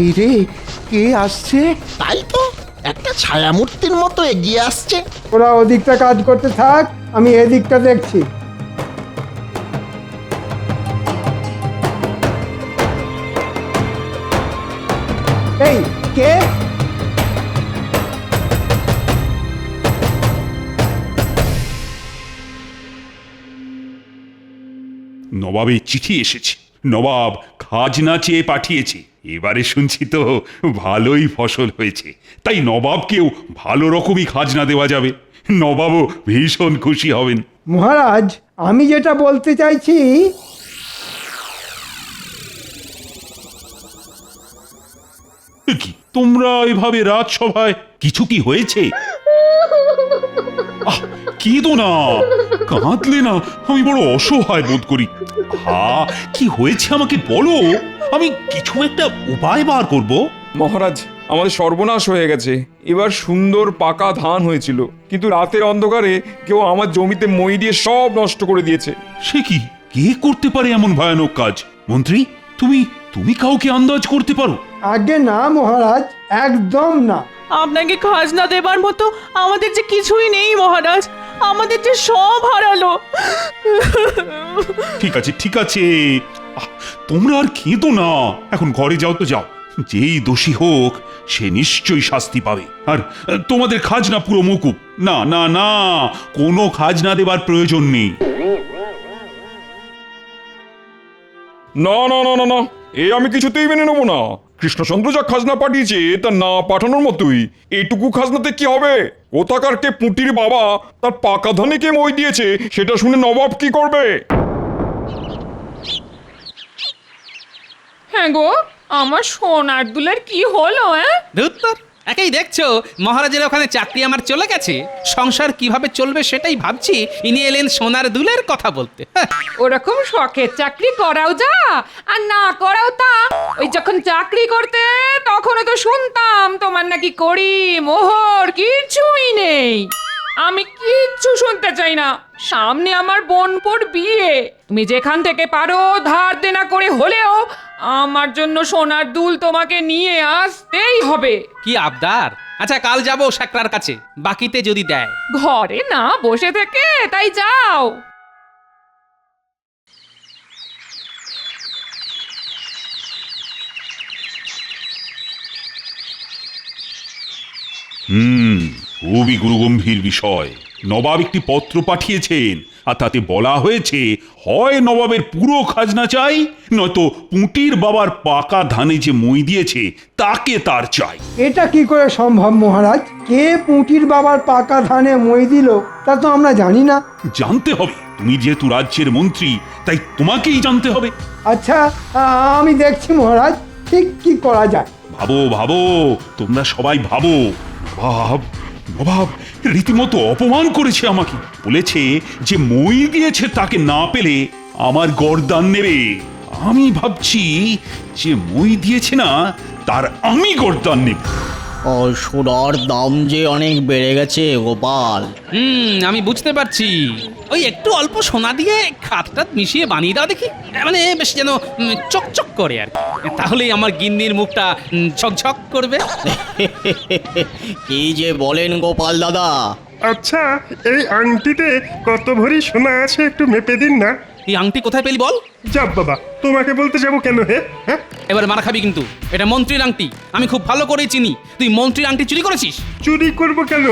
এই রে, কে আসছে? তাই তো, একটা ছায়ামূর্তির মতো এগিয়ে আসছে। ওরা ওদিকটা কাজ করতে থাক, আমি এদিকটা দেখছি। এই কে? নবাবের চিঠি এসেছে। নবাব খাজনা চেয়ে পাঠিয়েছে। এবারে শুনছি তো ভালোই ফসল হয়েছে, তাই নবাবকেও ভালো রকমই খাজনা দেওয়া যাবে। নবাবও ভীষণ খুশি হবেন। মহারাজ, আমি যেটা বলতে চাইছি, কি তোমরা এভাবে রাজসভায়? কিছু কি হয়েছে? কেঁদো না, কাঁদলে না আমি বড় অসহায় বোধ করি। কি হয়েছে আমাকে বলো, আমি কিছু একটা উপায় বার করব। মহারাজ, আমাদের সর্বনাশ হয়ে গেছে। এবার সুন্দর পাকা ধান হয়েছিল, কিন্তু রাতের অন্ধকারে কেউ আমার জমিতে মই দিয়ে সব নষ্ট করে দিয়েছে। সে কি? কে করতে পারে এমন ভয়ানক কাজ? মন্ত্রী, তুমি তুমি কাউকে আন্দাজ করতে পারো? আগে না মহারাজ, একদম না। আপনাকে খাজনা দেবার মতো আমাদের যে কিছুই নেই মহারাজ, আমাদের যে সব হারালো। ঠিক আছে ঠিক আছে, তোমরা আর কেঁদো না। এখন ঘরে যাও তো, যাও। যেই দোষী হোক সে নিশ্চয়ই শাস্তি পাবে। আর তোমাদের খাজনা পুরো মকুব। না না না, কোনো খাজনা দেবার প্রয়োজন নেই। না না না না না, এ আমি কিছুতেই মেনে নেবো না। কৃষ্ণচন্দ্র যা খাজনা পাঠিয়েছে তা না পাঠানোর মতোই। এইটুকু খাজনাতে কি হবে? কোথাকার কে পুঁটির বাবা তার পাকা ধানে কে মই দিয়েছে সেটা শুনে নবাব কি করবে? হ্যাঁ গো, আমার সোনার দুলের কি হলো? ধুত্তর, একেই দেখছো মহারাজের ওখানে চাকরি আমার চলে গেছে, সংসার কিভাবে চলবে সেটাই ভাবছি, ইনি এলেন সোনার দুলের কথা বলতে। ওরকম শখের চাকরি করাও যা আর না করাও তা। ওই যখন চাকরি করতে তখনও তো শুনতাম তোমার নাকি কড়ি মোহর কিছুই নেই। আমি কিচ্ছু শুনতে চাই না। সামনে আমার বোনপোর বিয়ে, তুমি যেখান থেকে পারো ধার দেনা করে হলেও আমার জন্য সোনার দুল তোমাকে নিয়ে আসতেই হবে। কি আবদার? আচ্ছা কাল যাব শাকরার কাছে, বাকিতে যদি দেয়। ঘরে না বসে থেকে তাই যাও। খুবই গুরুগম্ভীর বিষয়। নবাব একটি পত্র পাঠিয়েছেন, আর তাতে বলা হয়েছে হয় নবাবের পুরো খাজনা চাই, নয়তো পুঁটির বাবার পাকা ধানে যে মই দিয়েছে তাকে তার চাই। এটা কি করে সম্ভব মহারাজ? কে পুঁটির বাবার পাকা ধানে মই দিল তা তো আমরা জানি না। জানতে হবে, তুমি যেহেতু রাজ্যের মন্ত্রী তাই তোমাকেই জানতে হবে। আচ্ছা, আমি দেখছি মহারাজ ঠিক কি করা যায়। ভাবো ভাবো, তোমরা সবাই ভাবো। নবাব নবাব রীতিমতো অপমান করেছে আমাকে, বলেছে যে মই দিয়েছে তাকে না পেলে আমার গর্দান নেবে। আমি ভাবছি যে মই দিয়েছে না তার আমি গর্দান নেব। সোনার দাম যে অনেক বেড়ে গেছে গোপাল। আমি বুঝতে পারছি। ওই একটু অল্প সোনা দিয়ে খাতটা মিশিয়ে বানিয়ে দাও দেখি, মানে বেশ যেন চকচক করে আর কি, তাহলেই আমার গিন্নির মুখটা ঝকঝক করবে। কি যে বলেন গোপাল দাদা। আচ্ছা, এই আংটিতে কত ভরি সোনা আছে একটু মেপে দিন না। এই আংটি কোথায় পেলি বল? যাব বাবা, তোমাকে বলতে যাবো কেন? হ্যাঁ, এবার মারা খাবি কিন্তু। এটা মন্ত্রীর আংটি, আমি খুব ভালো করেই চিনি। তুই মন্ত্রীর আংটি চুরি করেছিস? চুরি করব কেন?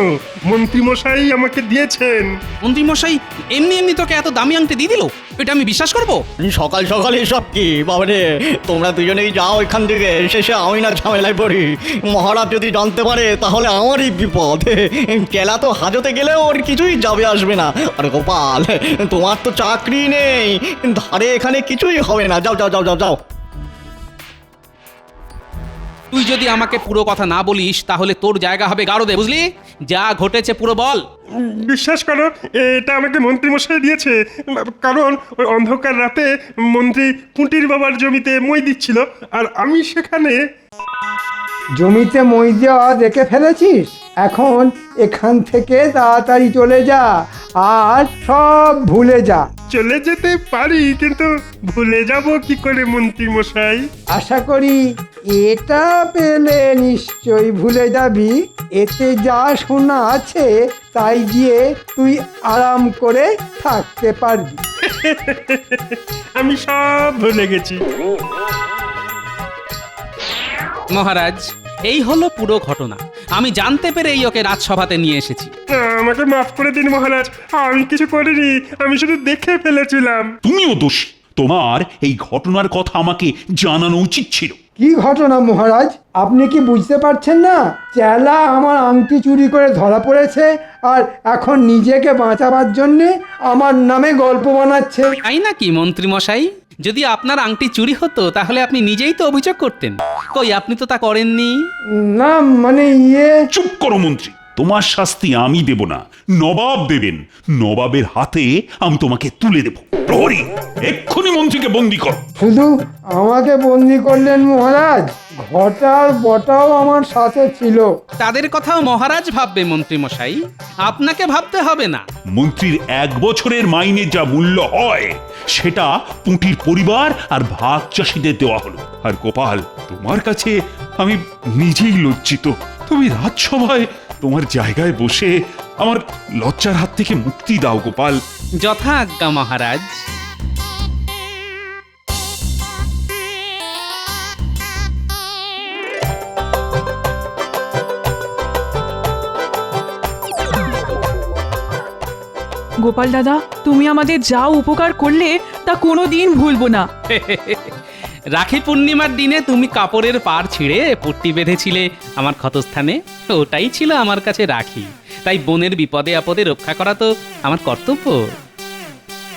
মন্ত্রী মশাই আমাকে দিয়েছেন। মন্ত্রী মশাই এমনি এমনি তোকে এত দামি আংটি দিয়ে দিল? এটা আমি বিশ্বাস করবো? সকাল সকাল এসব কি বাবারে? তোমরা দুজনেই যাও এখান থেকে, শেষে আমি না ঝামেলায় পড়ি। মহারাজ যদি জানতে পারে তাহলে আমারই বিপদ। কেলা তো হাজতে গেলেও ওর কিছুই যাবে আসবে না। আরে গোপাল, তোমার তো চাকরি নেই, ধারে এখানে কিছুই হবে না। যাও যাও যাও যাও যাও। তুই যদি আমাকে পুরো কথা না বলিস তাহলে তোর জায়গা হবে গারদে, বুঝলি? যা ঘটেছে পুরো বল। বিশ্বাস করো, এটা আমাকে মন্ত্রী মশাই দিয়েছে। কারণ ওই অন্ধকার রাতে মন্ত্রী পুঁটির বাবার জমিতে মই দিচ্ছিল, আর আমি সেখানে। জমিতে মই দেওয়া দেখে ফেলেছিস? এখন এখান থেকে তাড়াতাড়ি চলে যা আর সব ভুলে যা। চলে যেতে পারি, কিন্তু ভুলে যাব কি করে মন্ত্রী মশাই? আশা করি এটা পেলে নিশ্চয়ই ভুলে যাবি। এতে যা সোনা আছে তাই দিয়ে তুই আরাম করে থাকতে পারবি। আমি সব ভুলে গেছি মহারাজ, এই হলো পুরো ঘটনা। আমি জানতে পেরেই ওকে রাজসভাতে নিয়ে এসেছি। আমাকে মাফ করে দিন মহারাজ, আমি কিছু করিনি, আমি শুধু দেখে ফেলেছিলাম। তুমিও দোষী। তোমার এই ঘটনার কথা আমাকে জানানো উচিত ছিল। কি ঘটনা মহারাজ? আপনি কি বুঝতে পারছেন না? চেলা আমার আংটি চুরি করে ধরা পড়েছে আর এখন নিজেকে বাঁচাবার জন্যে আমার নামে গল্প বানাচ্ছে। তাই নাকি মন্ত্রী মশাই? যদি আপনার আংটি চুরি হতো তাহলে আপনি নিজেই তো অভিযোগ করতেন। কই, আপনি তো তা করেননি। না মানে চুপ করো মন্ত্রী, তোমার শাস্তি আমি দেব না, নবাব দেবেন। নবাবের হাতে আমি তোমাকে তুলে দেব। প্রহরী, এক্ষুনি মন্ত্রীকে বন্দি কর। শুধু আমাকে বন্দি করলেন মহারাজ? ঘটার বটাও আমার সাথে ছিল। তাদের কথাও মহারাজ ভাববে মন্ত্রী মশাই, আপনাকে ভাবতে হবে না। মন্ত্রীর 1 বছরের মাইনে যা মূল্য হয় সেটা পুঁটির পরিবার আর ভাগ চাষীদের দেওয়া হলো। আর গোপাল, তোমার কাছে আমি নিজেই লজ্জিত। তুমি রাজসভায় তোমার জায়গায় বসে আমার লজ্জার হাত থেকে মুক্তি দাও গোপাল। যথা আজ্ঞা মহারাজ। গোপাল দাদা তুমি আমাদের যা উপকার করলে তা কোনোদিন ভুলবো না। রাখি পূর্ণিমার দিনে তুমি কাপড়ের পাড় ছিঁড়ে পট্টি বেঁধেছিলে আমার ক্ষতস্থানে, ওটাই ছিল আমার কাছে রাখি। তাই বোনের বিপদে আপদে রক্ষা করা তো আমার কর্তব্য।